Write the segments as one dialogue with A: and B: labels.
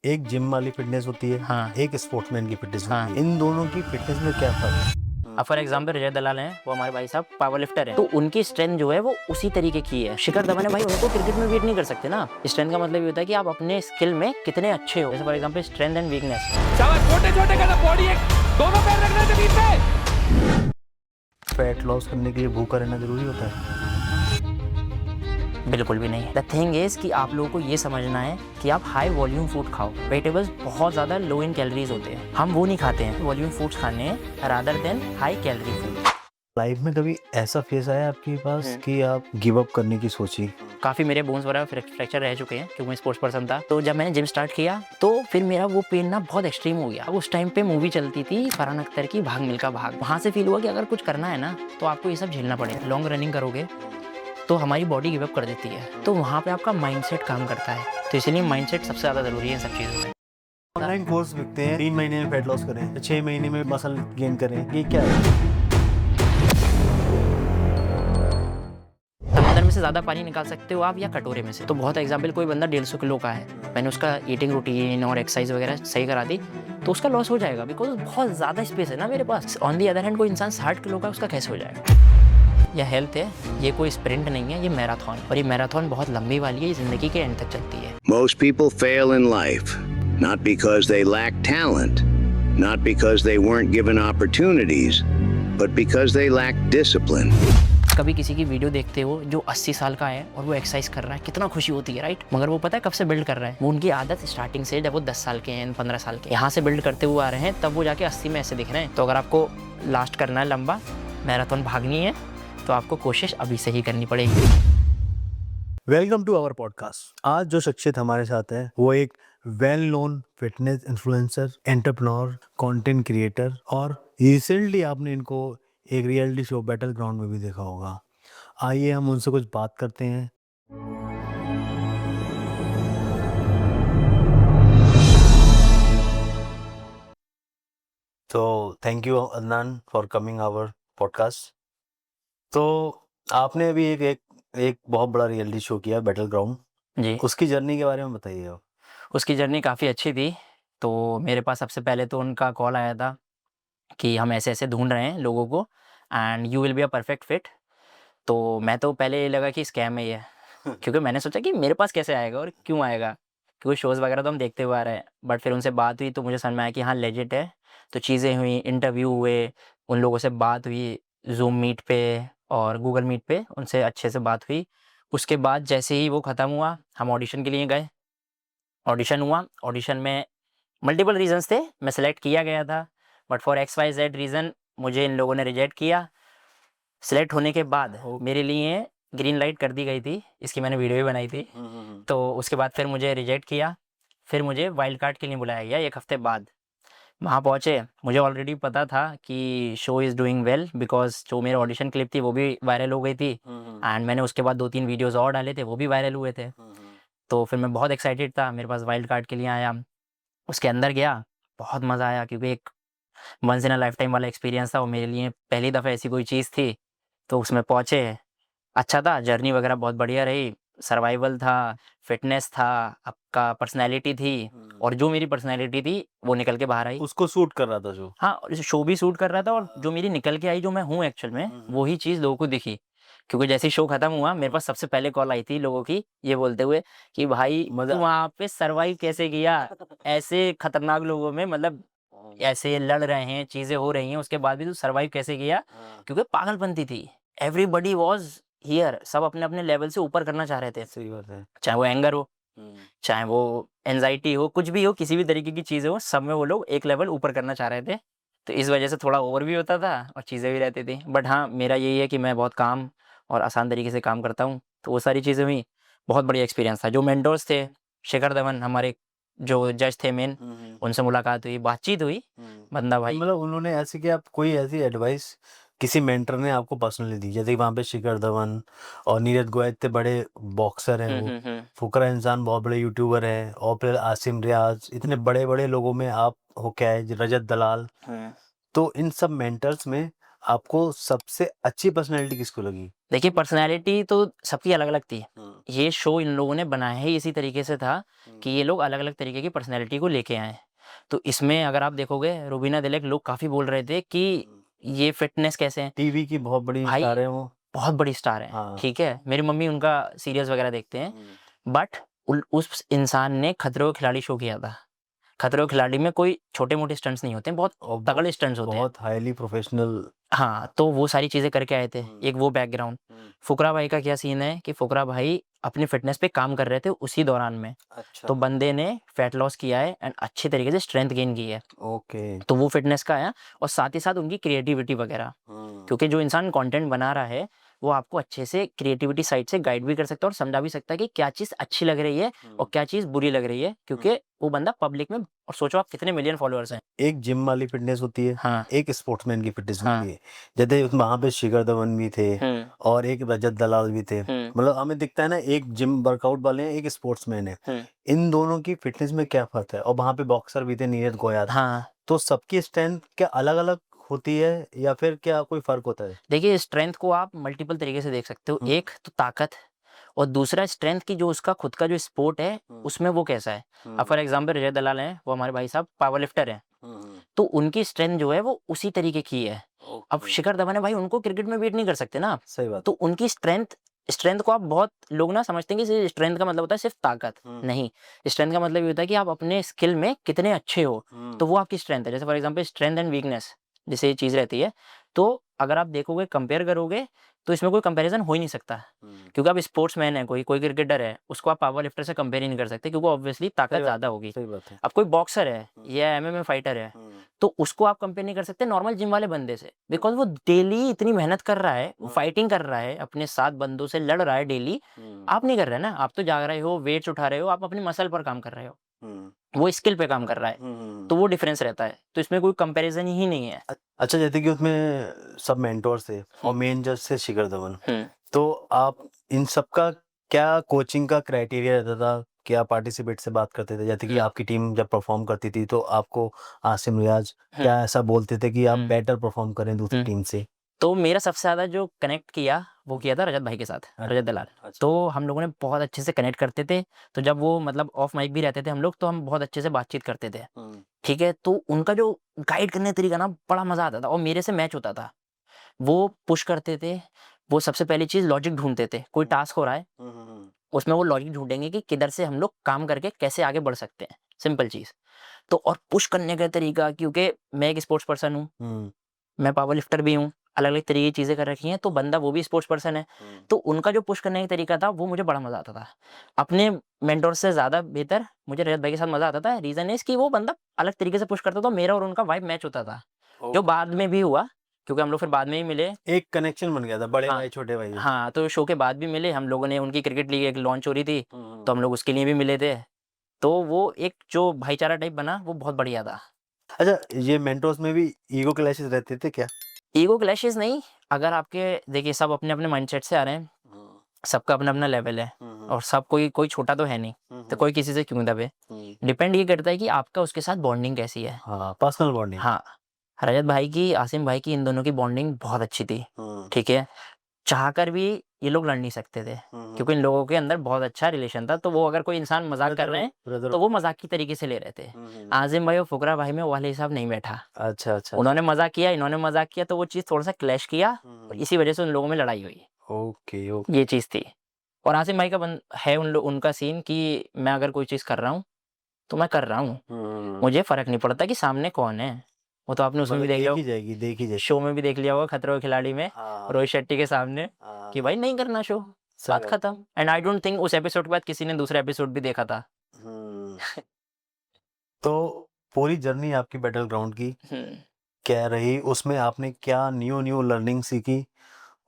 A: एक जिम वाली फिटनेस होती है,
B: हाँ
A: एक स्पोर्ट्समैन की फिटनेस
B: हाँ।
A: होती है। इन दोनों की फिटनेस में क्या फर्क है?
B: अब फॉर एग्जाम्पल रजत दलाल हैं, वो हमारे भाई साहब पावर लिफ्टर हैं, तो उनकी स्ट्रेंथ जो है वो उसी तरीके की है। शिखर धवन है भाई, उनको क्रिकेट में बीट नहीं कर सकते ना। स्ट्रेंथ का मतलब ये होता है कि आप अपने स्किल में कितने अच्छे हो। जैसे for example strength and weakness.
C: छोटे छोटे का बॉडी एक दोनों पैर रखना जमीन पे।
A: फैट लॉस करने के लिए भूखा रहना जरूरी होता है?
B: बिल्कुल भी नहीं। द थिंग इज कि आप लोगों को ये समझना है कि आप हाई वॉल्यूम फूड खाओ। वेजिटेबल्स बहुत ज़्यादा लो इन कैलोरीज होते हैं, हम वो नहीं खाते हैं। वॉल्यूम फूड्स खाने हैं rather than high calorie food.
A: Life में कभी ऐसा फेस आया आपके पास कि आप गिव अप करने की सोची?
B: काफ़ी मेरे बोन्स वगैरह फ्रैक्चर रह चुके हैं क्योंकि मैं स्पोर्ट्स पर्सन था। तो जब मैंने जिम स्टार्ट किया तो फिर मेरा वो पेन ना बहुत एक्सट्रीम हो गया। उस टाइम पे मूवी चलती थी फरहान अख्तर की भाग मिल्खा भाग। वहाँ से फील हुआ कि अगर कुछ करना है ना तो आपको ये सब झेलना पड़ेगा। लॉन्ग रनिंग करोगे तो हमारी बॉडी गिव अप कर देती है, तो वहाँ पे आपका माइंडसेट काम करता है। तो इसलिए माइंडसेट सबसे ज़्यादा ज़रूरी है इन सब चीज़ों में।
A: ऑनलाइन कोर्स बिकते हैं, 3 महीने में फैट लॉस करें, 6 महीने में मसल गेन करें, ये क्या है?
B: समंदर में से ज़्यादा पानी निकाल सकते हो आप या कटोरे में से। तो बहुत एग्जाम्पल, कोई बंदा 150 किलो का है, मैंने उसका ईटिंग रूटीन और एक्सरसाइज वगैरह सही करा दी तो उसका लॉस हो जाएगा, बिकॉज बहुत ज़्यादा स्पेस है ना मेरे पास। ऑन दी अदर हैंड कोई इंसान 60 किलो का, उसका कैसे हो जाएगा? यह हेल्थ है, ये कोई स्प्रिंट नहीं है, ये मैराथन। और ये मैराथन बहुत लंबी वाली है, ये ज़िंदगी के एंड तक चलती है।
D: Most people fail in life, not because they lack talent, not because they weren't given opportunities, but because they lack discipline.
B: कभी किसी की वीडियो देखते हो जो 80 साल का है और वो एक्सरसाइज कर रहा है, कितना खुशी होती है, राइट? मगर वो पता है कब से बिल्ड कर रहा है? वो उनकी आदत स्टार्टिंग से, जब वो 10 साल के हैं, 15 साल के, यहाँ से बिल्ड करते हुए आ रहे हैं, तब वो जाके 80 में ऐसे दिख रहे हैं। तो अगर आपको लास्ट करना है, लंबा मैराथन भागनी है, तो आपको कोशिश अभी से ही करनी पड़ेगी।
A: Welcome to our podcast. आज जो शख्सियत हमारे साथ है वो एक well known fitness influencer, entrepreneur, content creator, और रिसेंटली आपने इनको एक रियलिटी शो बैटल ग्राउंड में भी देखा होगा। आइए हम उनसे कुछ बात करते हैं। तो thank you Adnan for coming our podcast. तो आपने अभी एक बहुत बड़ा रियलिटी शो किया बैटल ग्राउंड,
B: जी,
A: उसकी जर्नी के बारे में बताइए आप।
B: उसकी जर्नी काफ़ी अच्छी थी। तो मेरे पास सबसे पहले तो उनका कॉल आया था कि हम ऐसे-ऐसे ढूँढ रहे हैं लोगों को and you will be a perfect fit. तो मैं तो पहले ये लगा कि स्कैम है ये, क्योंकि मैंने सोचा कि मेरे पास कैसे आएगा और क्यों आएगा? क्योंकि शोज़ वगैरह तो हम देखते हुए आ रहे हैं। बट फिर उनसे बात हुई तो मुझे समझ में आया कि हाँ, लेजिट है। तो चीज़ें हुई, इंटरव्यू हुए, उन लोगों से बात हुई ज़ूम मीट पे और गूगल मीट पे, उनसे अच्छे से बात हुई। उसके बाद जैसे ही वो ख़त्म हुआ, हम ऑडिशन के लिए गए। ऑडिशन हुआ, ऑडिशन में मल्टीपल रीज़न्स थे, मैं सेलेक्ट किया गया था, but for X Y Z reason मुझे इन लोगों ने रिजेक्ट किया। सेलेक्ट होने के बाद मेरे लिए ग्रीन लाइट कर दी गई थी, इसकी मैंने वीडियो भी बनाई थी। तो उसके बाद फिर मुझे रिजेक्ट किया, फिर मुझे वाइल्ड कार्ड के लिए बुलाया गया 1 हफ़्ते बाद। वहाँ पहुँचे, मुझे ऑलरेडी पता था कि show is doing well, because जो मेरी ऑडिशन क्लिप थी वो भी वायरल हो गई थी एंड मैंने उसके बाद 2-3 वीडियोज़ और डाले थे, वो भी वायरल हुए थे। तो फिर मैं बहुत एक्साइटेड था, मेरे पास वाइल्ड कार्ड के लिए आया। उसके अंदर गया, बहुत मज़ा आया क्योंकि एक once in a lifetime वाला एक्सपीरियंस था वो मेरे लिए, पहली दफ़ा ऐसी कोई चीज़ थी। तो उसमें पहुँचे, अच्छा था, जर्नी वगैरह बहुत बढ़िया रही, सर्वाइवल था, फिटनेस था, आपका पर्सनैलिटी थी और जो मेरी पर्सनैलिटी थी वो निकल के बाहर आई।
A: उसको सूट कर रहा था शो?
B: हाँ, और शो भी सूट कर रहा था और जो मेरी निकल के आई, जो मैं हूँ एक्चुअल में, वही चीज़ लोगों को दिखी। क्योंकि जैसे ही शो खत्म हुआ, मेरे पास सबसे पहले कॉल आई थी लोगों की, ये बोलते हुए कि भाई
A: मजा
B: तू वहाँ पे सर्वाइव कैसे किया? ऐसे खतरनाक लोगों में, मतलब ऐसे लड़ रहे हैं, चीज़ें हो रही हैं, उसके बाद भी तू सर्वाइव कैसे किया? क्योंकि पागलपंती थी। एवरीबॉडी वाज़ हियर, सब अपने-अपने लेवल से ऊपर करना चाह रहे थे।
A: सही बात है।
B: चाहे वो एंगर हो, चाहे वो एंग्ज़ायटी हो, कुछ भी हो, किसी भी तरीके की चीज़ें हो, सब में वो लोग एक लेवल ऊपर करना चाह रहे थे। तो इस वजह से थोड़ा ओवर भी होता था और चीज़ें भी रहती थी। बट हाँ, मेरा यही है कि मैं बहुत काम और आसान तरीके से काम करता हूँ, तो वो सारी चीज़ें हुई। बहुत बढ़िया एक्सपीरियंस था। जो मेंटोर्स थे, शिखर धवन हमारे जो जज थे मेन, उनसे मुलाकात हुई, बातचीत हुई। बंदा भाई,
A: मतलब उन्होंने ऐसे कि आप कोई ऐसी एडवाइस किसी मेंटर ने आपको पर्सनली दी, जैसे कि वहाँ पे शिखर धवन और नीरज गोयल इतने बड़े बॉक्सर हैं, वो फुकरा इंसान बहुत बड़े यूट्यूबर है, और फिर आसिम रियाज, इतने बड़े बड़े लोगों में आप हो क्या है, रजत दलाल। तो इन सब मेंटर्स में आपको सबसे अच्छी पर्सनैलिटी किसको लगी?
B: देखिए पर्सनैलिटी तो सबकी अलग-अलग थी। ये शो इन लोगों ने बनाया ही इसी तरीके से था कि ये लोग अलग-अलग तरीके की पर्सनैलिटी को लेके आएँ। तो इसमें अगर आप देखोगे रूबीना दिलेक लोग काफ़ी बोल रहे थे कि ये फिटनेस कैसे है?
A: टीवी की बहुत बड़ी
B: भाई
A: स्टार है वो।
B: बहुत बड़ी स्टार हैं,
A: हाँ।
B: ठीक है? मेरी मम्मी उनका सीरियल्स वगैरह देखते हैं। बट उस इंसान ने खतरों के खिलाड़ी शो किया था। खतरों के खिलाड़ी में कोई छोटे-मोटे स्टंट्स नहीं होते हैं, बहुत
A: और
B: तगड़े स्टंट्स होते हैं।
A: बहुत हाईली प्रोफेशनल।
B: हाँ, तो वो सारी चीज़ें करके आए थे, एक वो बैकग्राउंड। फुकरा भाई का क्या सीन है कि फुकरा भाई अपनी फ़िटनेस पे काम कर रहे थे उसी दौरान में।
A: अच्छा।
B: तो बंदे ने फैट लॉस किया है एंड अच्छे तरीके से स्ट्रेंथ गेन की है।
A: ओके।
B: तो वो फ़िटनेस का आया और साथ ही साथ उनकी क्रिएटिविटी वगैरह। क्योंकि जो इंसान कंटेंट बना रहा है, वो आपको अच्छे से क्रिएटिविटी साइड से गाइड भी कर सकता है और समझा भी सकता है कि क्या चीज़ अच्छी लग रही है और क्या चीज़ बुरी लग रही है, क्योंकि वो बंदा पब्लिक में और सोचो आप कितने मिलियन फॉलोअर्स हैं।
A: एक जिम वाली फिटनेस होती है,
B: हाँ,
A: एक स्पोर्ट्समैन की फिटनेस
B: हाँ।
A: होती है। जैसे वहाँ पे शिखर धवन भी थे
B: हुँ,
A: और एक रजत दलाल भी थे।
B: हुँ,
A: मतलब हमें दिखता है ना, एक जिम वर्कआउट वाले हैं, एक स्पोर्ट्समैन है।
B: हुँ।
A: इन दोनों की फिटनेस में क्या फ़र्क है? और वहाँ पे बॉक्सर भी थे, नीरज गोयार।
B: हाँ,
A: तो सबकी स्ट्रेंथ क्या अलग-अलग होती है या फिर क्या कोई फ़र्क होता है?
B: देखिए स्ट्रेंथ को आप मल्टीपल तरीके से देख सकते हो।
A: हुँ।
B: एक तो ताकत और दूसरा स्ट्रेंथ की जो उसका खुद का जो स्पोर्ट है, उसमें वो कैसा है। अब फॉर एग्ज़ाम्पल रजत दलाल हैं, वो हमारे भाई साहब पावर लिफ्टर हैं। तो उनकी स्ट्रेंथ जो है वो उसी तरीके की है। अब
A: ओके।
B: शिखर धवन है भाई, उनको क्रिकेट में बीट नहीं कर सकते ना आप।
A: सही बात।
B: तो उनकी स्ट्रेंथ स्ट्रेंथ को आप बहुत लोग ना समझते हैं कि स्ट्रेंथ का मतलब होता है सिर्फ ताकत। नहीं, स्ट्रेंथ का मतलब ये होता है कि आप अपने स्किल में कितने अच्छे हो, तो वो आपकी स्ट्रेंथ है। जैसे for example strength and weakness जैसे ये चीज़ रहती है, तो अगर आप देखोगे कंपेयर करोगे तो इसमें कोई कंपैरिज़न हो ही नहीं सकता। क्योंकि आप स्पोर्ट्समैन है, कोई क्रिकेटर है, उसको आप पावर लिफ्टर से कंपेयर ही नहीं कर सकते क्योंकि ऑब्वियसली ताकत ज़्यादा होगी।
A: सही बात है।
B: अब कोई बॉक्सर है या एमएमए फाइटर है, तो उसको आप कंपेयर नहीं कर सकते नॉर्मल जिम वाले बंदे से, बिकॉज़ वो डेली इतनी मेहनत कर रहा है, वो फाइटिंग कर रहा है, अपने साथ बंदों से लड़ रहा है डेली। आप नहीं कर रहे हैं ना, आप तो जाग रहे हो, वेट्स उठा रहे हो, आप अपनी मसल पर काम कर रहे हो, वो स्किल पे काम कर रहा है, तो वो डिफरेंस रहता है। तो इसमें कोई कंपैरिज़न ही नहीं है।
A: अच्छा, जैसे कि उसमें सब मेंटोर्स थे और मेन जज थे शिखर धवन।
B: हुँ।
A: तो आप इन सब का क्या कोचिंग का क्राइटेरिया रहता था? क्या पार्टिसिपेट से बात करते थे? जैसे कि आपकी टीम जब परफॉर्म करती थी तो आपको आसिम रियाज
B: हुँ,
A: क्या ऐसा बोलते थे कि आप
B: हुँ,
A: बेटर परफॉर्म करें दूसरी
B: हुँ।
A: टीम से?
B: तो मेरा सबसे ज़्यादा जो कनेक्ट किया, वो किया था रजत भाई के साथ, रजत दलाल।
A: अच्छा।
B: तो हम लोगों ने बहुत अच्छे से कनेक्ट करते थे, तो जब वो मतलब ऑफ माइक भी रहते थे हम लोग, तो हम बहुत अच्छे से बातचीत करते थे, ठीक है? तो उनका जो गाइड करने का तरीका ना बड़ा मज़ा आता था और मेरे से मैच होता था। वो पुश करते थे, वो सबसे पहली चीज़ लॉजिक ढूँढते थे, कोई टास्क हो रहा है, उसमें वो लॉजिक ढूँढेंगे कि किधर से हम लोग काम करके कैसे आगे बढ़ सकते हैं, सिंपल चीज़। तो और पुश करने का तरीका, क्योंकि मैं एक स्पोर्ट्स पर्सन हूँ, मैं पावर लिफ्टर भी हूँ, अलग-अलग तरह की चीज़ें कर रखी हैं, तो बंदा वो भी स्पोर्ट्स पर्सन है। तो उनका जो पुश करने का तरीका था, वो मुझे बड़ा मज़ा आता था। अपने मेंटर से ज़्यादा बेहतर मुझे रजत भाई के साथ मज़ा आता था। रीज़न इज़ कि वो बंदा अलग तरीके से पुश करता था, मेरा और उनका वाइब मैच होता था। जो बाद में भी हुआ, क्योंकि हम लोग फिर बाद में ही मिले।
A: एक कनेक्शन बन गया था, बड़े
B: हाँ,
A: भाई, छोटे भाई जैसे।
B: हाँ, तो शो के बाद भी मिले, हम लोगों ने उनकी क्रिकेट लीग एक लॉन्च हो रही थी, तो हम लोग उसके लिए भी मिले थे। तो वो एक जो भाईचारा टाइप बना, वो बहुत बढ़िया था।
A: अच्छा, ये मेंटोर्स में भी ईगो क्लैशेस रहते थे क्या?
B: ईगो क्लैशेज़ नहीं, अगर आपके देखिए सब अपने-अपने माइंडसेट से आ रहे हैं, सबका अपना-अपना लेवल है और सब कोई छोटा तो है नहीं, तो कोई किसी से क्यों दबे? डिपेंड ये करता है कि आपका उसके साथ बॉन्डिंग कैसी है।
A: हाँ, पर्सनल बॉन्डिंग।
B: हाँ, रजत भाई की, आसिम भाई की, इन दोनों की बॉन्डिंग बहुत अच्छी थी, ठीक है? चाहकर भी ये लोग लड़ नहीं सकते थे, क्योंकि इन लोगों के अंदर बहुत अच्छा रिलेशन था, तो वो अगर कोई इंसान मज़ाक कर रहे हैं,
A: ब्रदर।
B: तो वो मज़ाकी तरीके से ले रहे थे। आज़िम भाई और फुकरा भाई में वो वाला हिसाब नहीं बैठा।
A: अच्छा, अच्छा।
B: उन्होंने मज़ाक किया, इन्होंने मज़ाक किया, तो वो चीज़ थोड़ा-सा क्लैश किया और इसी वजह से उन लोगों में लड़ाई हुई।
A: Okay, okay.
B: ये चीज़ थी। और आसिम भाई का है उनका सीन कि मैं अगर कोई चीज़ कर रहा हूँ, तो मैं कर रहा हूँ। मुझे फ़र्क नहीं पड़ता कि सामने कौन है। वो तो आपने उसमें भी
A: मतलब
B: देख लिया
A: देखी जाएगी, देखी जाएगी।
B: शो में भी देख लिया होगा खतरों के खिलाड़ी में,
A: हाँ,
B: रोहित शेट्टी के सामने
A: हाँ,
B: कि भाई नहीं करना शो,
A: सही
B: बात
A: बात।
B: खत्म। एंड आई डोंट थिंक उस एपिसोड के बाद किसी ने दूसरा एपिसोड भी देखा था।
A: हुँ। तो पूरी जर्नी आपकी बैटल ग्राउंड की
B: हुँ।
A: क्या रही? उसमें आपने क्या न्यू लर्निंग सीखी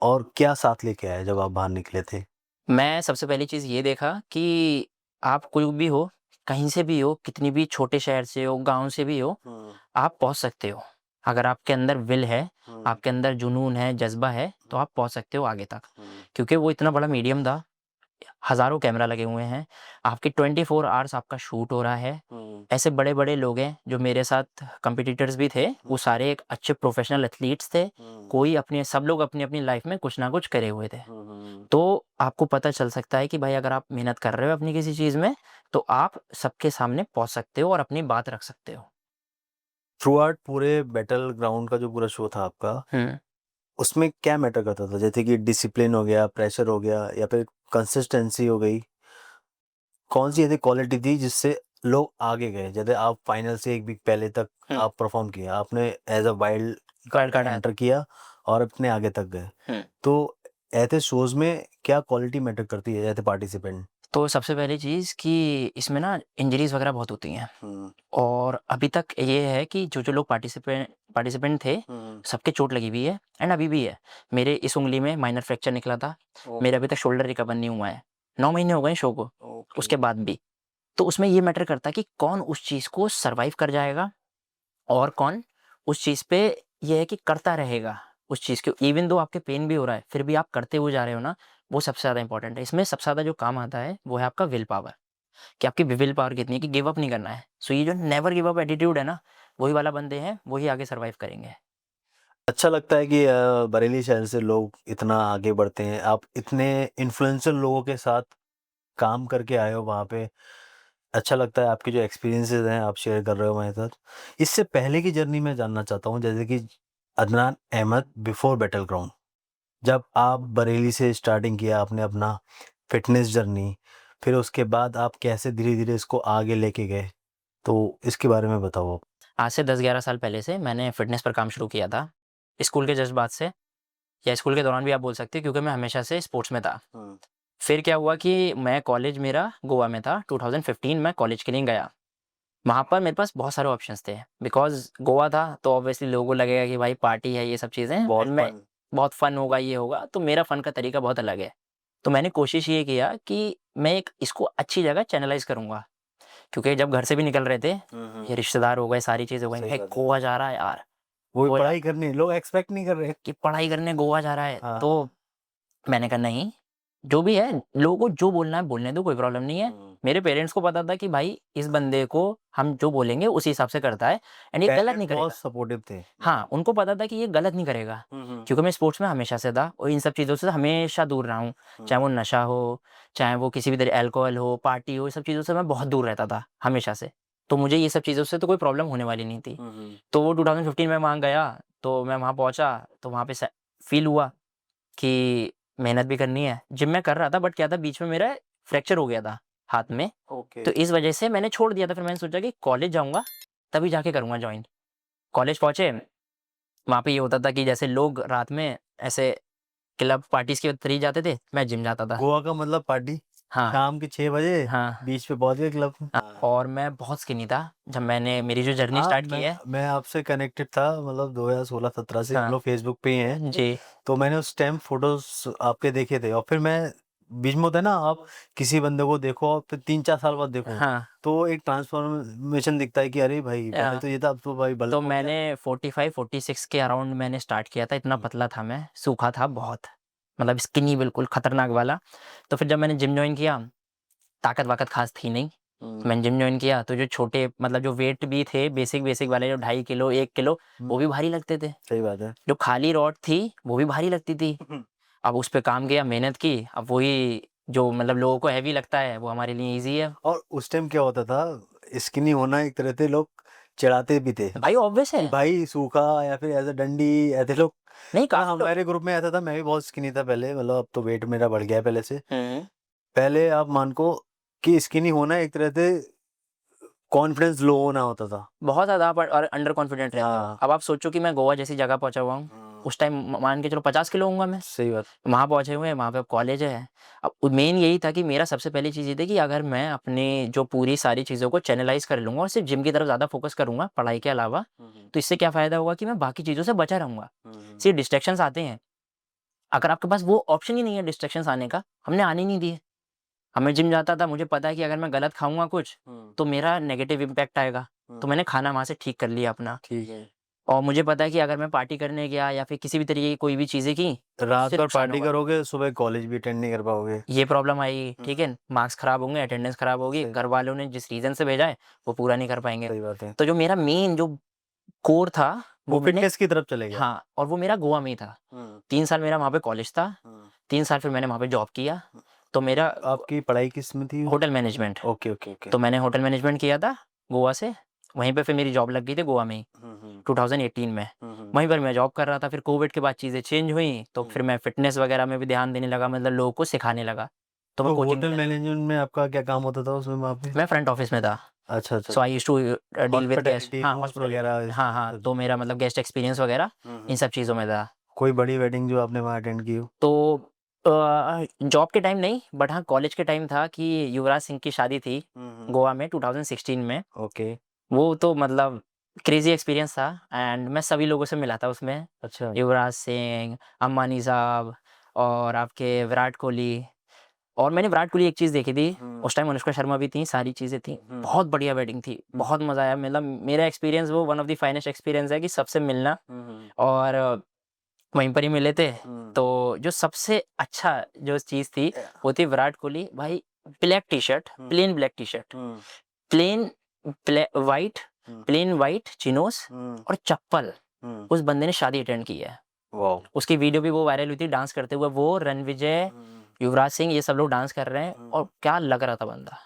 A: और क्या साथ लेके आए जब आप बाहर निकले थे?
B: मैं सबसे पहली चीज़ ये देखा कि आप कोई भी हो, कहीं से भी हो, कितनी भी छोटे शहर से हो, गाँव से भी हो, आप पहुँच सकते हो। अगर आपके अंदर विल है, आपके अंदर जुनून है, जज़्बा है, तो आप पहुँच सकते हो आगे तक। क्योंकि वो इतना बड़ा मीडियम था, हज़ारों कैमरा लगे हुए हैं, आपके 24 आवर्स आपका शूट हो रहा है। ऐसे बड़े-बड़े लोग हैं जो मेरे साथ कॉम्पिटिटर्स भी थे, वो सारे एक अच्छे प्रोफेशनल एथलीट्स थे। कोई अपने सब लोग अपनी-अपनी लाइफ में कुछ ना कुछ करे हुए थे। तो आपको पता चल सकता है कि भाई अगर आप मेहनत कर रहे हो अपनी किसी चीज़ में, तो आप सबके सामने पहुँच सकते हो और अपनी बात रख सकते हो।
A: थ्रू आउट पूरे बैटल ग्राउंड का जो पूरा शो था आपका,
B: हुँ।
A: उसमें क्या मैटर करता था? जैसे कि डिसिप्लिन हो गया, प्रेशर हो गया या फिर कंसिस्टेंसी हो गई? कौन-सी ऐसी क्वालिटी थी जिससे लोग आगे गए? जैसे आप फाइनल से 1 वीक पहले तक
B: हुँ।
A: आप परफ़ॉर्म किया, आपने as a wild
B: wild card आया
A: एंटर किया और अपने आगे तक गए।
B: हुँ।
A: तो ऐसे शोज़ में क्या क्वालिटी मैटर करती है एज़ अ पार्टिसिपेंट?
B: तो सबसे पहली चीज़ कि इसमें ना इंजरीज़ वगैरह बहुत होती हैं
A: हुँ,
B: और अभी तक ये है कि जो-जो लोग पार्टिसिपेंट थे,
A: हुँ,
B: सबके चोट लगी हुई है एंड अभी भी है। मेरे इस उँगली में माइनर फ्रैक्चर निकला था, मेरा अभी तक शोल्डर रिकवर नहीं हुआ है। 9 महीने हो गए शो को,
A: ओके।
B: उसके बाद भी। तो उसमें ये मैटर करता है कि कौन उस चीज़ को सर्वाइव कर जाएगा और कौन उस चीज़ पे ये है कि करता रहेगा उस चीज़ को। इवन दो आपके पेन भी हो रहा है, फिर भी आप करते हुए जा रहे हो ना, वो सबसे ज़्यादा इंपॉर्टेंट है। इसमें सबसे ज़्यादा जो काम आता है, वो है आपका विल पावर, कि आपकी विल पावर कितनी है कि गिव अप नहीं करना है। सो ये जो नेवर गिव अप एटीट्यूड है ना, वही वाला बंदे हैं, वही आगे सर्वाइव करेंगे।
A: अच्छा लगता है कि बरेली शहर से लोग इतना आगे बढ़ते हैं। आप इतने इन्फ्लुएंशियल लोगों के साथ काम करके आए हो वहाँ पे। अच्छा लगता है आपके जो एक्सपीरियंसेस हैं आप शेयर कर रहे हो हमारे साथ। इससे पहले की जर्नी मैं जानना चाहता हूँ जैसे कि Adnan Ahmed before Battleground. जब आप बरेली से स्टार्टिंग किया आपने अपना फिटनेस जर्नी, फिर उसके बाद आप कैसे धीरे-धीरे इसको आगे लेके गए? तो इसके बारे में बताओ आप?
B: आज से 10-11 साल पहले से मैंने फ़िटनेस पर काम शुरू किया था, स्कूल के जस्ट बाद से या स्कूल के दौरान भी आप बोल सकते हो क्योंकि मैं हमेशा से स्पोर्ट्स में था।
A: हुँ,
B: फिर क्या हुआ कि मैं कॉलेज मेरा गोवा में था, 2015 मैं कॉलेज के लिए गया। वहाँ पर मेरे पास बहुत सारे ऑप्शंस थे बिकॉज़ गोवा था तो ऑब्वियसली लोगों को लगेगा कि भाई पार्टी है ये सब चीज़ें
A: बहुत
B: एंड मैं
A: फन।
B: बहुत फ़न होगा ये होगा, तो मेरा फ़न का तरीका बहुत अलग है। तो मैंने कोशिश ये किया कि मैं एक इसको अच्छी जगह चैनलाइज़ करूँगा क्योंकि जब घर से भी निकल रहे थे,
A: हुँ, हुँ।
B: ये रिश्तेदार हो गए, सारी चीज़ें हो गई,
A: सही
B: भाई
A: बात है।
B: गोवा जा रहा है यार,
A: वो भी
B: गोवा
A: पढ़ाई करनी है, लोग एक्सपेक्ट नहीं कर रहे।
B: कि पढ़ाई करने गोवा जा रहा है।
A: हाँ।
B: तो मैंने कहा नहीं, जो भी है लोगों को जो बोलना है बोलने दो, कोई प्रॉब्लम नहीं है।
A: हुँ।
B: मेरे पेरेंट्स को पता था कि भाई इस बंदे को हम जो बोलेंगे उसी हिसाब से करता है एंड ये गलत नहीं
A: पेरेंट्स बहुत
B: करेगा।
A: सपोर्टिव थे।
B: हाँ, उनको पता था कि ये गलत नहीं करेगा
A: हुँ, हुँ।
B: क्योंकि मैं स्पोर्ट्स में हमेशा से था और इन सब चीज़ों से हमेशा दूर रहा हूँ। चाहे वो नशा हो, चाहे वो किसी भी तरह अल्कोहल हो, पार्टी हो, ये सब चीज़ों से मैं बहुत दूर रहता था हमेशा से। तो मुझे ये सब चीज़ों से तो कोई प्रॉब्लम होने वाली नहीं थी।
A: हुँ, हुँ।
B: तो वो 2015 में वहाँ गया, तो मैं वहाँ पहुँचा, तो वहाँ पे स फ़ील हुआ कि मेहनत भी करनी है। जिम मैं कर रहा था बट क्या था बीच में मेरा फ्रैक्चर हो गया था हाथ में,
A: ओके।
B: तो इस वजह से मैंने छोड़ दिया था। फिर मैंने सोचा कि कॉलेज जाऊँगा, तभी जाके करूँगा जॉइन। कॉलेज पहुँचे, वहाँ पे ये होता था कि जैसे लोग रात में ऐसे क्लब पार्टीज़ के तरी जाते थे, मैं जिम जाता था।
A: गोवा का मतलब पार्टी?
B: हाँ,
A: शाम के 6 बजे
B: हाँ,
A: बीच पे पहुँच गए क्लब में?
B: और मैं बहुत स्किनी था जब मैंने मेरी जो जर्नी
A: हाँ,
B: स्टार्ट की है।
A: मैं आपसे कनेक्टेड था मतलब 2016-17 से हम
B: हाँ,
A: लोग फेसबुक पे ही हैं।
B: जी,
A: तो मैंने उस टाइम फ़ोटोज़ आपके देखे थे और फिर मैं बीच में होता है ना आप किसी बंदे को देखो और फिर 3-4 साल बाद देखो,
B: हाँ,
A: तो एक ट्रांसफ़ॉर्मेशन दिखता है कि अरे भाई पहले
B: अ,
A: तो ये था अब तो भाई बल्क
B: तो
A: हो गया।
B: मैंने 45-46 के अराउंड मैंने स्टार्ट किया था, इतना
A: हुँ,
B: पतला था मैं, सूखा था बहुत, मतलब स्किनी बिल्कुल खतरनाक वाला। तो फिर जब मैंने जिम जॉइन किया, ताकत-वाकत ख़ास थी नहीं।
A: हुँ,
B: मैंने जिम जॉइन किया तो जो छोटे मतलब जो वेट भी थे बेसिक वाले जो 2.5 किलो, 1 किलो,
A: हुँ,
B: वो भी भारी लगते थे।
A: सही बात है।
B: जो खाली रॉड थी, वो भी भारी लगती थी। अब उस पे काम किया, मेहनत की, अब वही जो मतलब लोगों को हेवी लगता है, वो हमारे लिए ईज़ी है।
A: और उस टाइम क्या होता था स्किनी होना एक तरह से लोग चिढ़ाते भी थे
B: भाई ऑब्वियस
A: कि
B: है।
A: भाई सूखा या फिर एज अ डंडी ऐसे लोग।
B: नहीं
A: हाँ,
B: काफ़ी लोग
A: हमारे ग्रुप में ऐसा था मैं भी बहुत स्किनी था पहले मतलब अब तो वेट मेरा बढ़ गया है पहले से।
B: हुँ,
A: पहले आप मानको कि स्किनी होना एक तरह से कॉन्फिडेंस लो होना होता था।
B: बहुत ज़्यादा आप और अंडर कॉन्फिडेंट रहते हो।
A: हाँ।
B: अब आप सोचो कि मैं गोवा जैसी जगह पहुँचा हुआ हूँ,
A: हाँ,
B: उस टाइम मान के चलो 50 किलो होऊँगा मैं।
A: सही बात।
B: वहाँ पहुँचे हुए हैं, वहाँ पे कॉलेज है। अब मेन यही था कि मेरा सबसे पहली चीज़ ये थी कि अगर मैं अपनी जो पूरी सारी चीज़ों को चैनलाइज़ कर लूँगा और सिर्फ़ जिम की तरफ ज़्यादा फ़ोकस करूँगा, पढ़ाई के अलावा, तो इससे क्या फ़ायदा होगा कि मैं बाकी चीज़ों से बचा रहूँगा। सिर्फ़ डिस्ट्रैक्शंस आते हैं, अगर आपके पास वो ऑप्शन ही नहीं है डिस्ट्रैक्शंस आने का, हमने आने ही नहीं दिए। मैं जिम जाता था, मुझे पता है कि अगर मैं गलत खाऊँगा कुछ, तो मेरा नेगेटिव इम्पैक्ट आएगा। तो मैंने खाना वहाँ से ठीक कर लिया अपना।
A: ठीक है।
B: और मुझे पता है कि अगर मैं पार्टी करने गया या फिर किसी भी तरीके की कोई भी चीज़ें की,
A: रात
B: उससे
A: भर
B: नुकसान
A: पार्टी
B: होगा।
A: करोगे, सुबह कॉलेज भी अटेंड नहीं कर पाओगे।
B: ये प्रॉब्लम आई, ठीक है? मार्क्स खराब होंगे, अटेंडेंस खराब होगी,
A: सही।
B: घर वालों ने जिस रीज़न से भेजा है, वो पूरा नहीं कर पाएँगे।
A: सही बात है।
B: तो जो मेरा मेन जो कोर था,
A: वो
B: वो मैंने
A: फिटनेस की तरफ चले गए।
B: हाँ, और वो मेरा गोवा में ही था। 3 साल मेरा वहाँ पे कॉलेज था, 3 साल फिर मैंने वहाँ पे जॉब किया। तो मेरा
A: आपकी पढ़ाई किस में थी?
B: Hotel management.
A: Okay, okay, okay.
B: तो मैंने होटल मैनेजमेंट किया था गोवा से, वहीं पे फिर मेरी जॉब लग गई थी गोवा में ही 2018 में। वहीं पर मैं जॉब कर रहा था, फिर कोविड के बाद चीज़ें चेंज हुई, तो फिर मैं फ़िटनेस वगैरह में भी ध्यान देने लगा, मतलब लोगों को सिखाने लगा। तो मैं
A: तो
B: कोचिंग
A: होटल मैनेजमेंट में आपका क्या काम होता था उसमें वहाँ पे?
B: मैं फ्रंट ऑफिस में था।
A: अच्छा, अच्छा।
B: So I used to deal with guest.
A: Hospitality,
B: हाँ,
A: रूम्स
B: हॉस्पिटैलिटी
A: वगैरह।
B: हाँ, हाँ, तो मेरा मतलब गेस्ट एक्सपीरियंस वगैरह इन सब चीज़ों में था।
A: कोई बड़ी वेडिंग जो आपने वहाँ अटेंड की हो?
B: तो जॉब के टाइम नहीं, बट हाँ, कॉलेज के टाइम था कि युवराज सिंह की शादी थी गोवा में 2016 में।
A: ओके।
B: वो तो मतलब क्रेज़ी एक्सपीरियंस था एंड मैं सभी लोगों से मिला था उसमें।
A: अच्छा।
B: युवराज सिंह, अंबानी साहब और आपके विराट कोहली। और मैंने विराट कोहली एक चीज़ देखी थी, उस टाइम अनुष्का शर्मा भी थी, सारी चीज़ें थी। बहुत बढ़िया वेडिंग थी, बहुत मज़ा आया। मतलब मेरा एक्सपीरियंस वो one of the finest experience है कि सबसे मिलना और वहीं पर ही मिले थे। तो जो सबसे अच्छा जो चीज़ थी, वो थी विराट कोहली भाई, black T-shirt, plain black T-shirt, plain white, plain white chinos और चप्पल। उस बंदे ने शादी अटेंड की है।
A: वाओ!
B: उसकी वीडियो भी वो वायरल हुई थी डांस करते हुए, वो रणविजय, युवराज सिंह, ये सब लोग डांस कर रहे हैं और क्या लग रहा था बंदा,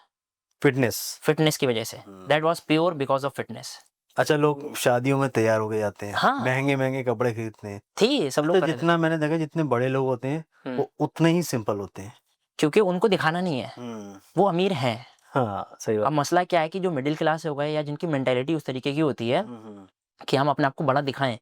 A: फिटनेस।
B: फिटनेस की वजह से। That was pure because of fitness.
A: अच्छा, लोग शादियों में तैयार होके जाते हैं।
B: हाँ।
A: महँगे-महँगे कपड़े खरीदते हैं।
B: थी सब लोग
A: तो
B: कर रहे थे।
A: जितना मैंने देखा, जितने बड़े लोग होते हैं, वो उतने ही सिंपल होते हैं।
B: क्योंकि उनको दिखाना नहीं है, वो अमीर हैं।
A: हाँ, सही
B: अब
A: बात।
B: मसला क्या है कि जो मिडिल क्लास हो गए या जिनकी मेंटालिटी उस तरीके की होती है कि हम अपने आप को बड़ा दिखाएँ,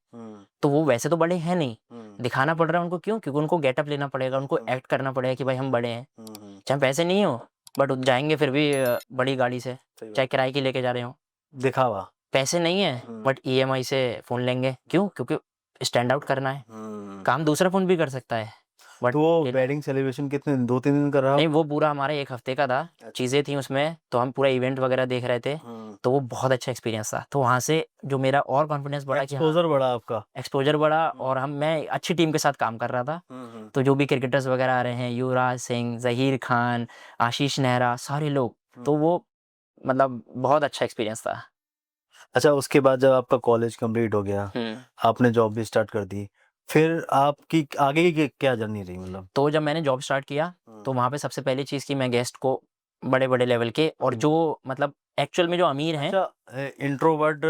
B: तो वो वैसे तो बड़े हैं नहीं, दिखाना पड़ रहा है उनको। क्यों? क्योंकि उनको गेटअप लेना पड़ेगा, उनको एक्ट करना पड़ेगा कि भाई हम बड़े हैं। चाहे पैसे नहीं हो, बट जाएँगे फिर भी बड़ी गाड़ी से,
A: सही बात।
B: चाहे किराए की लेके जा रहे हों।
A: दिखावा।
B: पैसे नहीं है, बट ईएमआई से फ़ोन लेंगे। क्यों? क्योंकि स्टैंड आउट करना है। काम दूसरा फ़ोन भी कर सकता है, बट
A: तो वो
B: ये
A: वेडिंग सेलिब्रेशन कितने 2-3 दिन का रहा?
B: नहीं, वो पूरा हमारा 1 हफ्ते का था। चीज़ें थी उसमें, तो हम पूरा इवेंट वगैरह देख रहे थे, तो वो बहुत अच्छा एक्सपीरियंस था। तो वहाँ से जो मेरा और कॉन्फिडेंस बढ़ा कि हाँ,
A: एक्सपोज़र बढ़ा आपका।
B: एक्सपोज़र बढ़ा और मैं अच्छी टीम के साथ काम कर रहा था। तो जो भी क्रिकेटर्स वगैरह आ रहे हैं, युवराज सिंह, ज़हीर खान, आशीष नेहरा, सारे लोग, तो वो मतलब बहुत अच्छा एक्सपीरियंस था।
A: अच्छा, उसके बाद जब आपका कॉलेज कंप्लीट हो गया, आपने जॉब भी स्टार्ट कर दी, फिर आपकी आगे की क्या जर्नी रही मतलब?
B: तो जब मैंने जॉब स्टार्ट किया, तो वहाँ पे सबसे पहली चीज़ कि मैं गेस्ट को बड़े-बड़े लेवल के और जो मतलब एक्चुअल में जो अमीर हैं।
A: अच्छा, इंट्रोवर्ट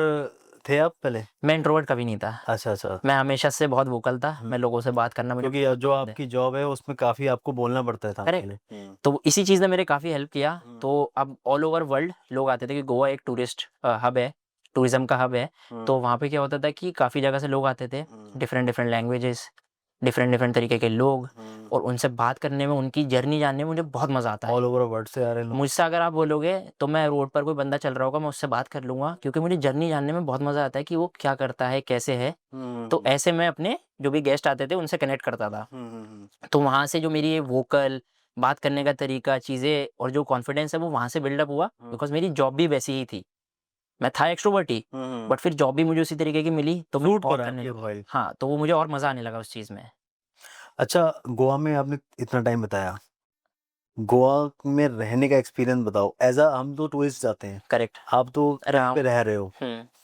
A: थे आप पहले?
B: मैं इंट्रोवर्ट कभी नहीं था।
A: अच्छा, अच्छा।
B: मैं हमेशा से बहुत वोकल था, मैं लोगों से बात करना मुझे
A: क्योंकि
B: बहुत
A: जो
B: पसंद है।
A: आपकी जॉब है उसमें काफ़ी आपको बोलना पड़ता था
B: करेक्ट।
A: पहले।
B: तो इसी चीज़ ने मेरे काफ़ी हेल्प किया। तो अब ऑल ओवर वर्ल्ड लोग आते थे कि गोवा एक टूरिस्ट हब है, टूरिज़्म का हब है। तो वहाँ पे क्या होता था कि काफ़ी जगह से लोग आते थे, डिफरेंट लैंग्वेजेस, डिफरेंट तरीके के लोग, और उनसे बात करने में, उनकी जर्नी जानने में मुझे बहुत मज़ा आता है।
A: ऑल ओवर वर्ल्ड से आ रहे लोग।
B: मुझसे अगर आप बोलोगे तो मैं रोड पर कोई बंदा चल रहा होगा, मैं उससे बात कर लूँगा, क्योंकि मुझे जर्नी जानने में बहुत मज़ा आता है कि वो क्या करता है, कैसे है। तो ऐसे मैं अपने जो भी गेस्ट आते थे उनसे कनेक्ट करता था। तो वहाँ से जो मेरी ये वोकल बात करने का तरीका, चीज़ें और जो कॉन्फिडेंस है वो वहाँ से बिल्डअप हुआ, बिकॉज़ मेरी जॉब भी वैसी ही थी। मैं था एक्स्ट्रोवर्ट ही, बट फिर जॉब भी मुझे उसी तरीके की मिली, तो मैं
A: सूट
B: और
A: करा
B: करने
A: आपके
B: लगा।
A: प्रोफाइल।
B: हाँ, तो वो मुझे और मज़ा आने लगा उस चीज़ में।
A: अच्छा, गोवा में आपने इतना टाइम बताया, गोवा में रहने का एक्सपीरियंस बताओ। एज़ अ हम तो टूरिस्ट जाते हैं,
B: करेक्ट।
A: आप तो
B: रहा
A: पे
B: हूँ।
A: रह रहे हो,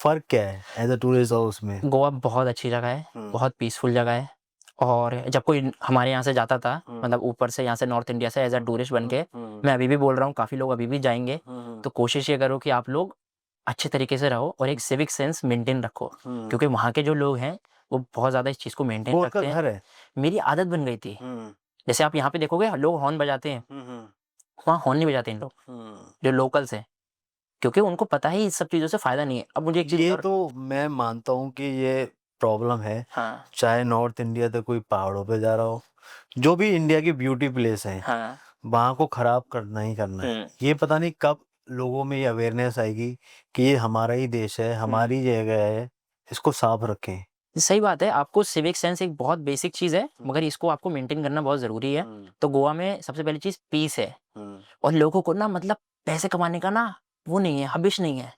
A: फ़र्क क्या है एज़ अ टूरिस्ट और उसमें?
B: गोवा बहुत अच्छी जगह है, बहुत पीसफुल जगह है। और जब कोई हमारे यहाँ से जाता था, मतलब ऊपर से यहाँ से नॉर्थ इंडिया से एज़ अ टूरिस्ट बन के, मैं अभी भी बोल रहा हूँ, काफ़ी लोग अभी भी जाएँगे, तो कोशिश ये करो कि आप लोग अच्छे तरीके से रहो और एक सिविक सेंस मेंटेन रखो, क्योंकि वहाँ के जो लोग हैं, वो बहुत ज़्यादा इस चीज़ को मेंटेन
A: वो आपका
B: रखते हैं।
A: घर है?
B: मेरी आदत बन गई थी। जैसे आप यहाँ पे देखोगे लोग हॉर्न बजाते हैं, वहाँ हॉर्न नहीं बजाते इन लोग, जो लोकल्स हैं, क्योंकि उनको पता है इस सब चीज़ों से फ़ायदा नहीं है। अब मुझे एक चीज़
A: ये
B: और।
A: तो मैं मानता हूँ कि ये प्रॉब्लम है,
B: हाँ,
A: चाहे नॉर्थ इंडिया से कोई पहाड़ों पे जा रहा हो, जो भी इंडिया की ब्यूटी प्लेस हैं,
B: हाँ।
A: वहाँ को खराब करना ही करना है। ये पता नहीं कब लोगों में ये अवेयरनेस आएगी कि ये हमारा ही देश है, हमारी जगह है, इसको साफ रखें।
B: सही बात है, आपको सिविक सेंस एक बहुत बेसिक चीज़ है, मगर इसको आपको मेंटेन करना बहुत ज़रूरी है। तो गोवा में सबसे पहली चीज़ पीस है, और लोगों को ना मतलब पैसे कमाने का ना वो नहीं है, हबिश नहीं है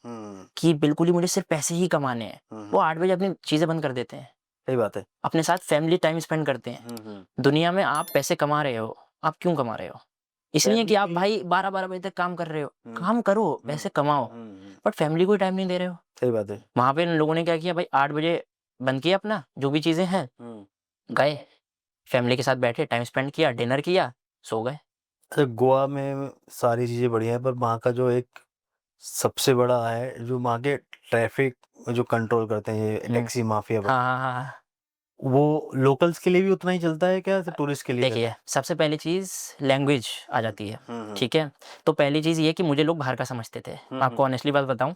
B: कि बिल्कुल ही मुझे सिर्फ पैसे ही कमाने हैं। वो 8 बजे अपनी चीज़ें बंद कर देते हैं,
A: सही बात है।
B: अपने साथ फैमिली टाइम स्पेंड करते हैं। दुनिया में आप पैसे कमा रहे हो, आप क्यों कमा रहे हो? इसलिए कि आप भाई 12-12 बजे तक काम कर रहे हो, काम करो, पैसे कमाओ, बट फैमिली को टाइम नहीं दे रहे हो।
A: सही बात है।
B: वहाँ पे इन लोगों ने क्या किया भाई, 8 बजे बंद किया अपना जो भी चीज़ें हैं, गए फैमिली के साथ बैठे, टाइम स्पेंड किया, डिनर किया, सो गए।
A: अच्छा, गोवा में सारी चीज़ें बढ़िया हैं, पर वहाँ का जो एक सबसे बड़ा है, जो वहाँ के ट्रैफिक जो कंट्रोल करते हैं ये टैक्सी माफिया
B: हाँ, हाँ, हाँ।
A: वो लोकल्स के लिए भी उतना ही चलता है क्या, सिर्फ टूरिस्ट के लिए
B: देखिए, सबसे पहली चीज़ लैंग्वेज आ जाती है,
A: हम्म।
B: ठीक है? तो पहली चीज़ ये कि मुझे लोग बाहर का समझते थे। मैं आपको ऑनेस्टली बात बताऊँ,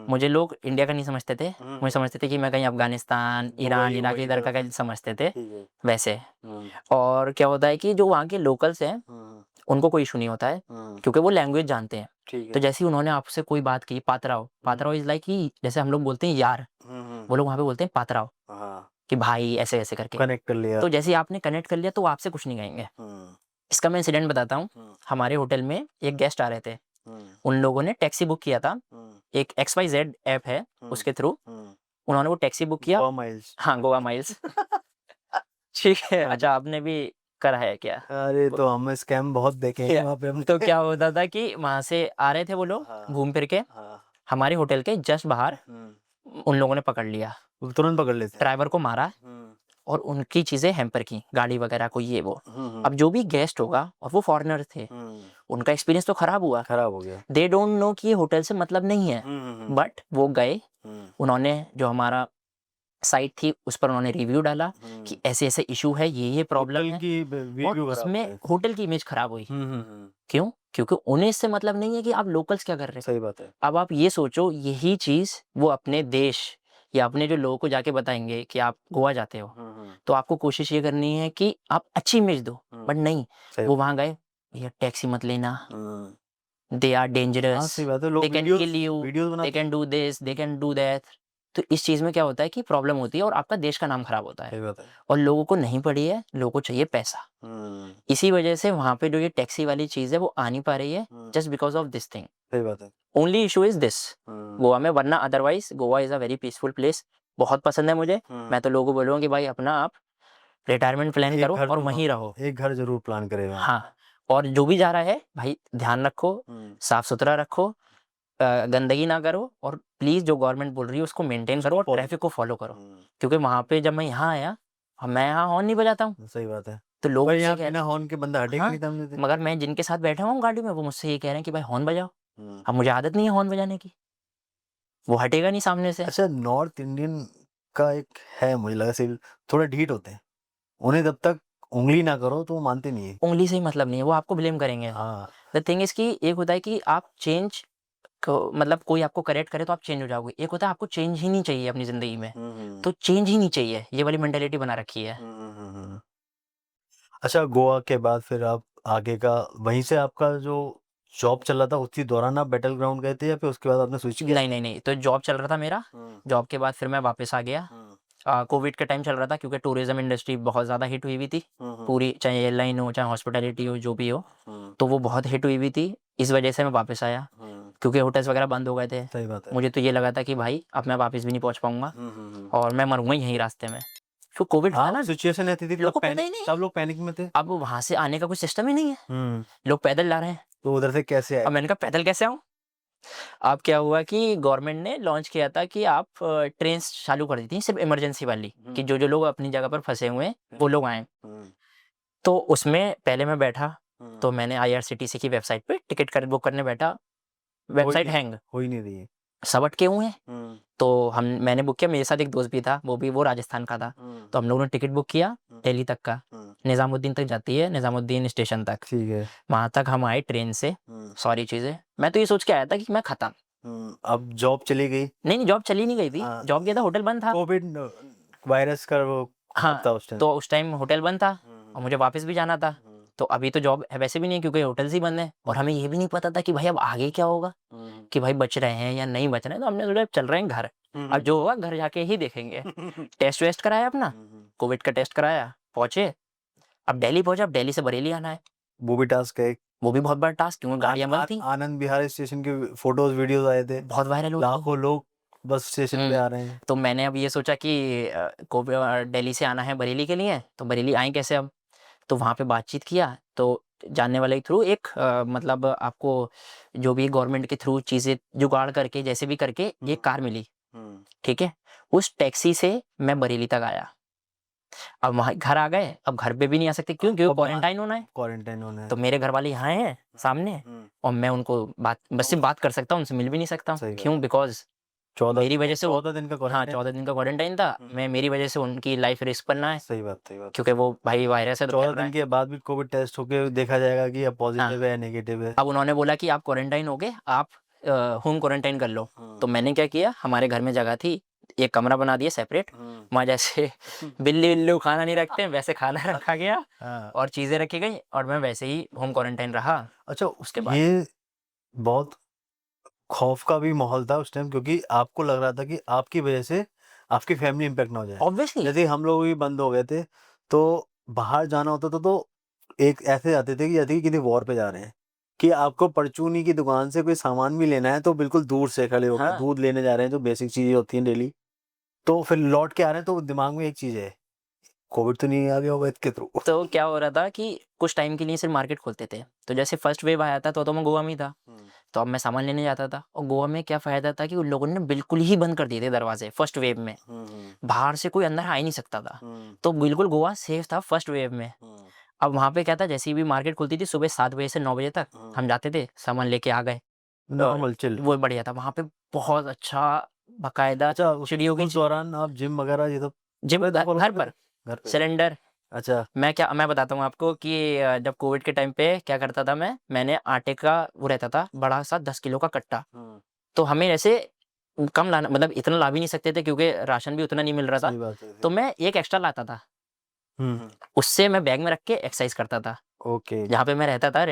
B: मुझे लोग इंडिया का नहीं समझते थे। मुझे समझते थे कि मैं कहीं अफ़गानिस्तान, ईरान,
A: दुबई,
B: इराक
A: वही
B: इधर का
A: तरफ
B: कहीं समझते थे,
A: ठीक है।
B: वैसे। और क्या होता है कि जो वहाँ के लोकल्स हैं, उनको कोई इश्यू नहीं होता है, क्योंकि वो लैंग्वेज जानते हैं।
A: ठीक
B: तो
A: है।
B: जैसे ही उन्होंने आपसे कोई बात की, पातराओ, पातराओ इज़ लाइक कि जैसे हम लोग बोलते हैं यार, वो लोग वहाँ पे बोलते हैं पातराओ,
A: हाँ,
B: कि भाई ऐसे-ऐसे करके।
A: कनेक्ट कर लिया।
B: तो जैसे ही आपने कनेक्ट कर लिया तो वो आपसे कुछ नहीं कहेंगे। इसका मैं इंसिडेंट बताता हूँ। हमारे होटल में एक गेस्ट आ रहे थे, उन लोगों ने टैक्सी बुक किया था, एक XYZ ऐप है, उसके थ्रू उन्होंने वो टैक्सी बुक किया।
A: गोवा माइल्स।
B: हाँ, गोवा माइल्स। ठीक है, अच्छा आपने भी करा है क्या?
A: अरे तो हम स्कैम बहुत देखे हैं वहाँ पे हमने।
B: तो क्या होता था कि वहाँ से आ रहे थे वो लोग
A: हाँ।
B: घूम फिर के,
A: हाँ।
B: हमारे होटल के जस्ट बाहर उन लोगों ने पकड़ लिया,
A: वो तुरंत पकड़ लेते हैं।
B: ड्राइवर को मारा और उनकी चीज़ें हैम्पर की, गाड़ी वगैरह को ये वो। अब जो भी गेस्ट होगा, और वो फॉरेनर थे, उनका एक्सपीरियंस तो खराब हुआ।
A: खराब हो गया।
B: दे डोंट नो कि ये होटल से मतलब नहीं है, बट वो गए, उन्होंने जो हमारा साइट थी उस पर उन्होंने रिव्यू डाला कि ऐसे-ऐसे इश्यू है, ये प्रॉब्लम
A: होटल
B: है,
A: की
B: और
A: वीडियो खराब
B: इसमें
A: है।
B: होटल की इमेज खराब हुई।
A: हम्म।
B: क्यों? क्योंकि उन्हें इससे मतलब नहीं है कि आप लोकल्स क्या कर रहे हो।
A: सही बात है।
B: अब आप ये सोचो, यही चीज़ वो अपने देश या अपने जो लोगों को जाके बताएँगे कि आप गोवा जाते हो, तो आपको कोशिश ये करनी है कि आप अच्छी इमेज दो, बट नहीं,
A: सही
B: वो वहाँ गए, भैया टैक्सी मत लेना, दे आर
A: हाँ,
B: डेंजरस,
A: सही बात है। लोग
B: they can
A: videos
B: kill you,
A: videos
B: they
A: बनाते
B: can do this, they can do that. तो इस चीज़ में क्या होता है कि प्रॉब्लम होती है और आपका देश का नाम खराब होता है,
A: सही बात है।
B: और लोगों को नहीं पड़ी है, लोगों को चाहिए पैसा। इसी वजह से वहाँ पे जो ये टैक्सी वाली चीज़ है वो आ नहीं पा रही है, just because of this thing.
A: सही बात है।
B: Only issue is this Goa में, वरना otherwise Goa is a very peaceful place, बहुत पसंद है मुझे। मैं तो लोगों को बोलूँगा कि भाई अपना आप रिटायरमेंट प्लान
A: एक
B: करो
A: घर
B: और
A: तो
B: वहीं रहो।
A: एक घर जरूर प्लान करेगा।
B: हाँ, और जो भी जा रहा है भाई ध्यान रखो, साफ-सुथरा रखो, गंदगी ना करो, और प्लीज़ जो गवर्नमेंट बोल रही है उसको मेंटेन करो और
A: फॉलो।
B: ट्रैफिक को फॉलो करो। क्योंकि वहाँ पे जब मैं यहाँ आया, मैं यहाँ हॉर्न नहीं बजाता हूँ,
A: सही बात है।
B: तो लोग
A: भाई
B: मुझसे
A: यहाँ
B: कह
A: बिना हॉर्न के बंदा हटेगा
B: हाँ,
A: नहीं सामने से।
B: मगर मैं जिनके साथ बैठा हूँ गाड़ी में वो मुझसे ये कह रहे हैं कि भाई हॉर्न बजाओ। अब मुझे आदत नहीं है हॉर्न बजाने की, वो हटेगा नहीं सामने से।
A: अच्छा, नॉर्थ इंडियन का एक है, मुझे लगा सिर्फ थोड़ा ढीठ होते हैं, उन्हें जब तक उंगली ना करो तो वो मानते नहीं है।
B: उँगली से ही मतलब नहीं है, वो आपको ब्लेम करेंगे।
A: हाँ।
B: द थिंग इज़ कि एक होता है कि आप चेंज को मतलब कोई आपको करेक्ट करे तो आप चेंज हो जाओगे। एक होता है आपको चेंज ही नहीं चाहिए अपनी ज़िंदगी में, तो चेंज ही नहीं चाहिए, ये वाली मेंटालिटी बना रखी है।
A: अच्छा, गोवा के बाद फिर आप आगे का, वहीं से आपका जो जॉब चल रहा था उसी दौरान आप बैटल ग्राउंड गए थे, या फिर उसके बाद आपने स्विच किया?
B: नहीं, नहीं, नहीं, तो जॉब चल रहा था मेरा, जॉब के बाद फिर मैं वापस आ गया। कोविड का टाइम चल रहा था क्योंकि टूरिज़्म इंडस्ट्री बहुत ज़्यादा हिट हुई हुई थी, पूरी, चाहे एयरलाइन हो, चाहे हॉस्पिटैलिटी हो, जो भी हो, तो वो बहुत हिट हुई हुई थी। इस वजह से मैं वापस आया, क्योंकि होटल्स वगैरह बंद हो गए थे।
A: सही बात है।
B: मुझे तो ये लगा था कि भाई अब मैं वापस भी नहीं पहुँच पाऊँगा और मैं मरूँगा यहीं रास्ते में। फिर कोविड हुआ
A: हाँ,
B: ना,
A: सिचुएशन ऐसी थी,
B: लोगों को पता ही नहीं।
A: सब लोग पैनिक में थे।
B: अब वहाँ से आने का कोई सिस्टम ही नहीं है, लोग पैदल जा रहे हैं।
A: तो उधर से कैसे आए?
B: अब मैंने कहा पैदल कैसे आऊँ? अब क्या हुआ कि गवर्नमेंट ने लॉन्च किया था कि आप ट्रेन्स चालू कर दी थी सिर्फ़ इमरजेंसी वाली, कि जो लोग अपनी जगह पर फँसे हुए हैं, वो लोग आएँ। तो उसमें पहले मैं बैठा, तो मैंने IRCTC की वेबसाइट पे टिकट बुक करने बैठा, वेबसाइट हैंग,
A: हो ही नहीं रही है।
B: सब अटके हुए हैं। तो मैंने बुक किया, मेरे साथ एक दोस्त भी था, वो राजस्थान का था। तो हम लोगों ने टिकट बुक किया दिल्ली तक का, निज़ामुद्दीन तक जाती है, निज़ामुद्दीन स्टेशन तक।
A: ठीक है।
B: वहाँ तक हम आए ट्रेन से, सारी चीज़ें। मैं तो ये सोच के आया था कि मैं खत्म।
A: अब जॉब चली गई।
B: नहीं, जॉब चली नहीं गई थी,
A: हाँ।
B: जॉब गया था, होटल बंद था।
A: कोविड वायरस का वो
B: हाँ,
A: था उस टाइम।
B: तो उस टाइम होटल बंद था और मुझे वापस भी जाना था। तो अभी तो जॉब वैसे भी नहीं है क्योंकि होटल्स ही बंद हैं, और हमें ये भी नहीं पता था कि भाई अब आगे क्या होगा, कि भाई बच रहे हैं या नहीं बच रहे हैं। तो हमने सोचा चल रहे हैं घर, अब जो होगा घर जाके ही देखेंगे। टेस्ट वेस्ट कराया अपना, कोविड का टेस्ट कराया, पहुँचे, अब दिल्ली पहुँचे, अब दिल्ली से बरेली आना है।
A: वो भी टास्क है।
B: वो भी बहुत बड़ा टास्क, क्योंकि गाड़ियां बंद थी,
A: आनंद विहार स्टेशन के फोटोज वीडियोस आए थे,
B: बहुत वायरल हुआ।
A: लाखों लोग बस स्टेशन पे आ रहे हैं।
B: तो मैंने अब ये सोचा कि दिल्ली से आना है बरेली के लिए, तो बरेली आए कैसे अब, तो वहाँ पे बातचीत किया, तो जानने वाले के थ्रू एक मतलब आपको जो भी गवर्नमेंट के थ्रू चीज़ें जुगाड़ करके जैसे भी करके एक कार मिली, ठीक है। उस टैक्सी से मैं बरेली तक आया। अब वहाँ घर आ गए, अब घर पे भी नहीं आ सकते, क्यों, क्योंकि क्वारंटाइन होना है।
A: क्वारंटाइन होना है।
B: तो मेरे घर वाले यहाँ हैं सामने, और मैं उनको बस सिर्फ बात कर सकता हूँ, उनसे मिल भी नहीं सकता।
A: सही बात
B: क्यों, बिकॉज
A: 14
B: मेरी वजह से
A: 14 दिन का
B: हाँ,
A: क्वारंटाइन।
B: 14 दिन का क्वारंटाइन था। मैं मेरी वजह से उनकी लाइफ रिस्क पर ना है,
A: सही बात
B: क्योंकि वो भाई वायरस है तो
A: 14
B: फैल रहा
A: दिन
B: है।
A: के बाद भी कोविड टेस्ट होके देखा जाएगा कि अब पॉजिटिव है या नेगेटिव है।
B: अब उन्होंने बोला कि आप क्वारंटाइन हो गए, आप होम क्वारंटाइन कर लो। तो मैंने क्या किया, हमारे घर में जगह थी, एक कमरा बना दिया सेपरेट, वहाँ जैसे बिल्ली बिल्लू खाना नहीं रखते हैं वैसे खाना रखा गया
A: हाँ।
B: और चीज़ें रखी गई, और मैं वैसे ही होम क्वारंटाइन रहा।
A: अच्छा,
B: उसके बाद
A: ये बहुत खौफ का भी माहौल था उस टाइम, क्योंकि आपको लग रहा था कि आपकी वजह से आपकी फैमिली इम्पैक्ट ना हो जाए।
B: ऑब्वियसली
A: जैसे हम लोग भी बंद हो गए थे, तो बाहर जाना होता था तो एक ऐसे जाते थे कि जैसे कि किसी वॉर पे जा रहे हैं, कि आपको परचूनी की दुकान से कोई सामान भी लेना है तो बिल्कुल दूर से खड़े होकर
B: हाँ।
A: दूध लेने जा रहे हैं, जो बेसिक चीजें होती हैं डेली, तो फिर लौट के आ रहे हैं तो दिमाग में एक चीज है, कोविड तो नहीं आ गया होगा इसके थ्रू।
B: तो क्या हो रहा था कि कुछ टाइम के लिए सिर्फ मार्केट खोलते थे, तो जैसे फर्स्ट वेव आया था तो मैं गोवा में ही था, तो अब मैं सामान लेने जाता था, और गोवा में क्या फ़ायदा था कि उन लोगों ने बिल्कुल ही बंद कर दिए थे दरवाजे फर्स्ट वेव में, बाहर से कोई अंदर आ ही नहीं सकता था, तो बिल्कुल गोवा सेफ था फर्स्ट वेव में। अब वहाँ पे क्या था, जैसे ही भी मार्केट खुलती थी सुबह 7 बजे से 9 बजे तक हम जाते थे, सामान लेके आ गए,
A: नॉर्मल चिल।
B: वो बढ़िया था वहाँ पे, बहुत अच्छा बाकायदा
A: अच्छा,
B: चिड़ियों की
A: उस दौरान आप जिम वगैरह ये तो
B: जिम घर पर
A: घर पे?
B: सिलेंडर।
A: अच्छा।
B: मैं बताता हूँ आपको कि जब कोविड के टाइम पे क्या करता था मैंने आटे का वो रहता था बड़ा सा 10 किलो का कट्टा, तो हमें ऐसे कम लाना, मतलब इतना ला भी नहीं सकते थे क्योंकि राशन भी उतना नहीं मिल रहा
A: सही
B: था,
A: बात है।
B: तो मैं एक एक्स्ट्रा लाता था, उससे मैं बैग में रख के एक्सरसाइज करता था।
A: ओके।
B: जहाँ पे मैं रहता था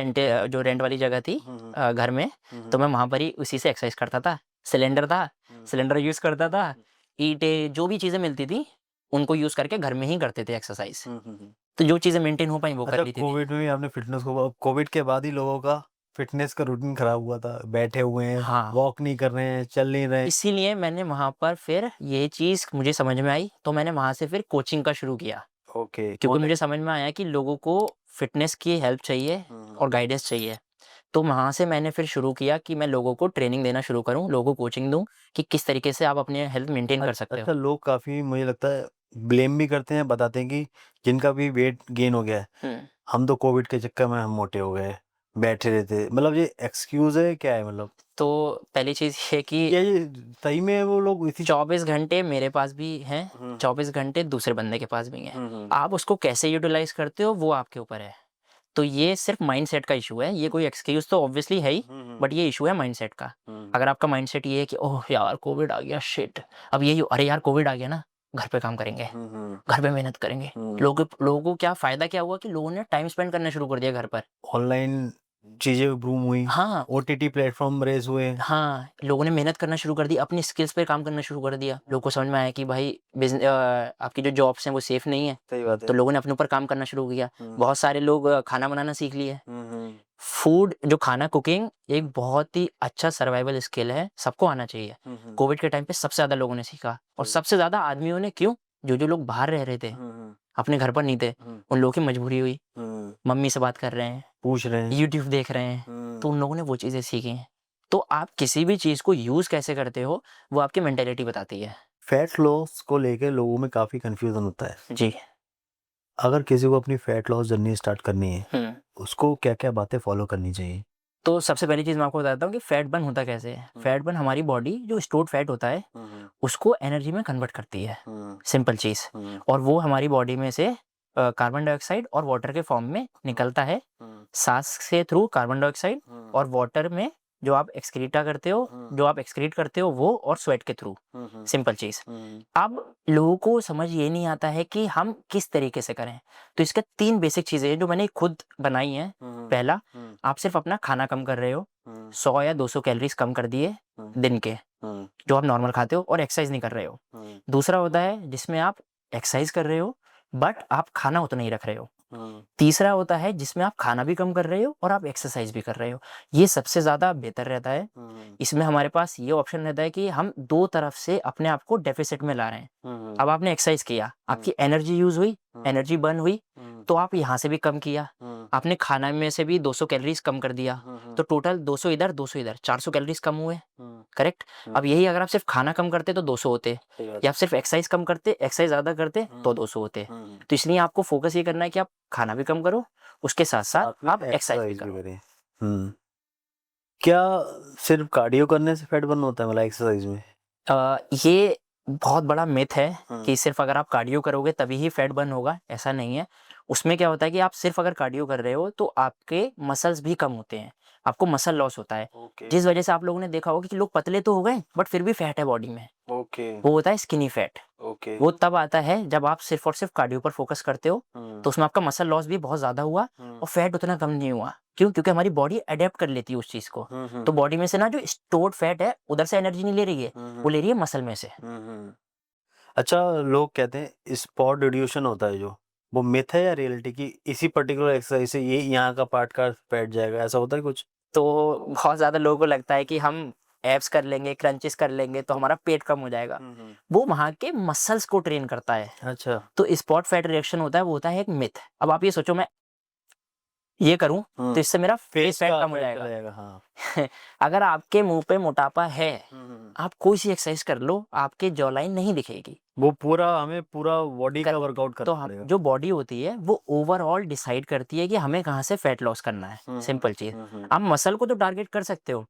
B: जो रेंट वाली जगह थी घर में, तो मैं वहाँ पर ही उसी से एक्सरसाइज करता था। सिलेंडर था, सिलेंडर यूज़ करता था, ईंटें जो भी चीज़ें मिलती थी उनको यूज़ करके घर में ही करते थे एक्सरसाइज, तो जो चीज़ें मेंटेन हो पाई वो कर
A: अच्छा,
B: ली थी।
A: कोविड में भी आपने फिटनेस को, कोविड के बाद ही लोगों का फिटनेस का रूटीन खराब हुआ था, बैठे हुए हैं,
B: हाँ,
A: वॉक नहीं कर रहे हैं, चल नहीं रहे हैं।
B: इसीलिए मैंने वहाँ पर फिर ये चीज़ मुझे समझ में आई, तो मैंने वहाँ से फिर कोचिंग का शुरू किया,
A: ओके।
B: क्योंकि मुझे समझ में आया कि लोगों को फिटनेस की हेल्प चाहिए और गाइडेंस चाहिए। तो वहाँ से मैंने फिर शुरू किया कि मैं लोगों को ट्रेनिंग देना शुरू करूँ, लोगों को कोचिंग दूँ कि किस तरीके से आप अपनी हेल्थ मेंटेन कर सकते हो।
A: अच्छा, लोग काफी मुझे लगता है ब्लेम भी करते हैं, बताते हैं कि जिनका भी वेट गेन हो गया है,
B: हुँ।
A: हम तो कोविड के चक्कर में हम मोटे हो गए, बैठे रहते, मतलब ये एक्सक्यूज है क्या है, मतलब
B: तो पहली चीज़ ये कि
A: क्या ये सही में वो लोग इसी
B: 24 घंटे मेरे पास भी हैं, 24 घंटे दूसरे बंदे के पास भी हैं। आप उसको कैसे यूटिलाइज़ करते हो वो आपके ऊपर है। तो ये सिर्फ माइंडसेट का इशू है, ये कोई एक्सक्यूज़ तो ऑब्वियसली है ही, बट ये इशू है माइंडसेट का। अगर आपका माइंडसेट ये है कि ओह यार कोविड आ गया, शिट, अब यही अरे यार कोविड आ गया ना, घर पे काम करेंगे, घर पे मेहनत करेंगे। लोगों को क्या फ़ायदा क्या हुआ कि लोगों ने टाइम स्पेंड करना शुरू कर दिया घर पर।
A: ऑनलाइन चीजें बूम हुई,
B: हाँ,
A: ओटीटी प्लेटफॉर्म रेज हुए।
B: हाँ, लोगों ने मेहनत करना शुरू कर दी, अपनी स्किल्स पे काम करना शुरू कर दिया। लोगों को समझ में आया कि भाई आपकी जो जॉब्स हैं वो सेफ नहीं है,
A: सही बात है।
B: तो लोगों ने अपने ऊपर काम करना शुरू किया। बहुत सारे लोग खाना बनाना सीख लिए। फूड जो खाना कुकिंग एक बहुत ही अच्छा सर्वाइवल स्किल है, सबको आना चाहिए। कोविड के टाइम पे सबसे ज़्यादा लोगों ने सीखा, और सबसे ज़्यादा आदमियों ने, क्यों? जो लोग बाहर रह रहे थे, अपने घर पर नहीं थे, उन लोगों की मजबूरी हुई, मम्मी से बात कर रहे हैं,
A: पूछ रहे हैं।
B: यूट्यूब देख रहे हैं, तो उन लोगों ने वो चीज़ें सीखी हैं। तो आप किसी भी चीज़ को यूज़ कैसे करते हो वो आपकी मेंटालिटी बताती है।
A: फैट लॉस को लेके लोगों में काफी कंफ्यूजन होता है।
B: जी।
A: अगर किसी को अपनी फैट लॉस जर्नी स्टार्ट करनी है,
B: हुँ।
A: उसको क्या क्या बातें फॉलो करनी चाहिए?
B: तो सबसे पहली चीज़ मैं आपको बताता हूँ कि फैट बर्न होता कैसे है। फैट बर्न हमारी बॉडी जो स्टोर्ड फैट होता है उसको एनर्जी में कन्वर्ट करती है, सिंपल चीज़। और वो हमारी बॉडी में से कार्बन डाइऑक्साइड और वाटर के फॉर्म में निकलता है, सांस के थ्रू कार्बन डाइऑक्साइड, और वाटर में जो आप एक्सक्रीट करते हो वो, और स्वेट के थ्रू, सिंपल चीज़। अब लोगों को समझ ये नहीं आता है कि हम किस तरीके से करें, तो इसका 3 बेसिक चीज़ें हैं जो मैंने खुद बनाई हैं। पहला, आप सिर्फ अपना खाना कम कर रहे हो, 100 या 200 कैलोरीज कम कर दिए दिन के, जो आप नॉर्मल खाते हो, और एक्सरसाइज नहीं कर रहे हो। दूसरा होता है जिसमें आप एक्सरसाइज कर रहे हो बट आप खाना उतना ही रख रहे हो, तीसरा होता है जिसमें आप खाना भी कम कर रहे हो और आप एक्सरसाइज भी कर रहे हो। ये सबसे ज़्यादा बेहतर रहता है। इसमें हमारे पास ये ऑप्शन रहता है कि हम दो तरफ से अपने आप को डेफिसिट में ला रहे हैं। अब आपने एक्सरसाइज किया, आपकी एनर्जी यूज हुई, एनर्जी बर्न हुई, तो आप यहाँ से भी कम किया। आपने खाना में से भी 200 कैलोरीज कम कर दिया, तो टोटल 200 इधर 200 इधर 400 कैलोरीज कम हुए। करेक्ट। अब यही अगर आप सिर्फ खाना कम करते तो 200 होते, या आप सिर्फ एक्सरसाइज कम करते, एक्सरसाइज ज़्यादा करते तो 200 होते। तो इसलिए आपको फोकस ये करना है कि आप खाना भी कम करो, उसके साथ साथ आप एक्सरसाइज भी करो।
A: करें। क्या सिर्फ कार्डियो करने से फैट बर्न होता है, मतलब एक्सरसाइज में?
B: ये बहुत बड़ा मिथ है कि सिर्फ अगर आप कार्डियो करोगे तभी ही फैट बर्न होगा। ऐसा नहीं है। उसमें क्या होता है कि आप सिर्फ अगर कार्डियो कर रहे हो तो आपके मसल्स भी कम होते हैं, आपको मसल लॉस होता है। जिस वजह से आप लोगों ने देखा होगा कि लोग पतले तो हो गए बट फिर भी फैट है बॉडी में, वो होता है स्किनी फैट। वो तब आता है जब आप सिर्फ और सिर्फ कार्डियो पर फोकस करते हो, तो उसमें आपका मसल लॉस भी बहुत ज्यादा हुआ और फैट उतना कम नहीं हुआ। क्यों? क्योंकि हमारी बॉडी अडेप्ट कर लेती है उस चीज को। तो बॉडी में से ना जो स्टोर्ड फैट है उधर से एनर्जी नहीं ले रही है, वो ले रही है मसल में से।
A: अच्छा, लोग कहते हैं स्पॉट रिड्यूशन होता है जो, वो मिथ है या रियलिटी की इसी पर्टिकुलर एक्सरसाइज से ये यहाँ का पार्ट का फैट जाएगा, ऐसा होता है कुछ?
B: तो बहुत ज्यादा लोगों को लगता है कि हम एब्स कर लेंगे, क्रंचेस कर लेंगे तो हमारा पेट कम हो जाएगा। वो वहाँ के मसल्स को ट्रेन करता है।
A: अच्छा।
B: तो स्पॉट फैट रिएक्शन होता है, वो होता है एक मिथ। अब आप ये सोचो मैं ये करूं तो इससे मेरा फेस फैट कम हो जाएगा।
A: हाँ।
B: अगर आपके मुंह पे मोटापा है, आप कोई सी एक्सरसाइज कर लो, आपके जॉ लाइन नहीं दिखेगी।
A: वो पूरा हमें पूरा बॉडी का वर्कआउट
B: तो
A: करना पड़ेगा।
B: जो बॉडी होती है वो ओवरऑल डिसाइड करती है कि हमें कहाँ से फैट लॉस करना है। सिंपल चीज। आप मसल को तो टारगेट कर सकते हो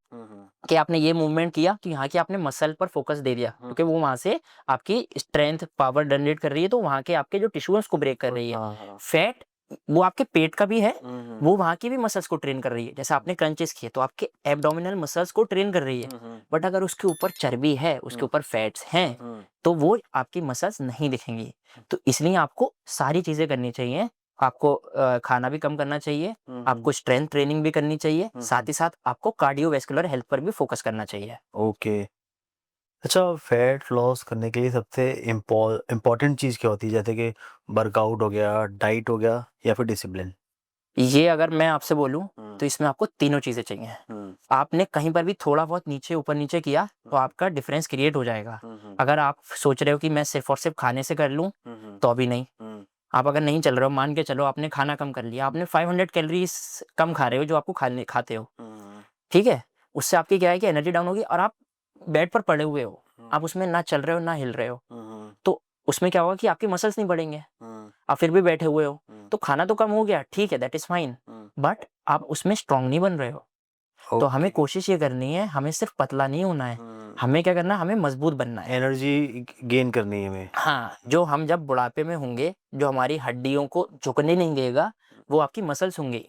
B: कि आपने ये मूवमेंट किया तो यहाँ के आपने मसल पर फोकस दे दिया, क्योंकि वो वहां से आपकी स्ट्रेंथ पावर जनरेट कर रही है, तो वहां के आपके जो टिश्यू है उसको ब्रेक कर रही है। फैट वो आपके पेट का भी है, वो वहां की भी मसल्स को ट्रेन कर रही है। जैसे आपने क्रंचेस किए तो आपके एब्डोमिनल मसल्स को ट्रेन कर रही है। बट अगर उसके ऊपर चर्बी है, उसके ऊपर फैट्स हैं, तो वो आपकी मसल्स नहीं दिखेंगी। तो इसलिए आपको सारी चीजें करनी चाहिए। आपको खाना भी कम करना चाहिए, आपको स्ट्रेंथ ट्रेनिंग भी करनी चाहिए, साथ ही साथ आपको कार्डियोवैस्कुलर हेल्थ पर भी फोकस करना चाहिए।
A: ओके। अच्छा, फैट लॉस करने के लिए सबसे इम्पोर्टेंट चीज़ क्या होती है, जैसे कि वर्कआउट हो गया, डाइट हो गया, या फिर डिसिप्लिन?
B: ये अगर मैं आपसे बोलूं तो इसमें आपको तीनों चीजें चाहिए। आपने कहीं पर भी थोड़ा बहुत नीचे ऊपर नीचे किया तो आपका डिफरेंस क्रिएट हो जाएगा। अगर आप सोच रहे हो कि मैं सिर्फ और सिर्फ खाने से कर लूं तो अभी नहीं। आप अगर नहीं चल रहे हो, मान के चलो आपने खाना कम कर लिया, आपने 500 कैलोरीज कम खा रहे हो जो आपको खाते हो, ठीक है। उससे आपकी क्या है कि एनर्जी डाउन होगी और आप बेड पर पड़े हुए हो, आप उसमें ना चल रहे हो ना हिल रहे हो, तो उसमें क्या होगा कि आपकी मसल्स नहीं बढ़ेंगे, आप फिर भी बैठे हुए हो। तो खाना तो कम हो गया, ठीक है, दैट इज फाइन, बट आप उसमें स्ट्रांग नहीं बन रहे हो। तो हमें कोशिश ये करनी है, हमें सिर्फ पतला नहीं होना है, हमें क्या करना है, हमें मजबूत बनना है,
A: एनर्जी गेन करनी है हमें।
B: हाँ। जो हम जब बुढ़ापे में होंगे, जो हमारी हड्डियों को झुकने नहीं देगा, वो आपकी मसल्स होंगी।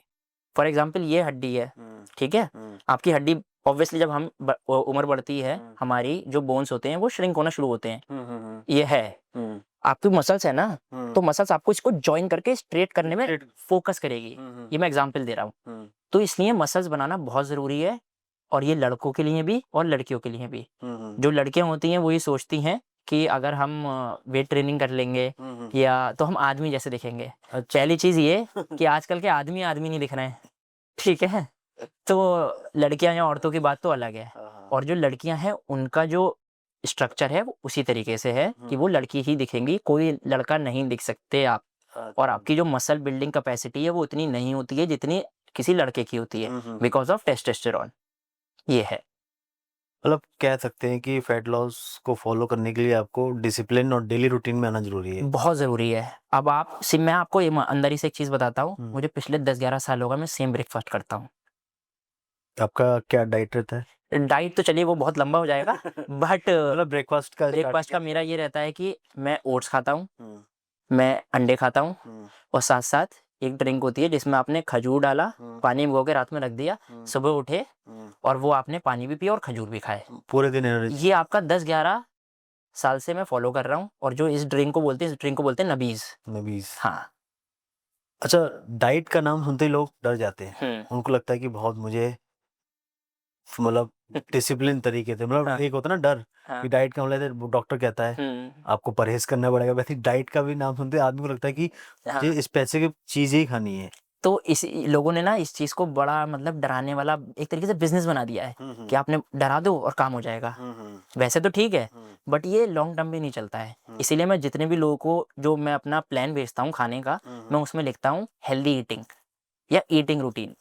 B: फॉर एग्जाम्पल ये हड्डी है, ठीक है। आपकी हड्डी ऑब्वियसली जब हम उम्र बढ़ती है, हमारी जो बोन्स होते हैं वो श्रिंक होना शुरू होते हैं। ये है आपकी मसल्स है ना, तो मसल्स आपको इसको ज्वाइन करके स्ट्रेट करने में फोकस करेगी। ये मैं एग्जांपल दे रहा हूँ। तो इसलिए मसल्स बनाना बहुत जरूरी है, और ये लड़कों के लिए भी और लड़कियों के लिए भी। जो लड़कियां होती हैं वो ये सोचती हैं कि अगर हम वेट ट्रेनिंग कर लेंगे या तो हम आदमी जैसे दिखेंगे। पहली चीज ये कि आजकल के आदमी नहीं दिख रहे हैं, ठीक है। तो लड़कियां या औरतों की बात तो अलग है, और जो लड़कियां हैं उनका जो स्ट्रक्चर है वो उसी तरीके से है कि वो लड़की ही दिखेंगी, कोई लड़का नहीं दिख सकते आप। और आपकी जो मसल बिल्डिंग कैपेसिटी है वो उतनी नहीं होती है जितनी किसी लड़के की होती है, बिकॉज ऑफ टेस्टोस्टेरोन। ये है।
A: मतलब कह सकते हैं कि फैट लॉस को फॉलो करने के लिए आपको डिसिप्लिन और डेली रूटीन में आना जरूरी है।
B: बहुत जरूरी है। अब आप मैं आपको अंदर ही से एक चीज बताता हूँ, मुझे पिछले 10-11 साल होगा मैं सेम ब्रेकफास्ट करता हूँ।
A: आपका क्या डाइट रहता है?
B: डाइट तो चलिए वो बहुत लंबा हो जाएगा, बट
A: मतलब ब्रेकफास्ट
B: का मेरा ये रहता है कि मैं ओट्स खाता हूँ, मैं अंडे खाता हूँ, और साथ साथ एक ड्रिंक होती है जिसमें आपने खजूर डाला, पानी भिगो के रात में रख दिया, सुबह उठे और वो आपने पानी भी पिया और खजूर भी खाए,
A: पूरे दिन एनर्जी।
B: ये आपका 10-11 साल से मैं फॉलो कर रहा हूँ। और जो इस ड्रिंक को बोलते हैं नबीज। हाँ।
A: अच्छा, डाइट का नाम सुनते ही लोग डर जाते हैं, उनको लगता है कि बहुत मुझे मतलब डिसिप्लिन तरीके से, मतलब
B: हाँ।
A: एक होता है ना डर
B: हाँ।
A: कि डाइट का मतलब डॉक्टर कहता है आपको परहेज करना पड़ेगा, वैसे डाइट का भी नाम सुनते आदमी को लगता है कि
B: हाँ।
A: ये स्पेसिफिक चीजें ही खानी है।
B: तो इस लोगों ने ना इस चीज को बड़ा मतलब डराने वाला एक तरीके से बिजनेस बना दिया है कि आपने डरा दो और काम हो जाएगा। वैसे तो ठीक है, बट ये लॉन्ग टर्म में नहीं चलता है। इसीलिए मैं जितने भी लोगों को जो मैं अपना प्लान भेजता हूँ खाने का, मैं उसमें लिखता हूँ हेल्दी ईटिंग या ईटिंग रूटीन।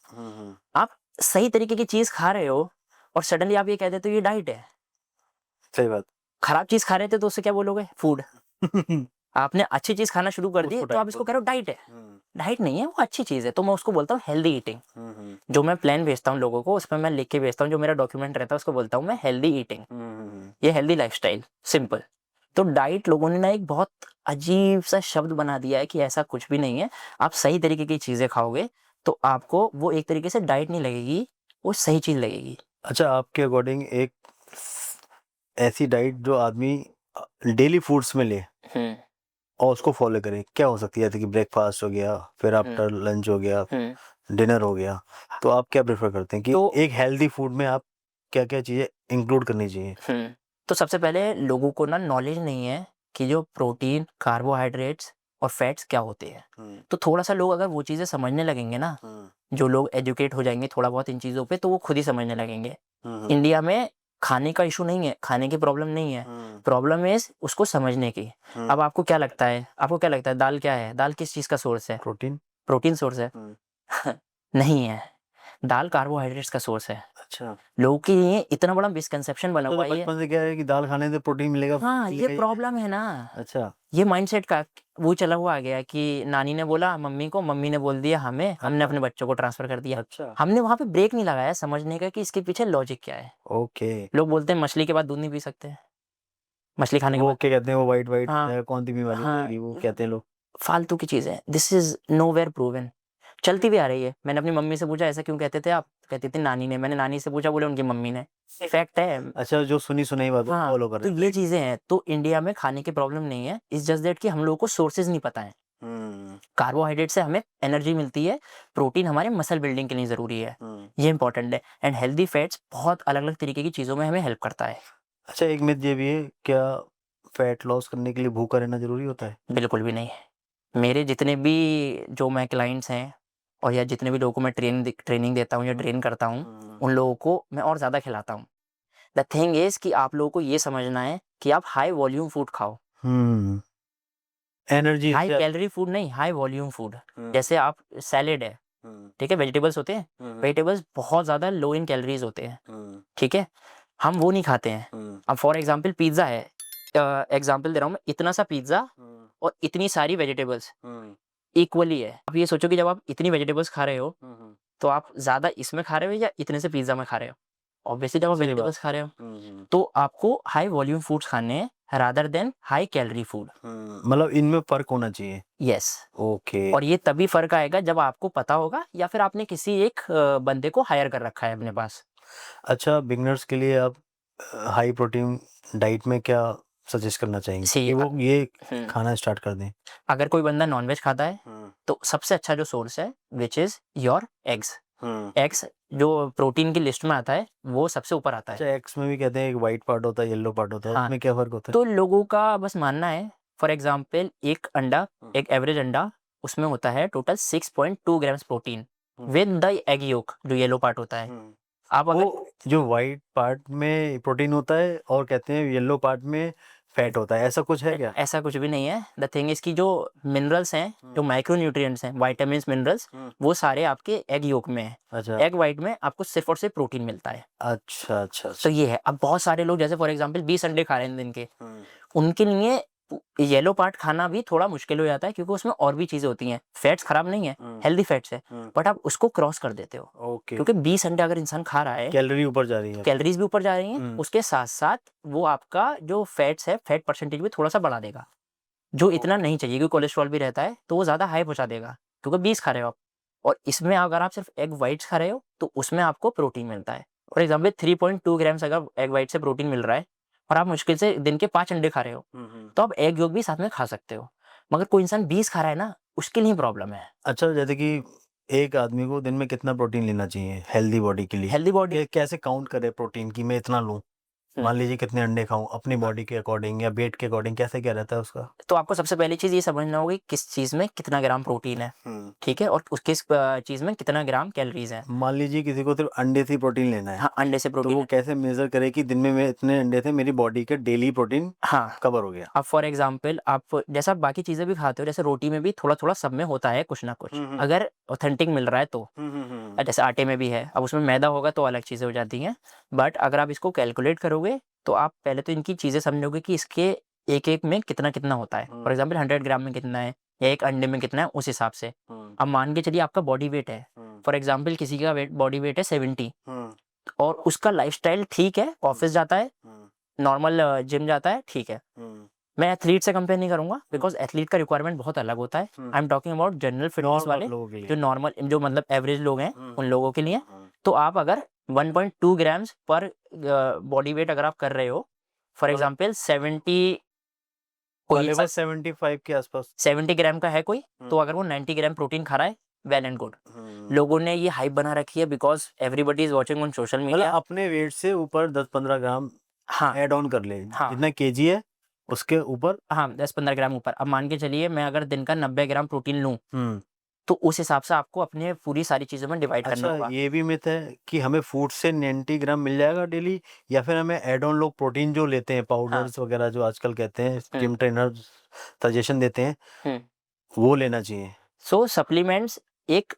B: आप सही तरीके की चीज खा रहे हो और सडनली आप ये कह देते हो ये डाइट है।
A: सही बात।
B: खराब चीज खा रहे थे तो उससे क्या बोलोगे? फूड। आपने अच्छी चीज खाना शुरू कर दी
A: उसको
B: तो आप
A: diet
B: इसको कह रहे हो डाइट है। डाइट नहीं है, वो अच्छी चीज है। तो मैं उसको बोलता हूँ हेल्दी ईटिंग। जो मैं प्लान भेजता हूँ लोगों को उसमें मैं लिख के भेजता हूँ, जो मेरा डॉक्यूमेंट रहता है उसको बोलता हूँ मैं हेल्दी ईटिंग, ये हेल्दी लाइफस्टाइल, सिंपल। तो डाइट लोगों ने ना एक बहुत अजीब सा शब्द बना दिया है कि ऐसा कुछ भी नहीं है। आप सही तरीके की चीजें खाओगे तो आपको वो एक तरीके से डाइट नहीं लगेगी, वो सही चीज लगेगी।
A: अच्छा, आपके अकॉर्डिंग एक ऐसी डाइट जो आदमी डेली फूड्स में ले और उसको फॉलो करे क्या हो सकती है? जैसे कि ब्रेकफास्ट हो गया, फिर आफ्टर लंच हो गया, डिनर हो गया, तो आप क्या प्रेफर करते हैं कि
B: तो
A: एक हेल्दी फूड में आप क्या क्या चीजें इंक्लूड करनी चाहिए?
B: तो सबसे पहले लोगों को ना नॉलेज नहीं है कि जो प्रोटीन, कार्बोहाइड्रेट्स और फैट्स क्या होते हैं। तो थोड़ा सा लोग अगर वो चीज़ें समझने लगेंगे ना, जो लोग एजुकेट हो जाएंगे थोड़ा बहुत इन चीज़ों पे, तो वो खुद ही समझने लगेंगे। इंडिया में खाने का इशू नहीं है, खाने की प्रॉब्लम नहीं है, प्रॉब्लम है उसको समझने की। अब आपको क्या लगता है, दाल क्या है? दाल किस चीज़ का सोर्स है?
A: प्रोटीन।
B: प्रोटीन सोर्स है? नहीं है, दाल कार्बोहाइड्रेट्स का सोर्स है।
A: अच्छा,
B: लोगों के लिए इतना बड़ा मिसकंसेप्शन बना
A: तो
B: हुआ है ये।
A: बचपन से क्या है कि दाल खाने से प्रोटीन मिलेगा?
B: हाँ, ये प्रॉब्लम है ना।
A: अच्छा।
B: ये माइंडसेट का वो चला हुआ आ गया कि नानी ने बोला मम्मी को, मम्मी ने बोल दिया हमें, हमने अपने बच्चों को ट्रांसफर कर दिया।
A: अच्छा।
B: हमने वहां पे ब्रेक नहीं लगाया समझने का कि इसके पीछे लॉजिक क्या है।
A: ओके।
B: लोग बोलते हैं मछली के बाद दूध नहीं पी सकते, मछली खाने के
A: वो
B: बाद।
A: क्या कहते हैं, वो वाइट वाइट
B: हाँ,
A: कौन सी बीमारी
B: हाँ,
A: होगी वो कहते हैं लोग?
B: फालतू की चीज है। दिस इज नोवेयर प्रूवन, चलती भी आ रही है। मैंने अपनी मम्मी से पूछा ऐसा क्यों कहते थे आप? कहती थी नानी ने। मैंने नानी से पूछा, बोले उनकी मम्मी ने। फैक्ट है।
A: अच्छा, जो सुनी सुनाई बात
B: हाँ,
A: फॉलो कर
B: तो
A: रहे
B: ये चीजें हैं। तो इंडिया में खाने की प्रॉब्लम नहीं है, इस जस्ट दैट कि हम लोगों को सोर्सेज नहीं पता है।
A: हैं।
B: कार्बोहाइड्रेट से हमें एनर्जी मिलती है, प्रोटीन हमारे मसल बिल्डिंग के लिए ज़रूरी है, ये इंपॉर्टेंट है। एंड हेल्दी फैट्स बहुत अलग अलग तरीके की चीज़ों में हमें हेल्प करता है।
A: अच्छा, एक मिथ ये भी है क्या, फैट लॉस करने के लिए भूखा रहना जरूरी होता है?
B: बिल्कुल भी नहीं। मेरे जितने भी जो मैं क्लाइंट्स हैं और या जितने भी लोगों को मैं ट्रेनिंग देता हूँ या ट्रेन करता हूँ, उन लोगों को मैं और ज़्यादा खिलाता हूँ। द थिंग इज़ कि आप लोगों को ये समझना है कि आप हाई वॉल्यूम फूड खाओ।
A: एनर्जी
B: हाई कैलोरी फूड नहीं, हाई वॉल्यूम फूड। जैसे आप सैलेड है, ठीक है, वेजिटेबल्स होते हैं, वेजिटेबल्स बहुत ज़्यादा लो इन कैलोरीज होते हैं, ठीक है, हम वो नहीं खाते हैं। अब फॉर एग्जांपल पिज़्ज़ा है, एग्जांपल दे रहा हूँ मैं, इतना सा पिज़्ज़ा और इतनी सारी वेजिटेबल्स इक्वली है। आप ये सोचो कि जब आप इतनी वेजिटेबल्स खा रहे हो तो आप ज़्यादा इसमें खा रहे हो या इतने से पिज़्ज़ा में खा रहे हो? ऑब्वियसली जब आप
A: सही बात।
B: वेजिटेबल्स खा रहे हो तो आपको हाई वॉल्यूम फूड्स खाने हैं rather than high calorie food.
A: मतलब इनमें फर्क होना चाहिए।
B: यस।
A: ओके।
B: और ये तभी फर्क आएगा जब आपको पता होगा या फिर आपने किसी एक बंदे को हायर कर रखा है अपने पास।
A: अच्छा, बिगनर्स के लिए आप हाई प्रोटीन डाइट में क्या सजेस्ट करना चाहेंगे
B: See,
A: कि वो ये
B: हम्म,
A: खाना स्टार्ट कर दें?
B: अगर कोई बंदा नॉनवेज खाता है तो सबसे अच्छा जो सोर्स है which is your eggs. Eggs जो प्रोटीन की लिस्ट में आता है वो सबसे ऊपर आता
A: अच्छा,
B: है।
A: एग्स में भी कहते हैं एक वाइट पार्ट होता है, येलो पार्ट होता है,
B: हाँ,
A: उसमें क्या फर्क होता है?
B: तो लोगों का बस मानना है, फॉर एग्जाम्पल एक अंडा, एक एवरेज अंडा, उसमें होता है total 6.2 grams protein with the egg yolk, जो येलो पार्ट होता है। आप अगर
A: वो जो वाइट पार्ट में प्रोटीन होता है और कहते हैं येलो पार्ट में फैट होता है, ऐसा कुछ है क्या?
B: ऐसा कुछ भी नहीं है। द थिंग इसकी जो मिनरल्स हैं, जो माइक्रो न्यूट्रिएंट्स हैं, वाइटामिन मिनरल्स, वो सारे आपके एग योक में है।
A: अच्छा
B: एग वाइट में आपको सिर्फ और सिर्फ प्रोटीन मिलता है।
A: अच्छा अच्छा
B: तो ये है। अब बहुत सारे लोग जैसे फॉर एग्जांपल 20 अंडे खा रहे हैं दिन के, उनके लिए येलो पार्ट खाना भी थोड़ा मुश्किल हो जाता है क्योंकि उसमें और भी चीजें होती हैं। फैट्स खराब नहीं है, हेल्दी फैट्स है, बट आप उसको क्रॉस कर देते हो
A: ओके।
B: क्योंकि 20 अंडे अगर इंसान खा रहा है,
A: कैलोरी ऊपर जा रही है।
B: कैलोरीज भी ऊपर जा रही हैं, उसके साथ साथ वो आपका जो फैट्स है, फैट परसेंटेज भी थोड़ा सा बढ़ा देगा, जो इतना नहीं चाहिए क्योंकि कोलेस्ट्रॉल भी रहता है तो वो ज्यादा हाई पहुंचा देगा क्योंकि 20 खा रहे हो आप। और इसमें अगर आप सिर्फ एग वाइट्स खा रहे हो तो उसमें आपको प्रोटीन मिलता है। फॉर एग्जाम्पल 3.2 ग्राम्स अगर एग वाइट से प्रोटीन मिल रहा है और आप मुश्किल से दिन के 5 अंडे खा रहे हो तो आप एग योग भी साथ में खा सकते हो। मगर कोई इंसान 20 खा रहा है ना, उसके लिए प्रॉब्लम है।
A: अच्छा, जैसे कि एक आदमी को दिन में कितना प्रोटीन लेना चाहिए हेल्दी बॉडी के लिए?
B: हेल्दी बॉडी
A: कैसे काउंट करे प्रोटीन की मैं इतना लूं? मान लीजिए कितने अंडे खाऊं अपनी बॉडी के अकॉर्डिंग या वेट के अकॉर्डिंग, कैसे क्या रहता है उसका?
B: तो आपको सबसे पहली चीज़ ये समझना होगी किस चीज़ में कितना ग्राम प्रोटीन है, ठीक है, और किस चीज़ में कितना ग्राम कैलोरीज है।
A: मान लीजिए किसी को सिर्फ अंडे से प्रोटीन लेना है,
B: हाँ, अंडे से
A: तो
B: प्रोटीन।
A: वो कैसे मेजर करे कि दिन में मैं इतने अंडे से मेरी बॉडी के डेली प्रोटीन
B: हाँ,
A: कवर हो गया?
B: अब फॉर एग्जांपल आप जैसा बाकी चीज़ें भी खाते हो, जैसे रोटी में भी थोड़ा थोड़ा सब में होता है कुछ ना कुछ, अगर ऑथेंटिक मिल रहा है तो। जैसे आटे में भी है, अब उसमें मैदा होगा तो अलग चीज़ें हो जाती हैं, बट अगर आप इसको कैलकुलेट करोगे तो आप पहले तो इनकी चीज़ें समझोगे कि इसके एक एक में कितना कितना होता है। फॉर एग्जाम्पल 100 ग्राम में कितना है या एक अंडे में कितना है, उस हिसाब से। अब मान के चलिए आपका बॉडी वेट है, फॉर एग्जाम्पल किसी का बॉडी वेट है 70 और उसका लाइफस्टाइल ठीक है, ऑफिस जाता है, नॉर्मल जिम जाता है, ठीक है। मैं एथलीट से कंपेयर नहीं करूंगा बिकॉज एथलीट का रिक्वायरमेंट बहुत अलग होता है। I am talking about general fitness वाले,
A: लोगों के लिए।
B: जो नॉर्मल, जो मतलब एवरेज लोग हैं, उन लोगों के लिए। तो आप अगर 1.2 ग्राम्स पर बॉडी वेट अगर आप कर रहे हो, फॉर एग्जांपल 70 कोई
A: 75 के आसपास
B: 70 ग्राम का है कोई, तो अगर वो 90 ग्राम प्रोटीन खा रहा है, वेल एंड गुड। लोगों ने ये हाइप बना रखी है because everybody is watching on social
A: मतलब
B: मीडिया।
A: अपने वेट से ऊपर 10-15 ग्राम
B: हाँ
A: ऐड ऑन कर ले,
B: हाँ।
A: जितना केजी है उसके ऊपर।
B: हाँ, 10-15 ग्राम ऊपर। अब मान के चलिए मैं अगर दिन का 90 ग्राम प्रोटीन लूँ, तो उस हिसाब से आपको अपने पूरी सारी चीज़ों में डिवाइड करना
A: अच्छा,
B: होगा।
A: ये भी मिथ है कि हमें फूड से 90 ग्राम मिल जाएगा डेली, या फिर हमें एड ऑन लोग प्रोटीन जो लेते हैं पाउडर्स वगैरह जो आजकल कहते हैं जिम ट्रेनर सजेशन देते हैं, वो लेना चाहिए?
B: सो सप्लीमेंट्स एक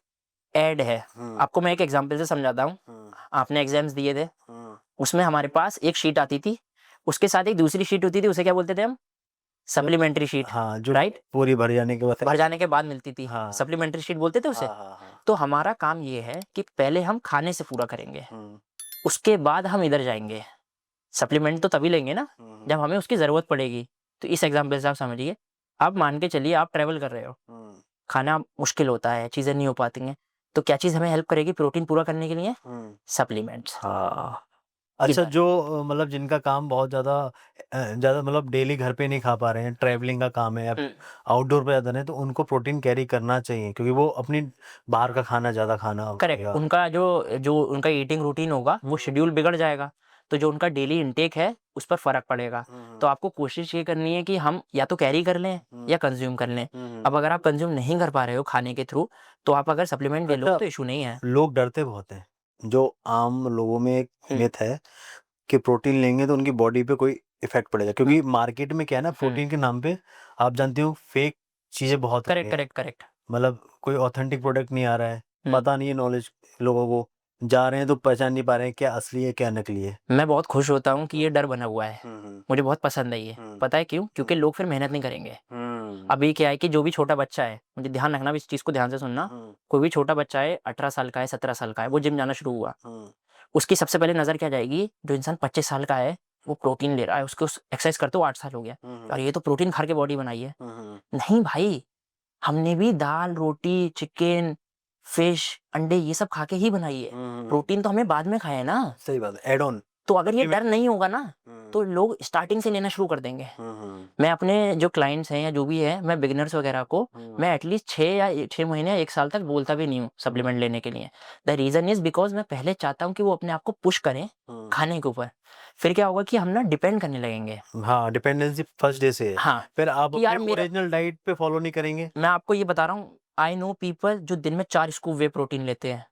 B: ऐड है। आपको मैं एक एग्जांपल से समझाता हूँ। आपने एग्जाम्स दिए थे, उसमें हमारे पास एक शीट आती थी, उसके साथ एक दूसरी शीट होती थी, उसे क्या बोलते थे हम? Supplementary sheet.
A: हाँ, जो
B: राइट,
A: पूरी भर जाने के बाद
B: भर जाने के बाद मिलती थी,
A: हाँ।
B: सप्लीमेंट्री शीट बोलते थे उसे।
A: हाँ।
B: तो हमारा काम ये है कि पहले हम खाने से पूरा करेंगे, उसके बाद हम इधर जाएंगे। सप्लीमेंट तो तभी लेंगे ना जब हमें उसकी ज़रूरत पड़ेगी। तो इस एग्जाम्पल से आप समझिए, अब मान के चलिए आप ट्रैवल कर रहे हो, खाना मुश्किल होता है, चीज़ें नहीं हो पाती हैं, तो क्या चीज़ हमें हेल्प करेगी प्रोटीन पूरा करने के लिए? सप्लीमेंट्स।
A: हाँ। अच्छा,
B: इधर।
A: जो मतलब जिनका काम बहुत ज़्यादा मतलब डेली घर पे नहीं खा पा रहे हैं, ट्रैवलिंग का काम है या आउटडोर पे ज़्यादा नहीं, तो उनको प्रोटीन कैरी करना चाहिए क्योंकि वो अपनी बाहर का खाना ज़्यादा खाना
B: करेक्ट,
A: पड़ेगा।
B: उनका जो उनका ईटिंग रूटीन होगा वो शेड्यूल बिगड़ जाएगा, तो जो उनका डेली इंटेक है उस पर फर्क पड़ेगा। तो आपको कोशिश ये करनी है कि हम या तो कैरी कर लें या कंज्यूम कर लें। अब अगर आप कंज्यूम नहीं कर पा रहे हो खाने के थ्रू, तो आप अगर सप्लीमेंट ले लो
A: अच्छा,
B: तो इशू नहीं है।
A: लोग डरते बहुत हैं, जो आम लोगों में एक मिथ है कि प्रोटीन लेंगे तो उनकी बॉडी पे कोई इफेक्ट पड़ेगा, क्योंकि मार्केट में क्या है ना, प्रोटीन के नाम पे आप जानते हो फेक चीजें बहुत आ रही
B: करेक्ट
A: हैं।
B: Correct correct.
A: मतलब कोई ऑथेंटिक प्रोडक्ट नहीं आ रहा है, पता नहीं है नॉलेज लोगों को, जा रहे हैं तो पहचान नहीं पा रहे हैं क्या असली है क्या नकली है।
B: मैं बहुत खुश होता हूँ कि ये डर बना हुआ है, मुझे बहुत पसंद है ये। पता है क्यों? क्योंकि लोग फिर मेहनत नहीं करेंगे। अभी क्या है कि जो भी छोटा बच्चा है, मुझे ध्यान रखना, इस चीज़ को ध्यान से सुनना, कोई भी छोटा बच्चा है, 18 साल का है, 17 साल का है, वो जिम जाना शुरू हुआ, उसकी सबसे पहले नज़र क्या जाएगी? जो इंसान 25 साल का है वो प्रोटीन ले रहा है, उसको एक्सरसाइज करते हुए 8 साल हो गया, और ये तो प्रोटीन खा के बॉडी बनाई है। नहीं भाई, हमने भी दाल, रोटी, चिकन, फिश, अंडे ये सब खा के ही बनाई है। प्रोटीन तो हमें बाद में खाया है ना।
A: सही बात है, एड ऑन।
B: तो अगर ये डर नहीं होगा ना, तो लोग स्टार्टिंग से लेना शुरू कर देंगे। मैं अपने जो क्लाइंट्स हैं या जो भी है, मैं बिगिनर्स वगैरह को मैं एटलीस्ट 6 महीने या 1 साल तक बोलता भी नहीं हूँ सप्लीमेंट लेने के लिए। द रीज़न इज बिकॉज मैं पहले चाहता हूँ कि वो अपने आप को पुश करें खाने के ऊपर। फिर क्या होगा कि हम ना डिपेंड करने लगेंगे।
A: हाँ, डिपेंडेंसी फर्स्ट डे से है।
B: हाँ,
A: फिर आप
B: कि यार
A: अपने
B: मेरा-
A: ओरिजिनल डाइट पे फॉलो नहीं करेंगे।
B: मैं आपको ये बता रहा हूँ, आई नो पीपल जो दिन में 4 स्कूप वे प्रोटीन लेते हैं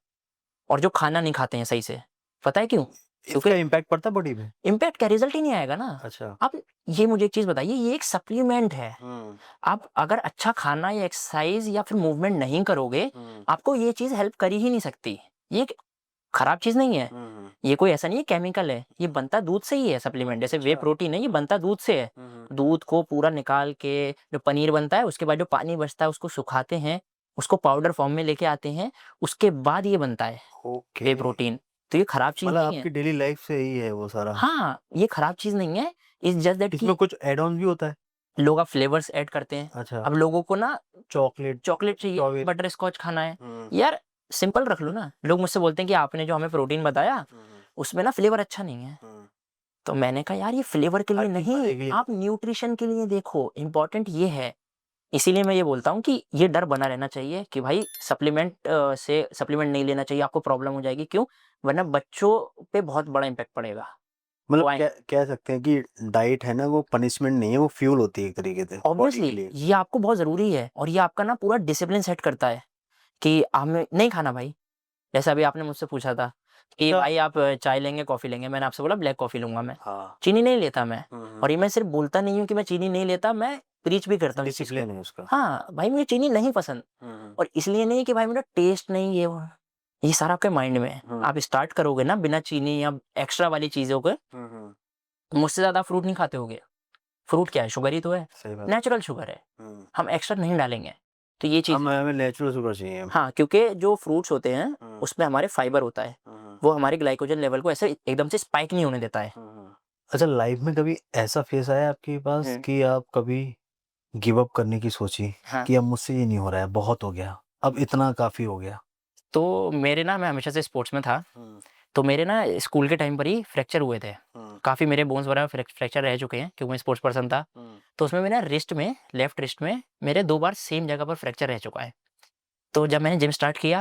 B: और जो खाना नहीं खाते हैं सही से। पता है क्यों?
A: इसका इम्पैक्ट पड़ता है बॉडी पे?
B: इम्पैक्ट का रिजल्ट ही नहीं आएगा ना।
A: अच्छा।
B: आप ये मुझे एक चीज बताइए, ये एक सप्लीमेंट है। आप अगर अच्छा खाना या एक्सरसाइज या फिर मूवमेंट नहीं करोगे, आपको ये चीज हेल्प कर ही नहीं सकती। ये एक खराब चीज नहीं है, ये कोई ऐसा नहीं है केमिकल है, ये बनता दूध से ही है सप्लीमेंट। जैसे वे प्रोटीन है, ये बनता दूध से है। दूध को पूरा निकाल के जो पनीर बनता है, उसके बाद जो पानी बचता है उसको सुखाते हैं, उसको पाउडर फॉर्म में लेके आते हैं, उसके बाद ये बनता है
A: ओके।
B: वे प्रोटीन। तो ये खराब चीज
A: मतलब
B: नहीं है।
A: आपकी डेली लाइफ से ही है वो सारा?
B: हाँ, ये खराब चीज नहीं है। इट्स जस्ट दैट
A: इसमें कुछ एड ऑन भी होता है?
B: लोग अब फ्लेवर्स ऐड करते हैं।
A: अच्छा।
B: अब लोगों को ना
A: चॉकलेट
B: चॉकलेट चाहिए,
A: स्ट्रॉबेरी।
B: बटर स्कॉच खाना है। यार सिंपल रख लो ना। लोग मुझसे बोलते हैं कि आपने जो हमें प्रोटीन बताया उसमें ना फ्लेवर अच्छा नहीं है। तो मैंने कहा यार ये फ्लेवर के लिए
A: हर चीज़
B: नहीं,
A: बनेगी।
B: आप न्यूट्रिशन के लिए देखो। इंपॉर्टेंट ये है, इसीलिए मैं ये बोलता हूँ कि ये डर बना रहना चाहिए कि भाई सप्लीमेंट नहीं लेना चाहिए, आपको प्रॉब्लम हो जाएगी। क्यों? वरना बच्चों पे बहुत बड़ा इम्पैक्ट पड़ेगा।
A: मतलब
B: Why?
A: कह सकते हैं कि डाइट है ना, वो पनिशमेंट नहीं है, वो फ्यूल होती है एक तरीके से बॉडी के
B: ऑब्वियसली
A: लिए।
B: ये आपको बहुत ज़रूरी है और ये आपका ना पूरा डिसिप्लिन सेट करता है कि हमें नहीं खाना भाई। जैसे अभी आपने मुझसे पूछा था कि
A: अच्छा।
B: भाई आप चाय लेंगे, कॉफ़ी लेंगे? मैंने आपसे बोला ब्लैक कॉफ़ी लूँगा मैं।
A: हाँ।
B: चीनी नहीं लेता मैं।
A: हम्म।
B: और ये मैं सिर्फ़ बोलता नहीं हूँ कि मैं चीनी नहीं लेता, मैं प्रीच भी करता हूँ इस चीज़ को।
A: डिसिप्लिन है उसका।
B: हाँ, भाई मुझे चीनी नहीं पसंद। और इसलिए नहीं कि भाई मेरा टेस्ट नहीं ये वो, ये सारा आपके माइंड में है। आप स्टार्ट करोगे ना बिना चीनी या एक्स्ट्रा वाली चीज़ों के, मुझसे ज़्यादा फ्रूट नहीं खाते होगे। फ्रूट क्या है? शुगर ही तो है,
A: सही बात।
B: नेचुरल शुगर है। हम एक्स्ट्रा नहीं डालेंगे। तो ये चीज़
A: हमें नेचुरल शुगर चाहिए।
B: हाँ, क्योंकि जो फ्रूट्स होते हैं उसमें हमारे फाइबर होता है। वो हमारे ग्लाइकोजन लेवल को ऐसे एकदम से स्पाइक नहीं होने देता है।
A: अच्छा, लाइफ में कभी ऐसा फेस आया आपके पास कि आप कभी गिव अप करने की सोची
B: हाँ।
A: कि अब मुझसे ये नहीं हो रहा है, बहुत हो गया, अब इतना काफ़ी हो गया?
B: तो मेरे ना मैं हमेशा से स्पोर्ट्स में था, तो मेरे ना स्कूल के टाइम पर ही फ्रैक्चर हुए थे। काफ़ी मेरे बोन्स वगैरह फ्रैक्चर रह चुके हैं क्योंकि मैं स्पोर्ट्स पर्सन था। तो उसमें मेरा रिस्ट में, लेफ्ट रिस्ट में मेरे 2 बार सेम जगह पर फ्रैक्चर रह चुका है। तो जब मैंने जिम स्टार्ट किया,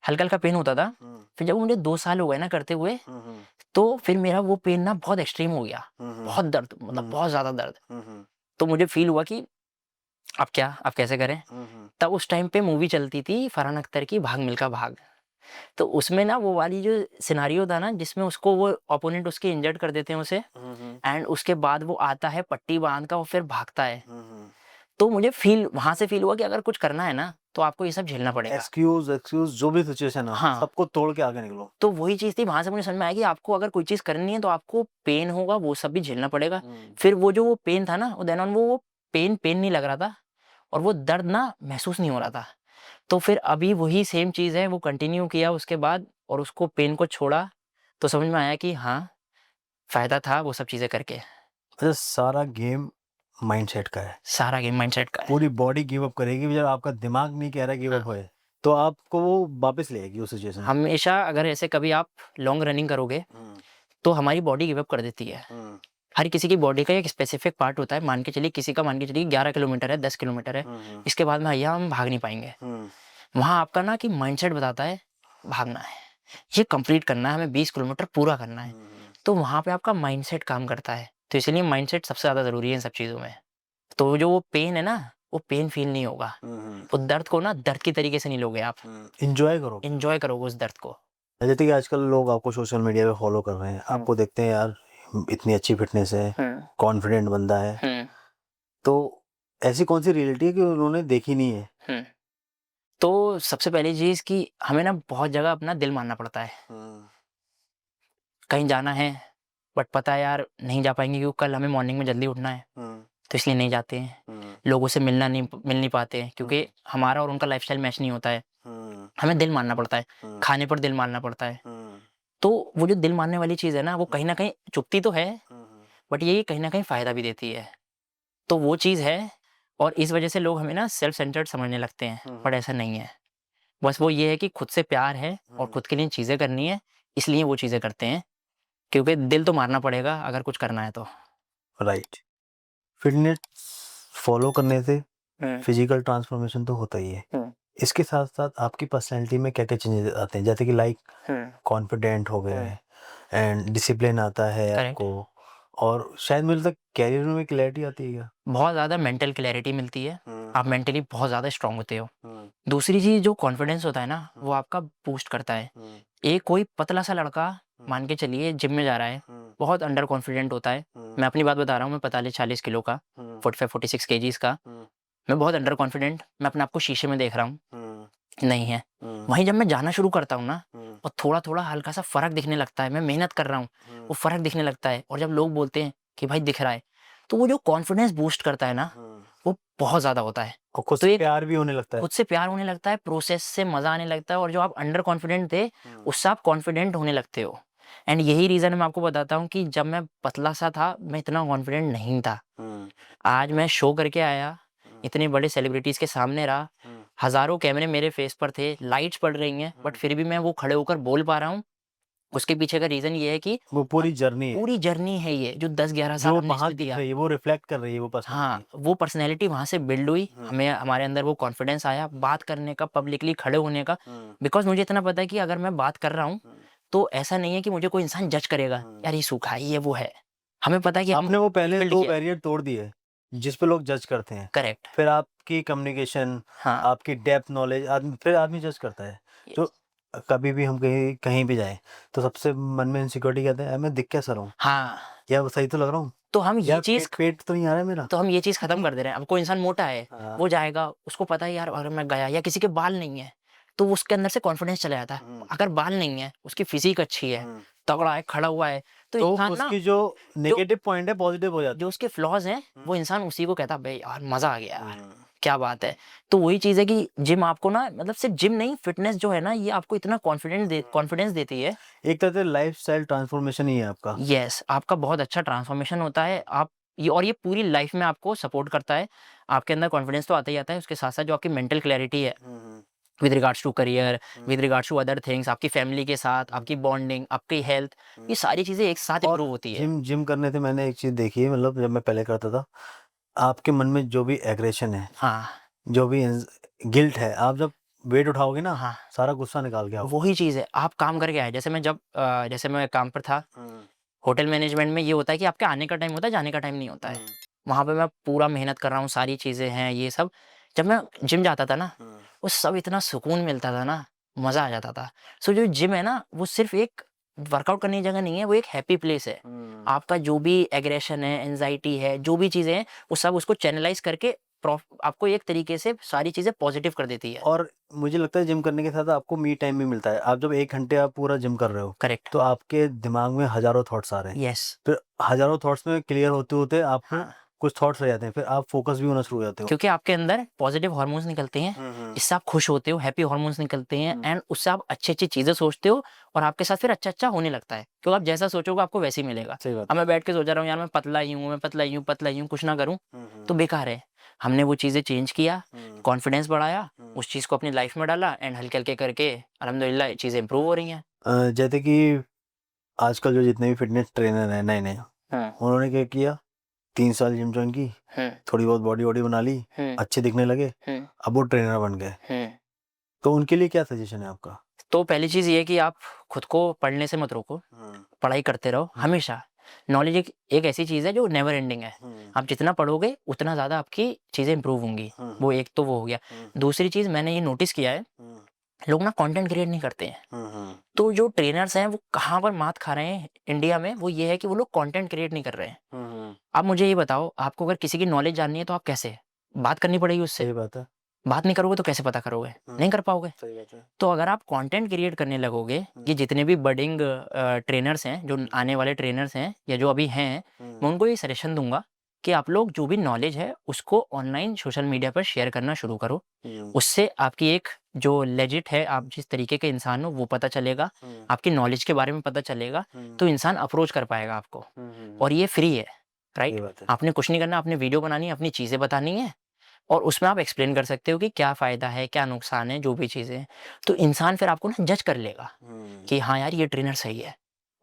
B: हल्का-हल्का पेन होता था। फिर जब मुझे 2 साल हो गए ना करते हुए, तो फिर मेरा वो पेन ना बहुत एक्सट्रीम हो गया। बहुत दर्द, मतलब बहुत ज़्यादा दर्द। तो मुझे फ़ील हुआ कि अब क्या? अब कैसे करें? तब उस टाइम पे मूवी चलती थी फरहान अख्तर की भाग मिल्खा भाग। तो उसमें ना वो वाली जो सिनेरियो था ना जिसमें उसको वो अपोनेंट उसके इंजर्ड कर देते हैं उसे, एंड उसके बाद वो आता है पट्टी बाँध कर और फिर भागता है। तो मुझे वहाँ से फ़ील हुआ कि अगर कुछ करना है ना, तो आपको ये सब झेलना पड़ेगा।
A: एक्सक्यूज़ जो भी सिचुएशन हो,
B: हाँ।
A: सबको तोड़ के आगे निकलो।
B: तो वही चीज़ थी, वहाँ से मुझे समझ में आया कि आपको अगर कोई चीज़ करनी है तो आपको पेन होगा, वो सब भी झेलना पड़ेगा। फिर वो पेन था ना, देन ऑन वो पेन नहीं लग रहा था और वो दर्द ना महसूस नहीं हो रहा था। तो फिर अभी वही सेम चीज़ है, वो कंटिन्यू किया उसके बाद और उसको पेन को छोड़ा, तो समझ में आया कि हाँ, फ़ायदा था वो सब चीज़ें करके।
A: अच्छा, सारा गेम माइंडसेट का है।
B: सारा गेम माइंडसेट का है।
A: पूरी बॉडी गिव अप करेगी, जब आपका दिमाग नहीं कह रहा गिव अप होए, तो आपको वो वापस ले आएगी उस सिचुएशन में।
B: हमेशा अगर ऐसे कभी आप लॉन्ग रनिंग करोगे, तो हमारी बॉडी गिव अप कर देती है। हर किसी की बॉडी का एक स्पेसिफिक पार्ट होता है, मान के चलिए किसी का 11 किलोमीटर है, 10 किलोमीटर है, इसके बाद में भैया हम भाग नहीं पाएँगे। वहाँ आपका ना कि माइंडसेट बताता है भागना है, ये कंप्लीट करना है, हमें 20 किलोमीटर पूरा करना है। तो वहाँ पे आपका माइंडसेट काम करता है, तो इसलिए माइंडसेट सबसे ज़्यादा ज़रूरी है इन सब चीज़ों में। तो जो वो पेन है ना, वो पेन फ़ील नहीं होगा। वो दर्द को ना दर्द की तरीके से नहीं लोगे आप,
A: एन्जॉय करो।
B: एन्जॉय करोगे उस दर्द को।
A: जैसे कि आजकल लोग आपको सोशल मीडिया पे फॉलो कर रहे हैं, आपको देखते हैं यार इतनी अच्छी फिटनेस है, कॉन्फिडेंट बंदा है, तो ऐसी कौन सी रियलिटी है कि उन्होंने देखी नहीं है?
B: तो सबसे पहली चीज़ कि हमें ना बहुत जगह अपना दिल मानना पड़ता है। कहीं जाना है, बट पता है यार नहीं जा पाएँगे क्योंकि कल हमें मॉर्निंग में जल्दी उठना है, तो इसलिए नहीं जाते हैं। लोगों से मिल नहीं पाते हैं क्योंकि हमारा और उनका लाइफ़स्टाइल मैच नहीं होता है। हमें दिल मानना पड़ता है, खाने पर दिल मानना पड़ता है। तो वो जो दिल मानने वाली चीज़ है ना, वो कहीं न कहीं चुभती तो है, बट ये कहीं न कहीं फ़ायदा भी देती है। तो वो चीज़ है और इस वजह से लोग हमें ना सेल्फ सेंटर्ड समझने लगते हैं, बट ऐसा नहीं है। बस वो ये है कि खुद से प्यार है और खुद के लिए चीज़ें करनी है, इसलिए वो चीज़ें करते हैं, क्योंकि दिल तो मारना पड़ेगा अगर कुछ करना है तो।
A: राइट। फिटनेस फॉलो करने से फिजिकल ट्रांसफॉर्मेशन तो होता ही है, इसके साथ साथ आपकी पर्सनैलिटी में क्या क्या चेंजेस आते हैं, जैसे कि लाइक कॉन्फिडेंट हो गए एंड डिसिप्लिन आता है
B: करेक्ट।
A: आपको, और शायद मुझे लगता है कैरियर में क्लैरिटी आती है क्या?
B: बहुत ज़्यादा मेंटल क्लैरिटी मिलती है, आप मेंटली बहुत ज़्यादा स्ट्रांग होते हो। दूसरी चीज़ जो कॉन्फिडेंस होता है ना, वो आपका बूस्ट करता है। एक कोई पतला सा लड़का मान के चलिए जिम में जा रहा है, बहुत अंडर कॉन्फिडेंट होता है। मैं अपनी बात बता रहा हूँ, मैं 45-40 किलो का, 45-46 केजीज़ का, मैं बहुत अंडर कॉन्फिडेंट, मैं अपने आप को शीशे में देख रहा हूँ, नहीं है। वहीं जब मैं जाना शुरू करता हूँ ना, और थोड़ा-थोड़ा हल्का सा फ़र्क दिखने लगता है, मैं मेहनत कर रहा हूँ, वो फ़र्क दिखने लगता है और जब लोग बोलते हैं कि भाई दिख रहा है, तो वो जो कॉन्फिडेंस बूस्ट करता है ना, वो बहुत ज़्यादा होता है।
A: और खुद
B: तो
A: से
B: एक
A: प्यार भी होने लगता है।
B: खुद से प्यार होने लगता है, प्रोसेस से मज़ा आने लगता है और जो आप अंडर कॉन्फिडेंट थे, उससे आप कॉन्फिडेंट होने लगते हो। एंड यही रीज़न मैं आपको बताता हूँ कि जब मैं पतला-सा था, मैं इतना कॉन्फिडेंट नहीं था। आज मैं शो करके आया, इतने बड़े सेलिब्रिटीज़ के सामने रहा, हज़ारों कैमरे मेरे फेस पर थे, लाइट्स पड़ रही हैं, बट फिर भी मैं वो खड़े होकर बोल पा रहा हूँ, उसके पीछे का रीजन ये है कि
A: वो पूरी जर्नी है
B: पूरी जर्नी है ये जो 10-11 साल
A: जो
B: हमने
A: वहाँ
B: इसमें
A: दिख
B: दिया।
A: रही है, वो रिफ्लेक्ट कर रही है वो
B: हाँ,
A: पर्सनालिटी।
B: वो पर्सनैलिटी वहाँ से बिल्ड हुई, हमें हमारे अंदर वो कॉन्फिडेंस आया बात करने का, पब्लिकली खड़े होने का। बिकॉज़ मुझे इतना पता है कि अगर मैं बात कर रहा हूँ, तो ऐसा नहीं है कि मुझे कोई इंसान जज करेगा, यार ये सूखा है, ये वो है। हमें पता है कि हम
A: आपने वो पहले
B: बिल्ड
A: 2
B: किया है।
A: बैरियर तोड़ दिए, जिस पे लोग जज करते हैं।
B: करेक्ट।
A: फिर आपकी कम्युनिकेशन,
B: हाँ,
A: आपकी डेप्थ नॉलेज फिर आदमी जज करता है। तो कभी भी हम कहीं कहीं भी जाएँ, तो सबसे मन में इनसिक्योरिटी कहते हैं, मैं दिख कैसा रहा हूँ?
B: हाँ,
A: या वो सही तो लग रहा हूँ?
B: तो हम ये
A: या
B: चीज़
A: पेट तो नहीं आ रहा है मेरा?
B: तो हम ये चीज़ खत्म कर दे रहे हैं। अब कोई इंसान मोटा है,
A: हाँ।
B: वो जाएगा, उसको पता है यार अगर मैं गया, या किसी के बाल नहीं है, तो उसके अंदर से कॉन्फिडेंस चला जाता है। अगर बाल नहीं है, उसकी फिज़ीक अच्छी है, तगड़ा है, खड़ा हुआ है, तो
A: तो
B: इंसान ना
A: उसकी जो नेगेटिव पॉइंट है पॉजिटिव हो जाता
B: जो उसके फ्लॉज़ हैं, वो इंसान उसी को कहता है, "बे यार मज़ा आ गया यार,
A: है।
B: क्या बात है।" तो वही चीज़ है कि जिम आपको ना मतलब सिर्फ़ जिम नहीं, फ़िटनेस जो है ना, ये आपको इतना कॉन्फिडेंस देती है।
A: एक तरह से लाइफ़स्टाइल ट्रांसफॉर्मेशन ही है आपका।
B: यस, आपका बहुत अच्छा ट्रांसफ़ॉर्मेशन होता है। आप ये और ये पूरी लाइफ़ में आपको सपोर्ट करता है। आपके अंदर कॉन्फिडेंस तो आता ही आता है, उसके साथ-साथ जो आपकी मेंटल क्लैरिटी है with regards to career, with regards to other things, आपकी फैमिली के साथ, आपकी बॉन्डिंग, आपकी हेल्थ, ये सारी चीज़ें एक साथ
A: और
B: इम्प्रूव होती है।
A: जिम जिम करने से मैंने एक चीज़ देखी है, मतलब जब मैं पहले करता था, आपके मन में जो भी एग्रेशन है,
B: हाँ,
A: जो भी गिल्ट है, आप जब वेट उठाओगे ना,
B: हाँ।
A: सारा गुस्सा निकाल के आओ।
B: वही चीज़ है, आप काम करके आए। जैसे मैं काम पर था, होटल मैनेजमेंट में ये होता है कि आपके आने का टाइम होता है, जाने का टाइम नहीं होता है। वहाँ पे मैं पूरा मेहनत कर रहा हूँ, सारी चीज़ें हैं, ये सब। जब मैं जिम जाता था ना, वो सब इतना सुकून मिलता था ना, मज़ा आ जाता था। सो जो जिम है ना, वो सिर्फ़ एक वर्कआउट करने की जगह नहीं है, वो एक हैप्पी प्लेस है। आपका जो भी एग्रेशन है, एंग्ज़ायटी है, जो भी चीज़ें हैं, वो सब उसको चैनलाइज़ करके आपको एक तरीके से सारी चीज़ें पॉज़िटिव कर देती है।
A: और मुझे लगता है जिम करने के साथ आपको मी टाइम भी मिलता है। आप जब 1 घंटे आप पूरा जिम कर रहे हो,
B: करेक्ट।
A: तो आपके दिमाग में हज़ारों थॉट्स आ रहे हैं।
B: यस।
A: फिर हज़ारों थॉट्स में क्लियर होते-होते आपको
B: हाँ।
A: कुछ थॉट्स रह जाते हैं, फिर आप फ़ोकस भी होना शुरू हो जाते हो।
B: क्योंकि आपके अंदर पॉजिटिव हार्मोन्स निकलते हैं, इससे आप खुश होते हो, हैप्पी हार्मोन्स निकलते हैं एंड उससे आप अच्छी-अच्छी चीज़ें सोचते हो और आपके साथ फिर अच्छा-अच्छा होने लगता है। क्योंकि आप जैसा सोचोगे आपको वैसे ही मिलेगा।
A: सही बात
B: अब मैं बैठ के सोच रहा हूँ यार मैं पतला ही हूँ, मैं पतला ही हूँ, पतला ही हूँ, कुछ ना करूँ, तो बेकार है। हमने वो चीज़ें चेंज किया, कॉन्फिडेंस बढ़ाया, उस चीज़ को अपनी लाइफ में डाला एंड हल्के-हल्के करके अल्हम्दुलिल्लाह चीज़ें इम्प्रूव हो रही हैं।
A: जैसे कि आजकल जो जितने भी फ़िटनेस ट्रेनर हैं नए-नए,
B: हुँ,
A: उन्होंने क्या किया, 3 साल जिम जॉइन की,
B: हुँ,
A: थोड़ी बहुत बॉडी-वॉडी बना ली,
B: हुँ,
A: अच्छे दिखने लगे,
B: हुँ,
A: अब वो ट्रेनर बन गए।
B: हुँ।
A: तो उनके लिए क्या सजेशन है आपका?
B: तो पहली चीज़ ये है कि आप खुद को पढ़ने से मत रोको। पढ़ाई करते रहो हमेशा। नॉलेज एक ऐसी चीज़ है जो नेवर एंडिंग है। आप जितना पढ़ोगे उतना ज़्यादा आपकी चीज़ें इम्प्रूव होंगी। वो एक तो वो हो गया। दूसरी चीज़ मैंने ये नोटिस किया है, लोग ना कंटेंट क्रिएट नहीं करते हैं। तो जो ट्रेनर्स हैं वो कहाँ पर मात खा रहे हैं इंडिया में, वो ये है कि वो लोग कंटेंट क्रिएट नहीं कर रहे हैं। आप मुझे ये बताओ, आपको अगर किसी की नॉलेज जाननी है तो आप कैसे? बात करनी पड़ेगी उससे।
A: सही बात है।
B: बात नहीं करोगे तो कैसे पता करोगे? नहीं कर पाओगे।
A: सही बात है।
B: तो अगर आप कंटेंट क्रिएट करने लगोगे, ये जितने भी बडिंग ट्रेनर्स हैं, जो आने वाले ट्रेनर्स हैं या जो अभी हैं, मैं उनको ये सजेशन दूँगा कि आप लोग जो भी नॉलेज है, उसको ऑनलाइन सोशल मीडिया पर शेयर करना शुरू करो। उससे आपकी एक जो लेजिट है, आप जिस तरीके के इंसान हो, वो पता चलेगा, आपकी नॉलेज के बारे में पता चलेगा, तो इंसान अप्रोच कर पाएगा आपको और ये फ्री है,
A: सही
B: राइट?
A: बात है।
B: आपने कुछ नहीं करना, आपने वीडियो बनानी है, अपनी चीज़ें बतानी है और उसमें आप एक्सप्लेन कर सकते हो कि क्या फ़ायदा है, क्या नुकसान है, जो भी चीज़ें हैं। तो इंसान फिर आपको ना जज कर लेगा कि हाँ यार, ये ट्रेनर सही है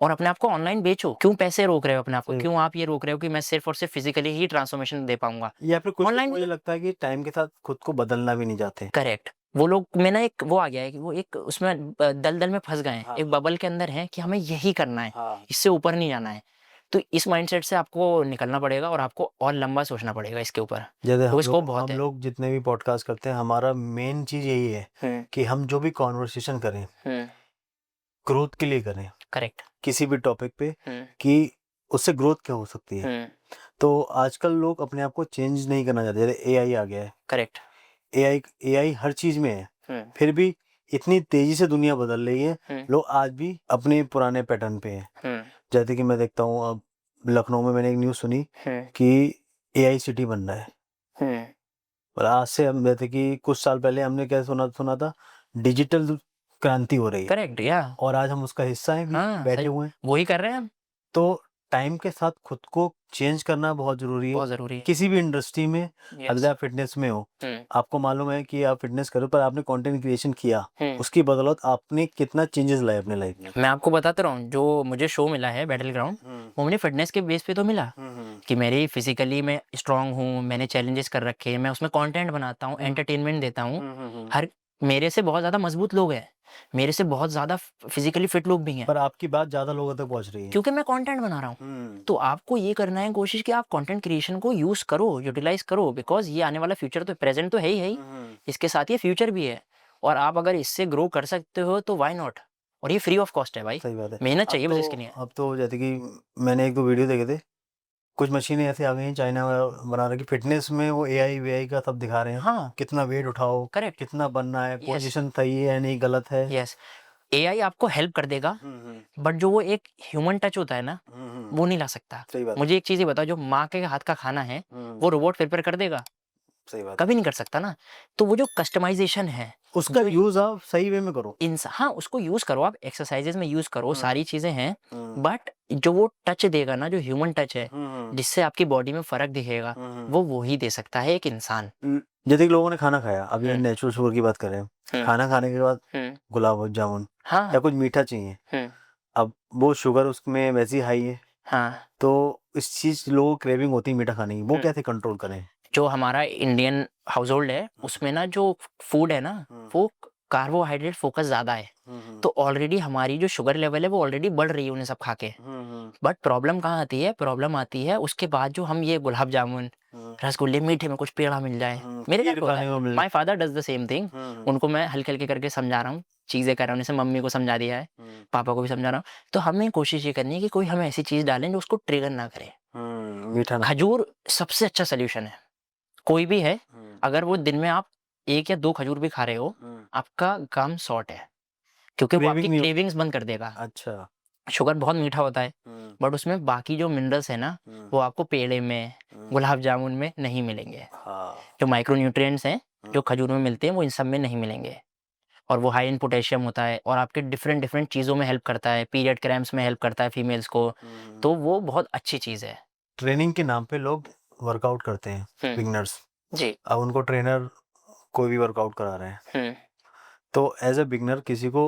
B: और अपने आप को ऑनलाइन बेचो। क्यों पैसे रोक रहे हो अपने आप को?
A: सही
B: क्यों आप ये रोक रहे हो कि मैं सिर्फ़ और सिर्फ़ फिज़िकली ही ट्रांसफ़ॉर्मेशन दे पाऊँगा?
A: या फिर कुछ लोग
B: ऑनलाइन
A: मुझे लगता है कि टाइम के साथ खुद को बदलना भी नहीं चाहते।
B: करेक्ट। वो लोग में ना एक वो आ गया है कि वो एक उसमें दलदल में फँस गए हैं।
A: हाँ,
B: एक बबल के अंदर हैं कि हमें यही करना है,
A: हाँ।
B: इससे ऊपर नहीं जाना है। तो इस माइंडसेट से आपको निकलना पड़ेगा और आपको और लंबा सोचना पड़ेगा इसके ऊपर।
A: जैसे
B: तो स्कोप बहुत
A: हम
B: है।
A: लोग जितने भी पॉडकास्ट करते हैं, हमारा मेन चीज़ यही है
B: हुँ,
A: कि हम जो भी कन्वर्सेशन करें,
B: हुँ,
A: ग्रोथ के लिए करें,
B: करेक्ट।
A: किसी भी टॉपिक पे,
B: हुँ,
A: कि उससे ग्रोथ क्या हो सकती है।
B: हुँ,
A: तो आजकल लोग अपने आप को चेंज नहीं करना चाहते। जैसे एआई आ गया है,
B: करेक्ट।
A: एआई एआई हर चीज़ में है,
B: हुँ,
A: फिर भी इतनी तेज़ी से दुनिया बदल रही है,
B: हुँ,
A: लोग आज भी अपने पुराने पैटर्न पे हैं।
B: हुँ,
A: जैसे कि मैं देखता हूँ, अब लखनऊ में मैंने एक न्यूज़ सुनी
B: हुँ,
A: कि एआई सिटी बन रहा है।
B: हुँ,
A: और आज से हम, जैसे कि कुछ साल पहले हमने क्या सुना सुना था, डिजिटल क्रांति हो रही है,
B: करेक्ट या
A: और आज हम उसका हिस्सा हैं भी,
B: हाँ,
A: बैठे
B: सही
A: हुए हैं।
B: वही कर रहे हैं हम।
A: तो टाइम के साथ खुद को चेंज करना बहुत ज़रूरी है।
B: बहुत ज़रूरी है।
A: किसी भी इंडस्ट्री में
B: यस।
A: अगर आप फिटनेस में हो,
B: हुँ,
A: आपको मालूम है कि आप फिटनेस करो पर आपने कंटेंट क्रिएशन किया,
B: हुँ।
A: उसकी बदौलत आपने कितना चेंजेस लाए अपने लाइफ में।
B: मैं आपको बताता रहा हूँ, जो मुझे शो मिला है बैटल ग्राउंड, वो मुझे फिटनेस के बेस पे तो मिला कि मेरी फिज़िकली मैं स्ट्रॉन्ग हूँ, मैंने चैलेंजेस कर रखे हैं, मैं उसमें कंटेंट बनाता हूँ, एंटरटेनमेंट देता हूँ। हर मेरे से बहुत ज़्यादा मज़बूत लोग हैं, मेरे से बहुत ज़्यादा फिज़िकली फिट लोग भी हैं,
A: पर आपकी बात ज़्यादा लोगों तक पहुँच रही है।
B: क्योंकि मैं कंटेंट बना रहा हूँ। तो आपको ये करना है कोशिश कि आप कंटेंट क्रिएशन को यूज़ करो, यूटिलाइज़ करो, बिकॉज़ ये आने वाला फ्यूचर तो प्रेज़ेंट तो है ही, इसके साथ ये फ्यूचर भी है और आप अगर इससे ग्रो कर सकते हो तो व्हाई नॉट? और ये फ्री ऑफ कॉस्ट है भाई,
A: सही बात है।
B: मेहनत
A: अब
B: चाहिए बस
A: तो
B: इसके लिए।
A: अब तो जैसे कि मैंने 1-2 वीडियो देखे थे, कुछ मशीनें ऐसी आ गई हैं चाइना में बना रखी, फिटनेस में वो एआई का सब दिखा रहे हैं।
B: हाँ,
A: कितना वेट उठाओ,
B: करेक्ट।
A: कितना बनना है,
B: यस,
A: पोजीशन सही है नहीं गलत है।
B: यस। एआई आपको हेल्प कर देगा, बट जो वो एक ह्यूमन टच होता है ना, वो नहीं ला सकता।
A: सही बात है।
B: मुझे एक चीज़ ये बताओ, जो माँ के हाथ का खाना है, वो रोबोट प्रिपेयर कर देगा?
A: सही बात है।
B: कभी नहीं कर सकता ना। तो वो जो कस्टमाइज़ेशन है,
A: उसका
B: जो
A: यूज़ आप सही वे में करो।
B: हाँ, उसको यूज़ करो, आप एक्सरसाइज़ेज़ में यूज़ करो, सारी चीज़ें हैं,
A: हुँ।
B: बट जो वो टच देगा ना, जो ह्यूमन टच है,
A: हुँ।
B: जिससे आपकी बॉडी में फ़र्क दिखेगा, वो ही दे सकता है एक इंसान।
A: जैसे कि लोगों ने खाना खाया, अभी
B: हुँ।
A: नेचुरल शुगर की बात कर रहे हैं।
B: हुँ।
A: खाना खाने के बाद
B: हुँ।
A: गुलाब जामुन या
B: हाँ।
A: कुछ मीठा चाहिए।
B: हुँ।
A: अब वो शुगर उसमें वैसे ही हाई है,
B: हाँ।
A: तो इस चीज़ लोगों को क्रेविंग होती है मीठा खाने की, वो
B: हुँ।
A: कैसे कंट्रोल करें?
B: जो हमारा इंडियन हाउसहोल्ड है, उसमें ना जो फूड है ना, वो कार्बोहाइड्रेट फ़ोकस ज़्यादा है। तो ऑलरेडी हमारी जो शुगर लेवल है, वो ऑलरेडी बढ़ रही है उन्हें सब खा के। बट प्रॉब्लम कहाँ आती है? प्रॉब्लम आती है उसके बाद जो हम ये गुलाब जामुन, रसगुल्ले, मीठे में कुछ पेड़ा मिल जाए। मेरे घर
A: खीर
B: पे होता
A: खाने को
B: है।
A: मिल
B: my father does the same thing. उनको मैं हल्के-हल्के करके समझा रहा हूँ, चीज़ें कर रहा हूँ, जैसे मम्मी को समझा दिया है, पापा को भी समझा रहा हूँ। तो हमें कोशिश ये करनी है कि कोई हम ऐसी चीज़ डालें जो उसको ट्रिगर ना करे।
A: मीठा ना।
B: खजूर सबसे अच्छा सॉल्यूशन है। कोई भी है, अगर वो दिन में आप 1 या 2 खजूर भी खा रहे हो, आपका काम सॉर्ट है। क्योंकि वो
A: क्रेविंग
B: आपकी
A: नहीं हो।
B: क्रेविंग्स बंद कर देगा।
A: अच्छा।
B: शुगर बहुत मीठा होता है, बट उसमें बाकी जो मिनरल्स हैं ना, वो आपको पेड़े में, गुलाब जामुन में नहीं मिलेंगे।
A: हाँ।
B: जो माइक्रो न्यूट्रिएंट्स हैं, जो खजूर में मिलते हैं, वो इन सब में नहीं मिलेंगे। और वो हाई इन पोटेशियम होता है और आपके डिफरेंट चीज़ों में हेल्प करता है, पीरियड क्रैम्प्स में हेल्प करता है फीमेल्स को, तो वो बहुत अच्छी चीज़ है।
A: ट्रेनिंग के नाम पे लोग वर्कआउट करते हैं, बिगिनर्स।
B: जी।
A: अब उनको ट्रेनर कोई भी वर्कआउट करा रहे हैं,
B: हुँ,
A: तो एज़ अ बिगिनर किसी को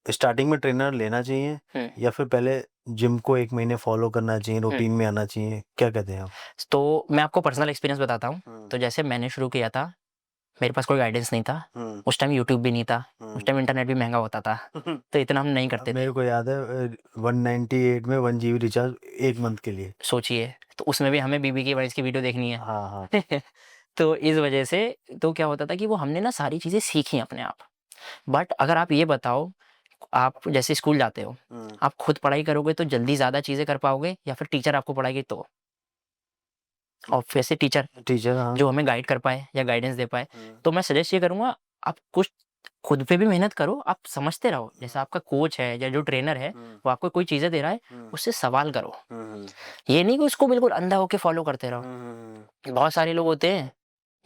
A: स्टार्टिंग में ट्रेनर लेना चाहिए
B: हुँ,
A: या फिर पहले जिम को 1 महीने फॉलो करना चाहिए, रूटीन में आना चाहिए? क्या कहते हैं आप?
B: तो मैं आपको पर्सनल एक्सपीरियंस बताता हूँ। तो जैसे मैंने शुरू किया था, मेरे पास कोई गाइडेंस नहीं था। उस टाइम यूट्यूब भी नहीं था, उस टाइम इंटरनेट भी महँगा होता था, तो इतना हम नहीं करते थे।
A: मेरे को याद है 198 में 1 जीबी रिचार्ज 1 मंथ के लिए।
B: सोचिए, तो उसमें भी हमें बीबी की वॉइस की वीडियो देखनी है।
A: हाँ, हाँ।
B: तो इस वजह से तो क्या होता था कि वो हमने ना सारी चीज़ें सीखी अपने आप। बट अगर आप ये बताओ, आप जैसे स्कूल जाते हो, आप खुद पढ़ाई करोगे तो जल्दी ज़्यादा चीज़ें कर पाओगे या फिर टीचर आपको पढ़ाएगी तो? ऑब्वियसली टीचर,
A: टीचर, हाँ।
B: जो हमें गाइड कर पाए या गाइडेंस दे पाए। तो मैं सजेस्ट ये करूँगा, आप कुछ खुद पे भी मेहनत करो, आप समझते रहो। जैसे आपका कोच है या जो ट्रेनर है, वो आपको कोई चीज़ें दे रहा है, उससे सवाल करो। ये नहीं कि उसको बिल्कुल अंधा होके फॉलो करते रहो। बहुत सारे लोग होते हैं,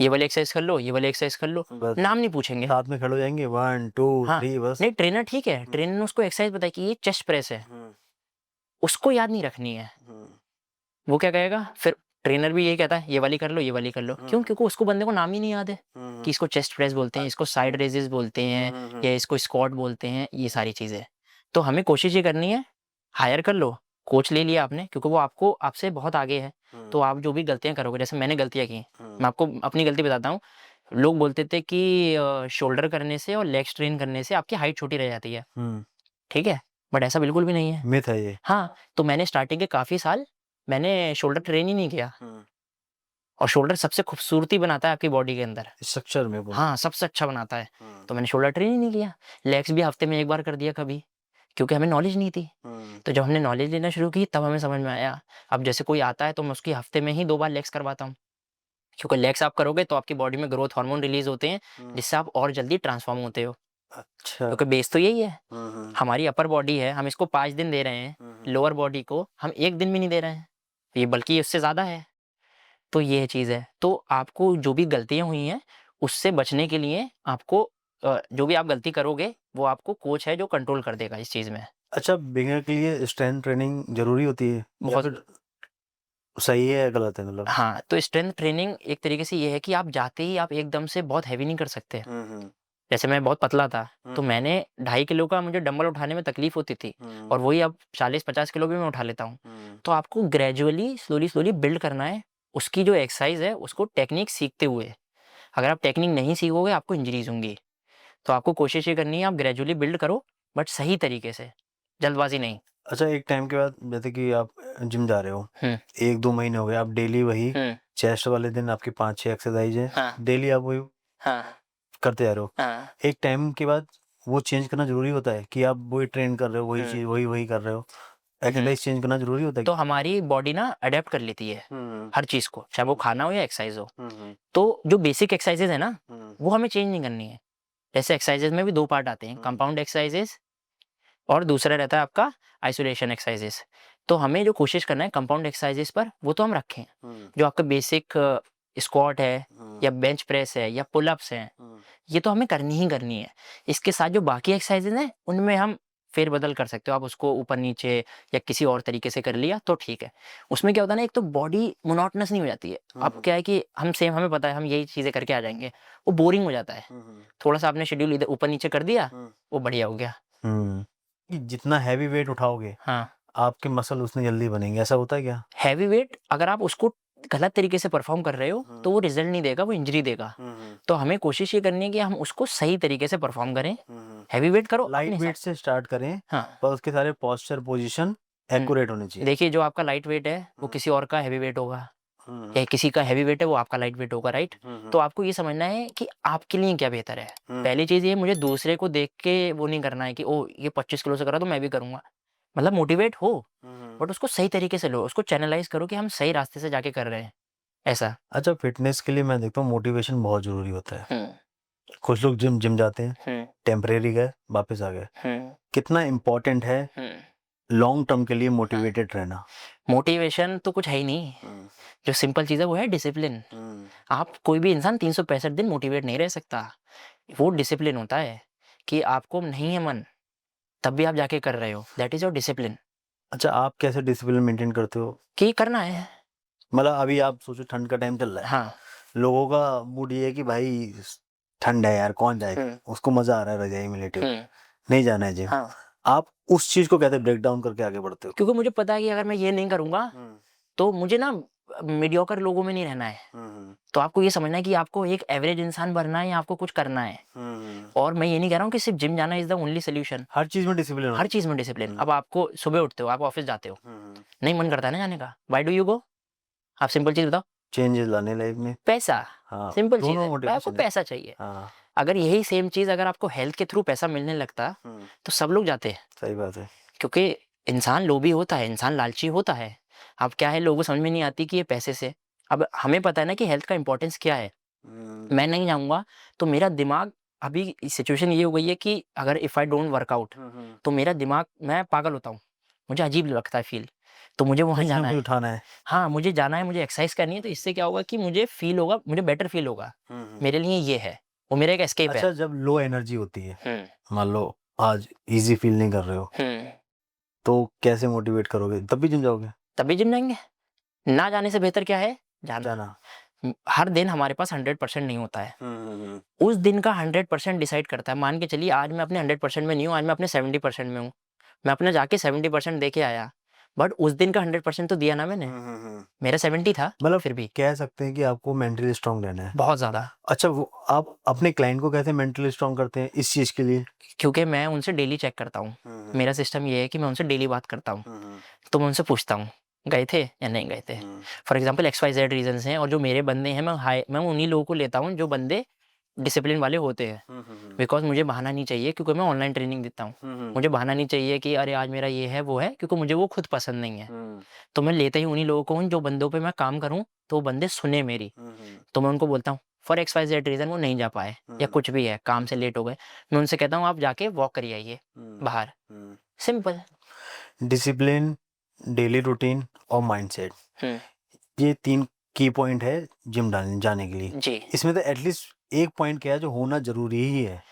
B: ये वाली एक्सरसाइज कर लो, ये वाली एक्सरसाइज कर लो,
A: बस
B: नाम नहीं पूछेंगे।
A: साथ में खड़े हो जाएँगे 1, 2,
B: हाँ,
A: 3 बस।
B: नहीं ट्रेनर ठीक है, ट्रेनर ने उसको एक्सरसाइज बताई कि ये चेस्ट प्रेस है, उसको याद नहीं रखनी है। वो क्या कहेगा फिर, ट्रेनर भी यही कहता है ये वाली कर लो, ये वाली कर लो। क्यों? क्योंकि उसको बंदे को नाम ही नहीं याद है कि इसको चेस्ट प्रेस बोलते हैं, इसको साइड रेजेस बोलते हैं या इसको स्क्वाट बोलते हैं, ये सारी चीज़ें। तो हमें कोशिश ये करनी है, हायर कर लो, कोच ले लिया आपने क्योंकि वो आपको आपसे बहुत आगे है। तो आप जो भी गलतियाँ करोगे, जैसे मैंने गलतियाँ की, मैं आपको अपनी गलती बताता हूँ। लोग बोलते थे कि शोल्डर करने से और लेग्स ट्रेन करने से आपकी हाइट छोटी रह जाती है,
A: हुँ,
B: ठीक है? बट ऐसा बिल्कुल भी नहीं है।
A: मिथ है ये।
B: हाँ, तो मैंने स्टार्टिंग के काफ़ी साल मैंने शोल्डर ट्रेन ही नहीं किया। और शोल्डर सबसे खूबसूरती बनाता है आपकी बॉडी के अंदर।
A: स्ट्रक्चर में वो।
B: हाँ, सबसे अच्छा बनाता है। तो मैंने शोल्डर ट्रेन ही नहीं किया। लेग्स भी हफ्ते में 1 बार कर दिया कभी, क्योंकि हमें नॉलेज नहीं थी। तो जब हमने नॉलेज लेना शुरू की तब हमें समझ में आया। अब जैसे कोई आता है तो मैं उसकी हफ्ते में ही 2 बार लेग्स करवाता हूँ। क्योंकि लेग्स आप करोगे तो आपकी बॉडी में ग्रोथ हार्मोन रिलीज़ होते हैं, जिससे आप और जल्दी ट्रांसफ़ॉर्म होते हो।
A: अच्छा।
B: क्योंकि बेस तो यही है। हमारी अपर बॉडी है, हम इसको 5 दिन दे रहे हैं, लोअर बॉडी को हम 1 दिन भी नहीं दे रहे हैं। ये बल्कि उससे ज़्यादा है। तो ये चीज़ है। तो आपको जो भी गलतियाँ हुई हैं, उससे बचने के लिए आपको जो भी आप गलती करोगे, वो आपको कोच है जो कंट्रोल कर देगा इस चीज़ में।
A: अच्छा, बिगिनर के लिए स्ट्रेंथ ट्रेनिंग जरूरी होती है या
B: बहुत
A: फिर सही है या गलत है मतलब?
B: हाँ, तो स्ट्रेंथ ट्रेनिंग एक तरीके से ये है कि आप जाते ही आप एकदम से बहुत हैवी नहीं कर सकते। जैसे मैं बहुत पतला था, तो मैंने 2.5 किलो का मुझे डंबल उठाने में तकलीफ होती थी और वही अब 40-50 किलो भी मैं उठा लेता हूँ। तो आपको ग्रेजुअली स्लोली बिल्ड करना है, उसकी जो एक्सरसाइज है उसको टेक्निक सीखते हुए। अगर आप टेक्निक नहीं सीखोगे आपको इंजरीज होंगी। तो आपको कोशिश ये करनी है आप ग्रेजुअली बिल्ड करो, बट सही तरीके से, जल्दबाजी नहीं।
A: अच्छा, एक टाइम के बाद जैसे कि आप जिम जा रहे हो,
B: हम्म
A: 1-2 महीने हो गए, आप डेली वही
B: हम्म
A: चेस्ट वाले दिन आपकी 5-6 एक्सरसाइज है,
B: हाँ
A: डेली आप वही
B: हाँ
A: करते जा रहे हो।
B: हाँ
A: एक टाइम के बाद वो चेंज करना जरूरी होता है कि आप वही ट्रेन कर रहे हो, वही चीज वही कर रहे हो, एक्सरसाइज चेंज करना जरूरी होता है
B: तो हमारी बॉडी ना अडेप्ट कर लेती है हर चीज को, चाहे वो खाना हो या एक्सरसाइज हो। तो जो बेसिक एक्सरसाइजेज है ना, वो हमें चेंज नहीं करनी है। जैसे एक्सरसाइजेज में भी 2 पार्ट आते हैं, कंपाउंड एक्सरसाइजेज और दूसरा रहता है आपका आइसोलेशन एक्सरसाइजेस। तो हमें जो कोशिश करना है कंपाउंड एक्सरसाइजेस पर, वो तो हम रखें। जो आपका बेसिक स्क्वाट है या बेंच प्रेस है या पुलअप्स हैं, ये तो हमें करनी ही करनी है। इसके साथ जो बाकी एक्सरसाइजेज हैं उनमें हम फेरबदल कर सकते हो, आप उसको ऊपर नीचे या किसी और तरीके से कर लिया तो ठीक है। उसमें क्या होता है ना, एक तो बॉडी मोनोटोनस नहीं हो जाती है। अब क्या है कि हमें पता है हम यही चीज़ें करके आ जाएंगे, वो बोरिंग हो जाता है। थोड़ा सा आपने शेड्यूल इधर ऊपर नीचे कर दिया, वो बढ़िया हो गया।
A: कि जितना हैवी वेट उठाओगे
B: हाँ,
A: आपके मसल उतने जल्दी बनेंगे, ऐसा होता है क्या?
B: हैवी वेट अगर आप उसको गलत तरीके से परफॉर्म कर रहे हो तो वो रिजल्ट नहीं देगा, वो इंजरी देगा। तो हमें कोशिश ये करनी है कि हम उसको सही तरीके से परफॉर्म करें। हैवी वेट करो
A: लाइट
B: अपने
A: वेट से स्टार्ट करें,
B: हाँ
A: पर उसके सारे पोस्चर पोजीशन एक्यूरेट होने चाहिए।
B: देखिए, जो आपका लाइट वेट है वो किसी और का हैवी वेट होगा, या किसी का हैवी वेट है वो आपका लाइट वेट होगा, राइट। तो आपको ये समझना है कि आपके लिए क्या बेहतर है। पहली चीज ये, मुझे दूसरे को देख के वो नहीं करना है कि ओ ये 25 किलो से करा तो मैं भी करूंगा। मतलब मोटिवेट हो, बट उसको सही तरीके से लो, उसको चैनलाइज करो कि हम सही रास्ते से जाके कर रहे हैं, ऐसा।
A: अच्छा, फिटनेस के लिए मैं देखता हूँ मोटिवेशन बहुत जरूरी होता है। कुछ लोग जिम जिम जाते हैं, टेम्परेरी गए वापस आ गए। कितना इम्पोर्टेंट है लॉन्ग टर्म के लिए मोटिवेटेड रहना?
B: मोटिवेशन तो कुछ है ही नहीं। जो सिंपल चीज़ है वो है डिसिप्लिन। आप कोई भी इंसान 365 दिन मोटिवेट नहीं रह सकता। वो डिसिप्लिन होता है कि आपको नहीं है मन, तब भी आप जाके कर रहे हो, दैट इज योर डिसिप्लिन।
A: अच्छा, आप कैसे डिसिप्लिन मेंटेन करते हो?
B: कि करना है।
A: मतलब अभी आप सोचो ठंड का टाइम चल रहा है,
B: हाँ
A: लोगों का मूड ये है कि भाई ठंड है यार, कौन जाए, उसको मजा आ रहा है रजाई में लेटे, नहीं जाना है जिम।
B: हाँ,
A: आप उस चीज को कैसे ब्रेक डाउन करके आगे बढ़ते हो?
B: क्योंकि मुझे पता है कि अगर मैं ये नहीं करूँगा तो मुझे ना मीडियोकर लोगों में नहीं रहना है। तो आपको ये समझना है कि आपको एक एवरेज इंसान बनना है या आपको कुछ करना है। और मैं ये नहीं कह रहा हूँ कि सिर्फ जिम जाना इज द ओनली सोल्यूशन।
A: हर चीज में डिसिप्लिन
B: हर चीज में डिसिप्लिन। अब आपको सुबह उठते हो, आप ऑफिस जाते हो, नहीं मन करता है ना जाने का, व्हाई डू यू गो? आप सिंपल चीज बताओ।
A: चेंजेस लाने लाइफ में।
B: पैसा।
A: हाँ,
B: सिंपल चीज
A: दोनों
B: है, भाई आपको
A: मोटिवेशन है।
B: पैसा चाहिए।
A: हाँ,
B: अगर यही सेम चीज अगर आपको हेल्थ के थ्रू पैसा मिलने लगता तो सब लोग जाते हैं,
A: सही बात है।
B: क्योंकि इंसान लोभी होता है, इंसान लालची होता है। अब क्या है, लोगों को समझ में नहीं आती कि ये पैसे से, अब हमें पता है ना कि हेल्थ का इंपॉर्टेंस क्या है। मैं नहीं जाऊंगा तो मेरा दिमाग, अभी सिचुएशन ये हो गई है कि अगर इफ आई डोंट वर्कआउट तो मेरा दिमाग, मैं पागल होता हूँ, मुझे अजीब लगता है फील, तो मुझे वहाँ
A: कुछ ना
B: जाना
A: कुछ
B: है।
A: उठाना है।
B: हाँ, मुझे जाना है, मुझे एक्सरसाइज करनी है। तो इससे क्या होगा कि मुझे फील होगा, मुझे बेटर फील होगा। मेरे लिए ये है, वो मेरा एक एस्केप
A: अच्छा,
B: है।
A: जब लो एनर्जी होती है, मान लो आज इजी फील नहीं कर रहे हो, तो कैसे मोटिवेट करोगे? तब भी जिम जाओगे?
B: तभी जिम जाएंगे। ना जाने से बेहतर क्या है,
A: जाना।
B: हर दिन हमारे पास 100% नहीं होता है। उस दिन का 100% डिसाइड करता है। मान के चलिए आज मैं अपने 100% में नहीं हूँ, आज मैं अपने 70% में हूँ। मैं अपने जाके 70% दे के आया, बट उस दिन का 100% तो दिया ना मैंने। मेरा 70 था,
A: मतलब
B: फिर भी
A: कह सकते हैं कि आपको मेंटली स्ट्रांग रहना है।
B: बहुत ज्यादा।
A: अच्छा, वो आप अपने क्लाइंट को कैसे मेंटली स्ट्रांग करते हैं इस चीज के लिए?
B: क्योंकि मैं उनसे डेली चेक करता हूँ। मेरा सिस्टम ये है कि मैं उनसे डेली बात करता हूँ। तो मैं उनसे पूछता हूँ गए थे या नहीं गए थे। फॉर एग्जाम्पल XYZ रीजंस हैं, और जो मेरे बंदे हैं मैं उन्हीं लोगों को लेता हूँ जो बंदे डिसिप्लिन वाले होते हैं। बिकॉज मुझे बहाना नहीं चाहिए, क्योंकि मैं ऑनलाइन ट्रेनिंग देता हूँ। मुझे बहाना नहीं चाहिए कि अरे आज मेरा ये है वो है, क्योंकि मुझे वो खुद पसंद नहीं है। तो मैं लेते ही उन्हीं लोगों को हूँ जो बंदों पे मैं काम करूँ तो वो बंदे सुने मेरी। तो मैं उनको बोलता हूँ फॉर XYZ रीजन वो नहीं जा पाए या कुछ भी है, काम से लेट हो गए, मैं उनसे कहता हूँ आप जाके वॉक करिए आइए बाहर। सिंपल।
A: डिसिप्लिन, डेली रूटीन और माइंडसेट, ये 3 की पॉइंट है जिम जाने के लिए।
B: जी,
A: इसमें तो एटलीस्ट एक पॉइंट क्या है जो होना जरूरी ही है?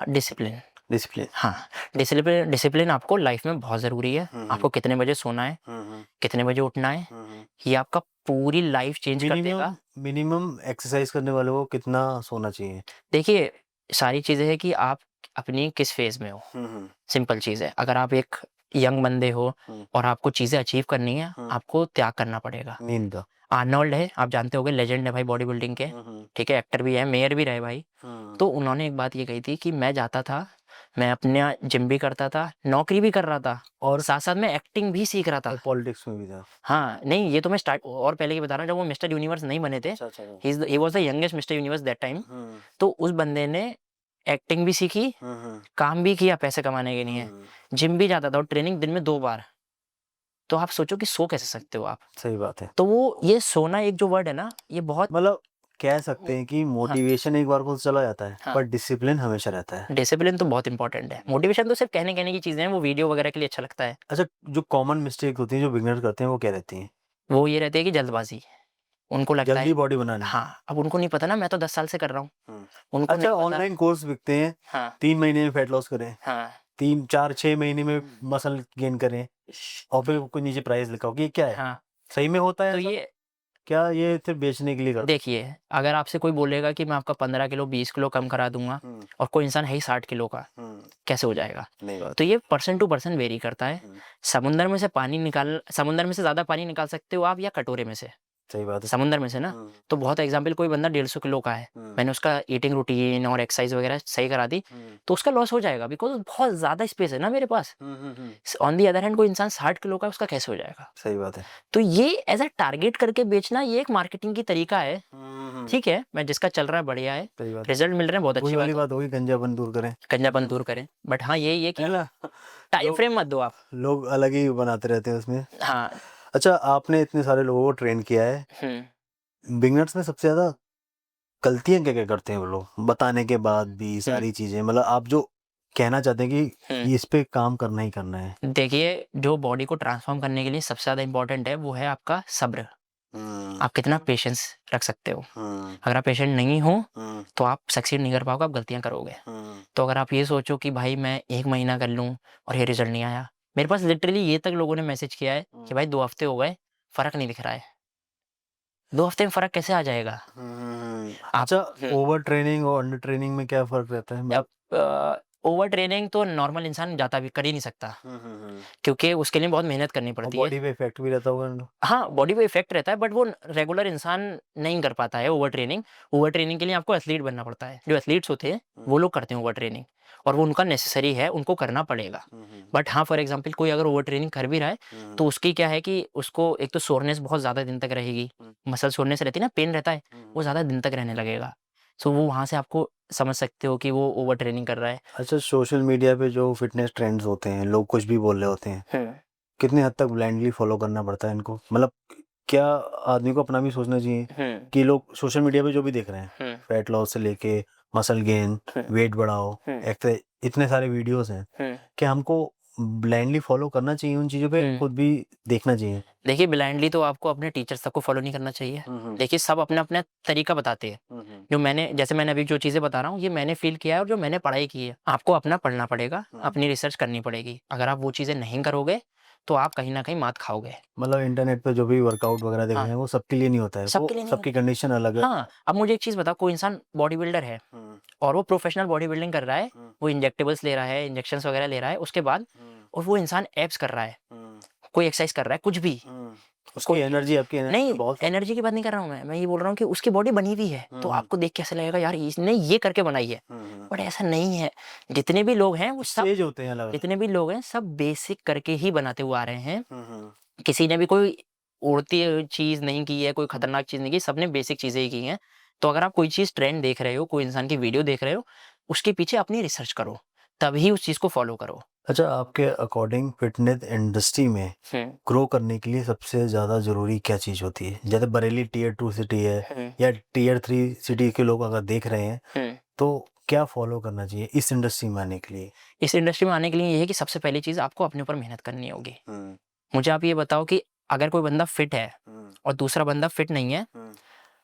B: डिसिप्लिन।
A: डिसिप्लिन।
B: हाँ, डिसिप्लिन आपको लाइफ में बहुत ज़रूरी है। आपको कितने बजे सोना है, कितने बजे उठना है, ये आपका पूरी लाइफ चेंज कर देगा।
A: मिनिमम एक्सरसाइज करने वाले को कितना सोना चाहिए?
B: देखिए, सारी चीज़ें हैं कि आप अपनी किस फ़ेज़ में हो, सिंपल चीज़ है। अगर आप एक यंग बंदे हो और आपको चीज़ें अचीव करनी है, आपको त्याग करना पड़ेगा।
A: नींद का।
B: आर्नोल्ड है, आप जानते होंगे, लेजेंड है भाई बॉडी बिल्डिंग के, ठीक है? एक्टर भी है, मेयर भी रहे भाई। तो उन्होंने एक बात ये कही थी कि मैं जाता था, मैं अपना जिम भी करता था, नौकरी भी कर रहा था और साथ-साथ मैं एक्टिंग भी सीख रहा था।
A: पॉलिटिक्स में भी था।
B: हाँ, नहीं ये तो मैं स्टार्ट और पहले की बता रहा हूँ, जब वो मिस्टर यूनिवर्स नहीं बने थे,
A: अच्छा।
B: He was the youngest mister universe that time. तो उस बंदे ने एक्टिंग भी सीखी, काम भी किया पैसे कमाने के लिए, जिम भी जाता था और ट्रेनिंग दिन में 2 बार। तो आप सोचो कि सो कैसे सकते हो आप?
A: सही बात है।
B: तो वो ये सोना एक जो वर्ड है ना, ये बहुत
A: मतलब कह सकते हैं कि मोटिवेशन एक बार को चला जाता है,
B: हाँ।
A: पर डिसिप्लिन हमेशा रहता है।
B: डिसिप्लिन तो बहुत इंपॉर्टेंट है। मोटिवेशन तो सिर्फ कहने-कहने की चीज़ें हैं, वो वीडियो वगैरह के लिए अच्छा लगता है।
A: अच्छा, जो कॉमन मिस्टेक होती है जो बिगिनर करते हैं वो क्या रहती हैं?
B: वो ये रहती है कि जल्दबाज़ी। उनको लगता है
A: जल्दी बॉडी बनानी।
B: हाँ, अब उनको नहीं पता ना, मैं तो 10 साल से कर रहा हूँ। उनको
A: अच्छा,
B: नहीं पता।
A: ऑनलाइन कोर्स बिकते हैं,
B: हाँ,
A: 3 महीने में फैट लॉस करें,
B: हाँ।
A: 3, 4, 6 महीने में मसल गेन करें और फिर कोई नीचे प्राइस लिखा हो कि ये क्या है?
B: हाँ,
A: सही में होता है
B: तो
A: ऐसा?
B: ये
A: क्या ये सिर्फ बेचने के लिए करते
B: देखिए, अगर आपसे कोई बोलेगा कि मैं आपका 15 किलो, 20 किलो कम करा दूँगा
A: हैं?
B: और कोई इंसान है ही 60 किलो का, कैसे हो जाएगा?
A: नहीं।
B: तो ये पर्सन टू पर्सन वेरी करता है। समुंदर में से ज़्यादा पानी निकाल सकते हो आप या कटोरे में से?
A: सही बात है।
B: समुंदर में से ना। तो बहुत एग्ज़ाम्पल, कोई बंदा 150 किलो का है, मैंने उसका ईटिंग रूटीन और एक्सरसाइज़ वगैरह सही करा दी, तो उसका लॉस हो जाएगा बिकॉज़ बहुत ज़्यादा स्पेस है ना मेरे पास। ऑन द अदर हैंड कोई इंसान 60 किलो का है, उसका कैसे हो जाएगा?
A: सही बात है।
B: तो ये एज़ अ टारगेट करके बेचना, ये एक मार्केटिंग की तरीका है। ठीक है, मैं जिसका चल रहा है बढ़िया है,
A: सही बात है।
B: रिज़ल्ट मिल रहे हैं, बहुत
A: वही
B: अच्छी बात
A: वाली
B: है।
A: बात होगी, गंजापन दूर करें।
B: कंजापन दूर करें, बट हाँ, यही है कि
A: है ना?
B: टाइम फ्रेम मत दो आप।
A: लोग अलग ही बनाते रहते हैं उसमें।
B: हाँ।
A: अच्छा, आपने इतने सारे लोगों को ट्रेन किया है,
B: हुँ।
A: बिगिनर्स में सबसे ज़्यादा गलतियाँ क्या-क्या करते हैं वो लोग? बताने के बाद भी सारी चीज़ें, मतलब आप जो कहना चाहते हैं कि
B: हुँ।
A: इस पे काम करना ही करना है।
B: देखिए, जो बॉडी को ट्रांसफ़ॉर्म करने के लिए सबसे ज़्यादा इम्पोर्टेंट है, वो है आपका सब्र। आप कितना पेशेंस रख सकते हो। अगर आप पेशेंट नहीं हो, तो आप सक्सीड नहीं कर पाओगे, आप गलतियाँ करोगे। तो अगर आप ये सोचो कि भाई मैं 1 महीना कर लूँ और ये रिज़ल्ट नहीं आया, मेरे पास लिटरली ये तक लोगों ने मैसेज किया है कि भाई 2 हफ़्ते हो गए, फ़र्क नहीं दिख रहा है। 2 हफ़्ते में फ़र्क कैसे आ जाएगा? आप
A: अच्छा, ओवर ट्रेनिंग और अंडर ट्रेनिंग में क्या फ़र्क रहता है? मतलब
B: ओवर ट्रेनिंग तो नॉर्मल इंसान जाता भी कर ही नहीं सकता, क्योंकि उसके लिए बहुत मेहनत करनी
A: और
B: पड़ती है।
A: बॉडी पे इफ़ेक्ट भी रहता होगा ना?
B: हाँ, बॉडी पे इफ़ेक्ट रहता है, बट वो रेगुलर इंसान नहीं कर पाता है ओवर ट्रेनिंग। ओवर ट्रेनिंग के लिए आपको एथलीट बनना पड़ता है। जो एथलीट्स होते हैं, वो लोग करते हैं ओवर ट्रेनिंग और वो उनका नेसेसरी है, उनको करना पड़ेगा। बट हाँ, फॉर एग्ज़ाम्पल कोई अगर ओवर ट्रेनिंग कर भी रहा है, तो उसकी क्या है कि उसको एक तो सोरनेस बहुत ज़्यादा दिन तक रहेगी। मसल सोरनेस रहती है ना, पेन रहता है, वो ज़्यादा दिन तक रहने लगेगा। सो वो वहाँ से आपको समझ सकते हो कि वो ओवर ट्रेनिंग कर रहा है।
A: अच्छा, सोशल मीडिया पे जो फ़िटनेस ट्रेंड्स होते हैं, लोग कुछ भी बोल रहे होते हैं,
B: हुँ,
A: कितने हद तक ब्लाइंडली फ़ॉलो करना पड़ता है इनको? मतलब क्या आदमी को अपना भी सोचना चाहिए
B: हुँ,
A: कि लोग सोशल मीडिया पे जो भी देख रहे हैं,
B: हुँ,
A: फैट लॉस से लेके मसल गेन,
B: हुँ,
A: वेट बढ़ाओ,
B: हुँ,
A: एक्सरसाइज, इतने सारे वीडियोज़ हैं,
B: हुँ,
A: क्या हमको ब्लाइंडली फ़ॉलो करना चाहिए उन चीज़ों पे,
B: हुँ।
A: खुद भी देखना चाहिए?
B: देखिए, ब्लाइंडली तो आपको अपने टीचर्स तक को फ़ॉलो नहीं करना चाहिए। देखिए, सब अपना-अपना तरीका बताते हैं। जो मैंने अभी जो चीज़ें बता रहा हूँ, ये मैंने फ़ील किया है और जो मैंने पढ़ाई की है। आपको अपना पढ़ना पड़ेगा, अपनी रिसर्च करनी पड़ेगी। अगर आप वो चीज़ें नहीं करोगे, तो आप कहीं न कहीं मात खाओगे।
A: मतलब इंटरनेट पे जो भी वर्कआउट वगैरह देख
B: हाँ,
A: रहे हैं, वो सबके लिए नहीं होता है,
B: सबके
A: वो
B: लिए नहीं
A: सबकी
B: होता है।
A: कंडीशन अलग है।
B: हाँ, अब मुझे एक चीज़ बताओ, कोई इंसान बॉडी बिल्डर है और वो प्रोफ़ेशनल बॉडी बिल्डिंग कर रहा है, वो इंजेक्टेबल्स ले रहा है, इंजेक्शंस वगैरह ले रहा है, उसके बाद और वो इंसान एब्स कर रहा है, कोई एक्सरसाइज़ कर रहा है, कुछ भी।
A: उसकी एनर्जी, आपकी एनर्जी
B: नहीं,
A: बहुत।
B: एनर्जी की बात नहीं कर रहा हूँ मैं ये बोल रहा हूँ कि उसकी बॉडी बनी हुई है, तो आपको देख के ऐसा लगेगा यार इसने ये करके बनाई है, बट ऐसा नहीं है। जितने भी लोग हैं वो सब
A: स्टेज होते हैं अलग-अलग।
B: जितने भी लोग हैं सब बेसिक करके ही बनाते हुए आ रहे हैं। किसी ने भी कोई उड़ती चीज़ नहीं की है, कोई खतरनाक चीज़ नहीं की, सबने बेसिक चीज़ें ही की हैं। तो अगर आप कोई चीज़ ट्रेंड देख रहे हो, कोई इंसान की वीडियो देख रहे हो, उसके पीछे अपनी रिसर्च करो, तभी उस चीज़ को फ़ॉलो करो।
A: अच्छा, आपके अकॉर्डिंग फ़िटनेस इंडस्ट्री में
B: हुँ,
A: ग्रो करने के लिए सबसे ज़्यादा ज़रूरी क्या चीज़ होती है? जैसे बरेली टियर 2 सिटी है
B: हुँ,
A: या टियर 3 सिटी के लोग अगर देख रहे हैं,
B: हुँ।
A: तो क्या फ़ॉलो करना चाहिए इस इंडस्ट्री में आने के लिए?
B: इस इंडस्ट्री में आने के लिए ये है कि सबसे पहली चीज़ आपको अपने ऊपर मेहनत करनी होगी। मुझे आप ये बताओ कि अगर कोई बंदा फिट है और दूसरा बंदा फिट नहीं है,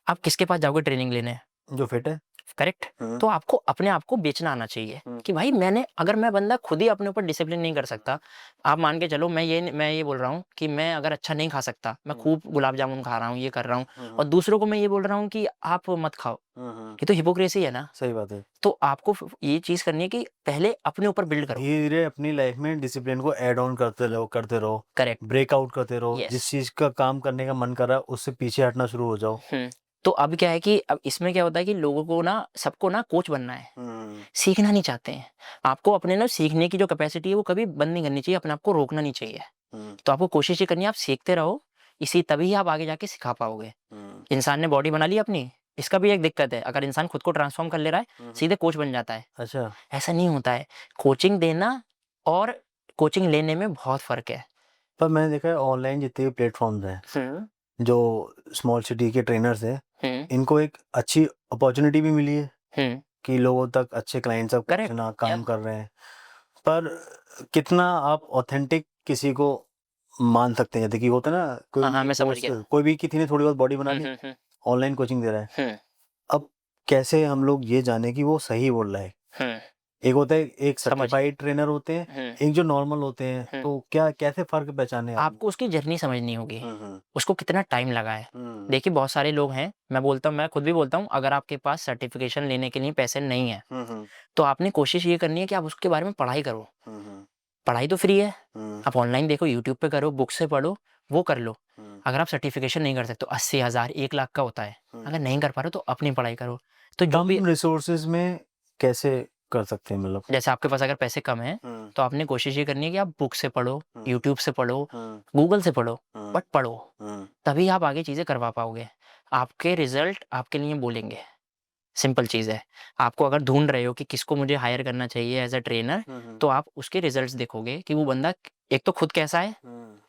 B: आप किसके पास जाओगे ट्रेनिंग लेने?
A: जो फिट है?
B: करेक्ट।
A: हम्म।
B: तो आपको अपने आप को बेचना आना चाहिए कि भाई अगर मैं बंदा खुद ही अपने ऊपर डिसिप्लिन नहीं कर सकता, आप मान के चलो मैं ये बोल रहा हूँ कि मैं अगर अच्छा नहीं खा सकता, मैं खूब गुलाब जामुन खा रहा हूँ, ये कर रहा हूँ, और दूसरों को मैं ये बोल रहा हूँ कि आप मत खाओ, ये तो हिपोक्रेसी है ना।
A: सही बात है।
B: तो आपको ये चीज करनी है कि पहले अपने ऊपर बिल्ड करो।
A: धीरे धीरे अपनी लाइफ में डिसिप्लिन को ऐड ऑन करते रहो,
B: करेक्ट।
A: ब्रेकआउट करते रहो।
B: Yes.
A: जिस चीज का काम करने का मन कर रहा है उससे पीछे हटना शुरू हो जाओ।
B: तो अब क्या है कि अब इसमें क्या होता है कि लोगों को ना, सबको ना कोच बनना है, सीखना नहीं चाहते हैं। आपको अपने ना सीखने की जो कैपेसिटी है वो कभी बंद नहीं करनी चाहिए, अपने आप को रोकना नहीं चाहिए। तो आपको कोशिश ये करनी है, आप सीखते रहो, तभी आप आगे जाके सिखा पाओगे। इंसान ने बॉडी बना ली अपनी, इसका भी एक दिक्कत है, अगर इंसान खुद को ट्रांसफॉर्म कर ले रहा है सीधे कोच बन जाता है।
A: अच्छा।
B: ऐसा नहीं होता है। कोचिंग देना और कोचिंग लेने में बहुत फर्क है।
A: पर मैंने देखा है ऑनलाइन जितने भी प्लेटफॉर्म्स हैं, जो स्मॉल सिटी के ट्रेनर्स हैं, इनको एक अच्छी अपॉर्चुनिटी भी मिली है कि लोगों तक अच्छे क्लाइंट्स तक
B: Correct.
A: पहुंचना, काम
B: Yeah.
A: कर रहे हैं। पर कितना आप ऑथेंटिक किसी को मान सकते हैं? देखिए होता है ना,
B: हाँ, मैं समझ गया।
A: कोई भी किसी ने थोड़ी बहुत बॉडी बना ली, ऑनलाइन कोचिंग दे रहा है। अब कैसे हम लोग ये जाने कि वो सही बोल रहा है? एक होता है, एक सर्टिफाइड ट्रेनर होते हैं, एक जो नॉर्मल होते हैं। तो क्या कैसे फर्क पहचाने आप?
B: आपको उसकी जर्नी समझनी होगी, उसको कितना टाइम लगा है।
A: हम्म।
B: देखिए बहुत सारे लोग हैं, मैं खुद भी बोलता हूँ, अगर आपके पास सर्टिफिकेशन लेने के लिए पैसे नहीं है तो आपने कोशिश ये करनी है कि आप उसके बारे में पढ़ाई करो। पढ़ाई तो फ्री है, आप ऑनलाइन देखो, यूट्यूब पे करो, बुक से पढ़ो, वो कर लो। अगर आप सर्टिफिकेशन नहीं कर सकते तो 80,000 1 लाख का होता है, अगर नहीं कर पा रहे हो तो अपनी पढ़ाई करो। तो जो भी
A: कम रिसोर्सेज में कैसे कर सकते हैं, मतलब?
B: जैसे आपके पास अगर पैसे कम हैं तो आपने कोशिश ये करनी है कि आप बुक से पढ़ो, यूट्यूब से पढ़ो, गूगल से पढ़ो, बट पढ़ो, तभी आप आगे चीज़ें करवा पाओगे। आपके रिजल्ट आपके लिए बोलेंगे, सिंपल चीज़ है। आपको अगर ढूंढ रहे हो कि किसको मुझे हायर करना चाहिए एज अ ट्रेनर, तो आप उसके रिजल्ट्स देखोगे कि वो बंदा एक तो खुद कैसा है,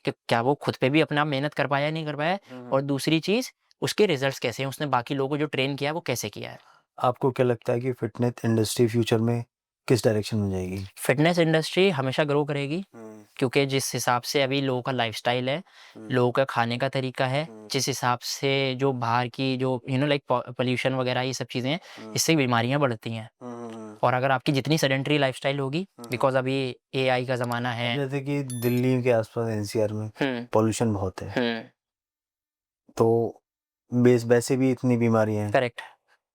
B: कि क्या वो खुद पे भी अपना मेहनत कर पाया नहीं कर पाया, और दूसरी चीज़ उसके रिजल्ट्स कैसे हैं, उसने बाकी लोगों को जो ट्रेन किया है वो कैसे किया है।
A: आपको क्या लगता है कि फिटनेस इंडस्ट्री फ्यूचर में किस डायरेक्शन में जाएगी?
B: फिटनेस इंडस्ट्री हमेशा ग्रो करेगी, क्योंकि जिस हिसाब से अभी लोगों का लाइफस्टाइल है, लोगों का खाने का तरीका है, जिस हिसाब से जो बाहर की जो लाइक पोल्यूशन वगैरह ये सब चीज़ें हैं, इससे बीमारियां बढ़ती हैं। और अगर आपकी जितनी सेडेंटरी लाइफस्टाइल होगी, बिकॉज अभी एआई का ज़माना है।
A: जैसे कि दिल्ली के आसपास एनसीआर में पोल्यूशन बहुत है, तो वैसे भी इतनी बीमारियां हैं।
B: करेक्ट।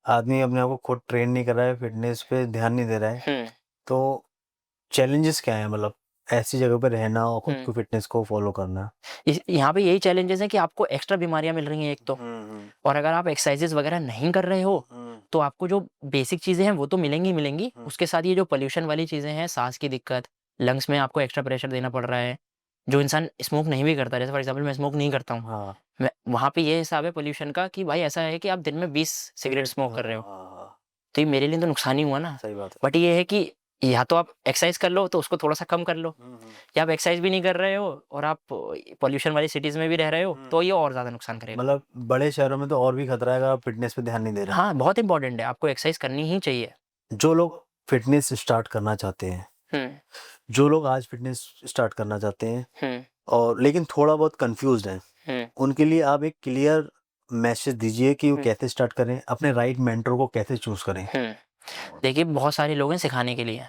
A: आदमी अपने आप को खुद ट्रेन नहीं कर रहा है, फिटनेस पे ध्यान नहीं दे रहा है। तो चैलेंजेस क्या है, मतलब ऐसी जगह पे रहना और खुद को फिटनेस को फॉलो करना?
B: यहाँ पे यही चैलेंजेस हैं कि आपको एक्स्ट्रा बीमारियां मिल रही हैं एक तो, और अगर आप एक्सरसाइजेस वगैरह नहीं कर रहे हो तो आपको जो बेसिक चीज़ें हैं वो तो मिलेंगी मिलेंगी, उसके साथ ये जो पोल्यूशन वाली चीज़ें हैं, सांस की दिक्कत, लंग्स में आपको एक्स्ट्रा प्रेशर देना पड़ रहा है। जो इंसान स्मोक नहीं भी करता, जैसे फॉर एग्जांपल मैं स्मोक नहीं करता हूँ,
A: हाँ।
B: मैं वहाँ पे ये हिसाब है पोल्यूशन का कि भाई ऐसा है कि आप दिन में 20 सिगरेट स्मोक कर रहे हो,
A: हाँ,
B: तो ये मेरे लिए तो नुकसान ही हुआ ना।
A: सही बात है।
B: बट ये है कि या तो आप एक्सरसाइज कर लो तो उसको थोड़ा सा कम कर लो, या आप एक्सरसाइज भी नहीं कर रहे हो और आप पोल्यूशन वाली सिटीज में भी रह रहे हो, तो ये और ज़्यादा नुकसान करेगा।
A: मतलब बड़े शहरों में तो और भी खतरा है अगर आप फिटनेस पे ध्यान नहीं दे रहे।
B: हाँ, बहुत इंपॉर्टेंट है, आपको एक्सरसाइज करनी ही चाहिए।
A: जो लोग फिटनेस स्टार्ट करना चाहते हैं, जो लोग आज फिटनेस स्टार्ट करना चाहते हैं और लेकिन थोड़ा बहुत कंफ्यूज्ड हैं, उनके लिए आप एक क्लियर मैसेज दीजिए कि वो कैसे स्टार्ट करें, अपने राइट मेंटर को कैसे चूज करें।
B: देखिए बहुत सारे लोग हैं सिखाने के लिए,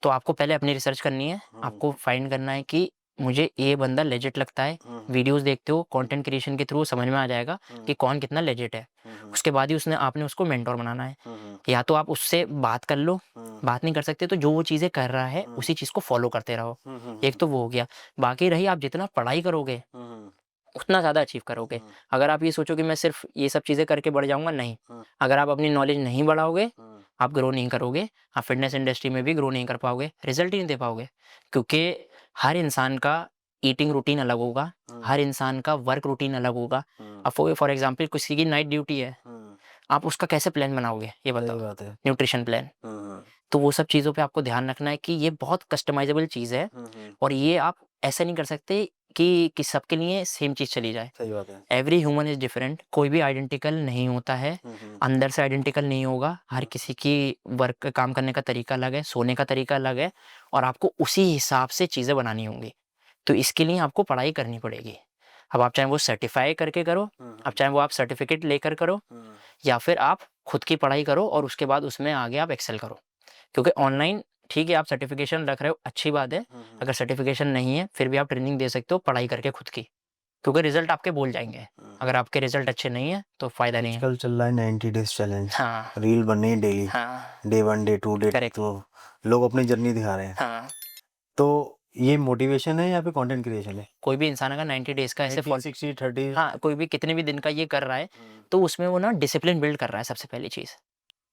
B: तो आपको पहले अपनी रिसर्च करनी है, आपको फाइंड करना है कि मुझे ये बंदा लेजिट लगता है। वीडियोस देखते हो, कंटेंट क्रिएशन के थ्रू समझ में आ जाएगा कि कौन कितना लेजिट है। उसके बाद ही आपने उसको मेंटोर बनाना है। या तो आप उससे बात कर लो, बात नहीं कर सकते तो जो वो चीज़ें कर रहा है उसी चीज़ को फॉलो करते रहो। एक तो वो हो गया। बाकी रही, आप जितना पढ़ाई करोगे उतना ज़्यादा अचीव करोगे। अगर आप ये सोचो कि मैं सिर्फ ये सब चीज़ें करके बढ़ जाऊंगा, नहीं। अगर आप अपनी नॉलेज नहीं बढ़ाओगे, आप ग्रो नहीं करोगे, आप फिटनेस इंडस्ट्री में भी ग्रो नहीं कर पाओगे, रिजल्ट ही नहीं दे पाओगे। क्योंकि हर इंसान का ईटिंग रूटीन अलग होगा, हर इंसान का वर्क रूटीन अलग होगा। अब फॉर एग्जांपल किसी की नाइट ड्यूटी है, आप उसका कैसे प्लान बनाओगे ये बताओ,
A: बात है।
B: Nutrition plan. तो वो सब चीज़ों पे आपको ध्यान रखना है कि ये बहुत कस्टमाइजेबल चीज़ है, और ये आप ऐसा नहीं कर सकते कि सबके लिए सेम चीज़ चली जाए।
A: सही बात है।
B: एवरी ह्यूमन इज डिफरेंट, कोई भी आइडेंटिकल नहीं होता है, अंदर से आइडेंटिकल नहीं होगा। हर किसी की वर्क काम करने का तरीका अलग है, सोने का तरीका अलग है, और आपको उसी हिसाब से चीज़ें बनानी होंगी। तो इसके लिए आपको पढ़ाई करनी पड़ेगी। अब आप चाहे वो सर्टिफाई करके करो, अब चाहे वो आप सर्टिफिकेट लेकर करो, या फिर आप खुद की पढ़ाई करो और उसके बाद उसमें आगे आप एक्सेल करो। क्योंकि ऑनलाइन ठीक है, आप सर्टिफिकेशन रख रहे हो, अच्छी बात है। अगर सर्टिफिकेशन नहीं है फिर भी आप ट्रेनिंग दे सकते हो पढ़ाई करके खुद की, क्योंकि रिजल्ट आपके बोल जाएंगे। अगर आपके रिजल्ट अच्छे नहीं है तो फ़ायदा नहीं है।
A: आजकल चल रहा है 90 डेज चैलेंज,
B: हाँ
A: रील बननी है डेली,
B: हाँ
A: डे 1 डे 2 डे,
B: Correct.
A: तो लोग अपनी जर्नी दिखा रहे हैं।
B: हाँ,
A: तो ये मोटिवेशन है या फिर कंटेंट क्रिएशन है?
B: कोई भी इंसान अगर 90 डेज़ का ऐसे
A: 80 60 30
B: हाँ, कोई भी कितने भी दिन का ये कर रहा है तो उसमें वो ना डिसिप्लिन बिल्ड कर रहा है सबसे पहली चीज़।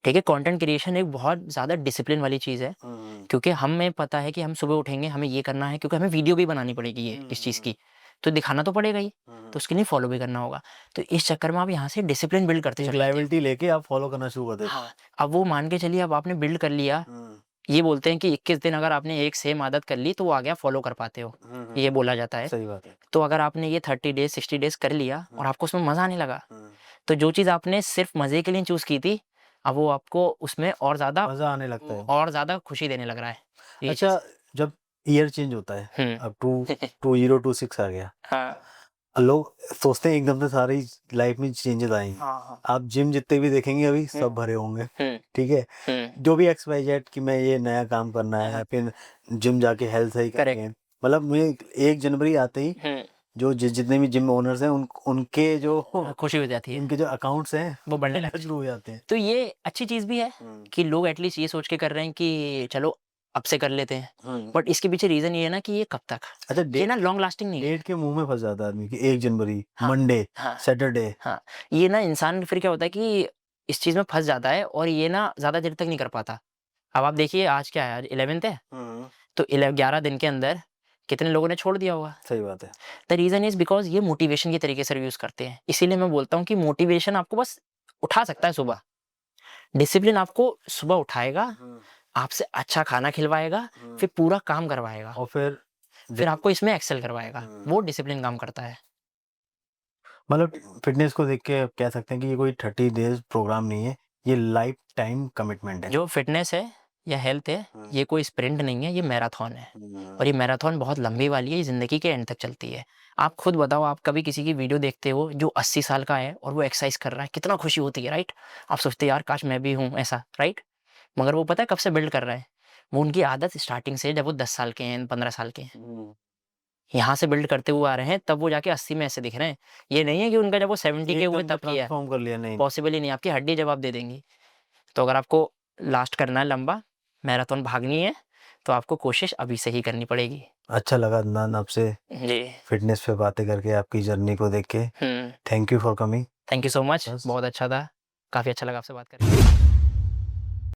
B: ठीक है, कंटेंट क्रिएशन एक बहुत ज़्यादा डिसिप्लिन वाली चीज़ है, क्योंकि हमें पता है कि हम सुबह उठेंगे, हमें ये करना है, क्योंकि हमें वीडियो भी बनानी पड़ेगी ये इस चीज़ की, तो दिखाना तो पड़ेगा ही, तो उसके लिए फॉलो भी करना होगा। तो इस चक्कर में आप यहाँ से डिसिप्लिन बिल्ड करते
A: एक
B: चले जाते हो।
A: लायबिलिटी लेके आप फॉलो करना शुरू कर देते
B: हाँ, अब वो मान के चलिए अब आपने बिल्ड कर लिया,
A: हो।
B: ये बोलते हैं कि 21 दिन अगर आपने एक सेम आदत कर ली तो वो आगे आप फॉलो कर पाते हो, ये बोला जाता है।
A: सही बात है।
B: तो अगर आपने ये 30 डेज़ 60 डेज़ कर लिया और आपको उसमें मज़ा आने लगा, तो जो चीज़ आपने सिर्फ मज़े के लिए चूज़ की थी, अब वो आपको उसमें और ज़्यादा
A: मजा आने लगता है।
B: और ज़्यादा खुशी देने लग रहा है। ये
A: अच्छा, जब ईयर चेंज होता है,
B: हुँ।
A: अब 2026 आ गया,
B: हाँ,
A: लोग सोचते हैं एकदम से सारी लाइफ में चेंजेस आएंगे।
B: हाँ,
A: आप जिम जितने भी देखेंगे अभी सब भरे होंगे,
B: हुँ,
A: ठीक है।
B: हुँ,
A: जो भी XYZ कि मैं ये नया काम करना है, फिर जिम जाके हेल्थ सही
B: Correct.
A: करेंगे, मतलब मुझे 1 जनवरी आते ही
B: हुँ,
A: जो जितने भी जिम ओनर्स हैं उनके जो
B: खुशी हो जाती है,
A: उनके जो अकाउंट्स हैं
B: वो बढ़ने लगती है।
A: शुरू हो जाते हैं।
B: तो ये अच्छी चीज़ भी है कि लोग एटलीस्ट ये सोच के कर रहे हैं कि चलो अब से कर लेते हैं, बट इसके पीछे रीज़न ये है ना कि ये कब तक?
A: अच्छा,
B: ये ना लॉन्ग लास्टिंग नहीं है।
A: डेट के मुंह में फंस जाता है आदमी कि 1 जनवरी,
B: हाँ,
A: मंडे,
B: हाँ,
A: सैटरडे।
B: हाँ, ये ना इंसान फिर क्या होता है कि इस चीज़ में फँस जाता है और ये ना ज़्यादा देर तक नहीं कर पाता। अब आप देखिए आज क्या है, आज 11th है, तो 11 दिन के अंदर कितने लोगों ने छोड़ दिया होगा?
A: सही बात है।
B: द रीज़न इज़ बिकॉज़ ये मोटिवेशन के तरीके से यूज़ करते हैं। इसीलिए मैं बोलता हूँ कि मोटिवेशन आपको बस उठा सकता है सुबह। डिसिप्लिन आपको सुबह उठाएगा, आपसे अच्छा खाना खिलवाएगा, फिर पूरा काम करवाएगा,
A: और
B: फिर आपको इसमें एक्सेल करवाएगा। वो डिसिप्लिन काम करता है।
A: मतलब फिटनेस को देख के आप कह सकते हैं कि ये कोई 30 डेज प्रोग्राम नहीं है, ये लाइफ टाइम कमिटमेंट है।
B: जो फ़िटनेस है या हेल्थ है, ये कोई स्प्रिंट नहीं है, ये मैराथन है। और ये मैराथन बहुत लंबी वाली है, ये ज़िंदगी के एंड तक चलती है। आप खुद बताओ, आप कभी किसी की वीडियो देखते हो जो 80 साल का है और वो एक्सरसाइज़ कर रहा है, कितना खुशी होती है, राइट? आप सोचते हैं यार काश मैं भी हूँ ऐसा, राइट? मगर वो पता है कब से बिल्ड कर रहा है? वो उनकी आदत स्टार्टिंग से जब वो 10 साल के हैं, 15 साल के हैं। यहाँ से बिल्ड करते हुए आ रहे हैं, तब वो जाके 80 में ऐसे दिख रहे हैं। ये नहीं है कि उनका जब वो 70 के हुए
A: एकदम
B: तब किया।
A: ट्रांसफॉर्म कर लिया, नहीं।
B: पॉसिबल ही नहीं, आपकी हड्डी जवाब दे देंगी। तो अगर आपको लास्ट करना है लंबा, मैराथन भागनी है, तो आपको कोशिश अभी से ही करनी पड़ेगी।
A: अच्छा लगा अदनान आपसे
B: जी।
A: फिटनेस पे बातें करके, आपकी जर्नी को देख के।
B: हुँ,
A: thank you for coming.
B: Thank you so much,
A: बस।
B: बहुत अच्छा था। काफ़ी अच्छा लगा आपसे बात करके।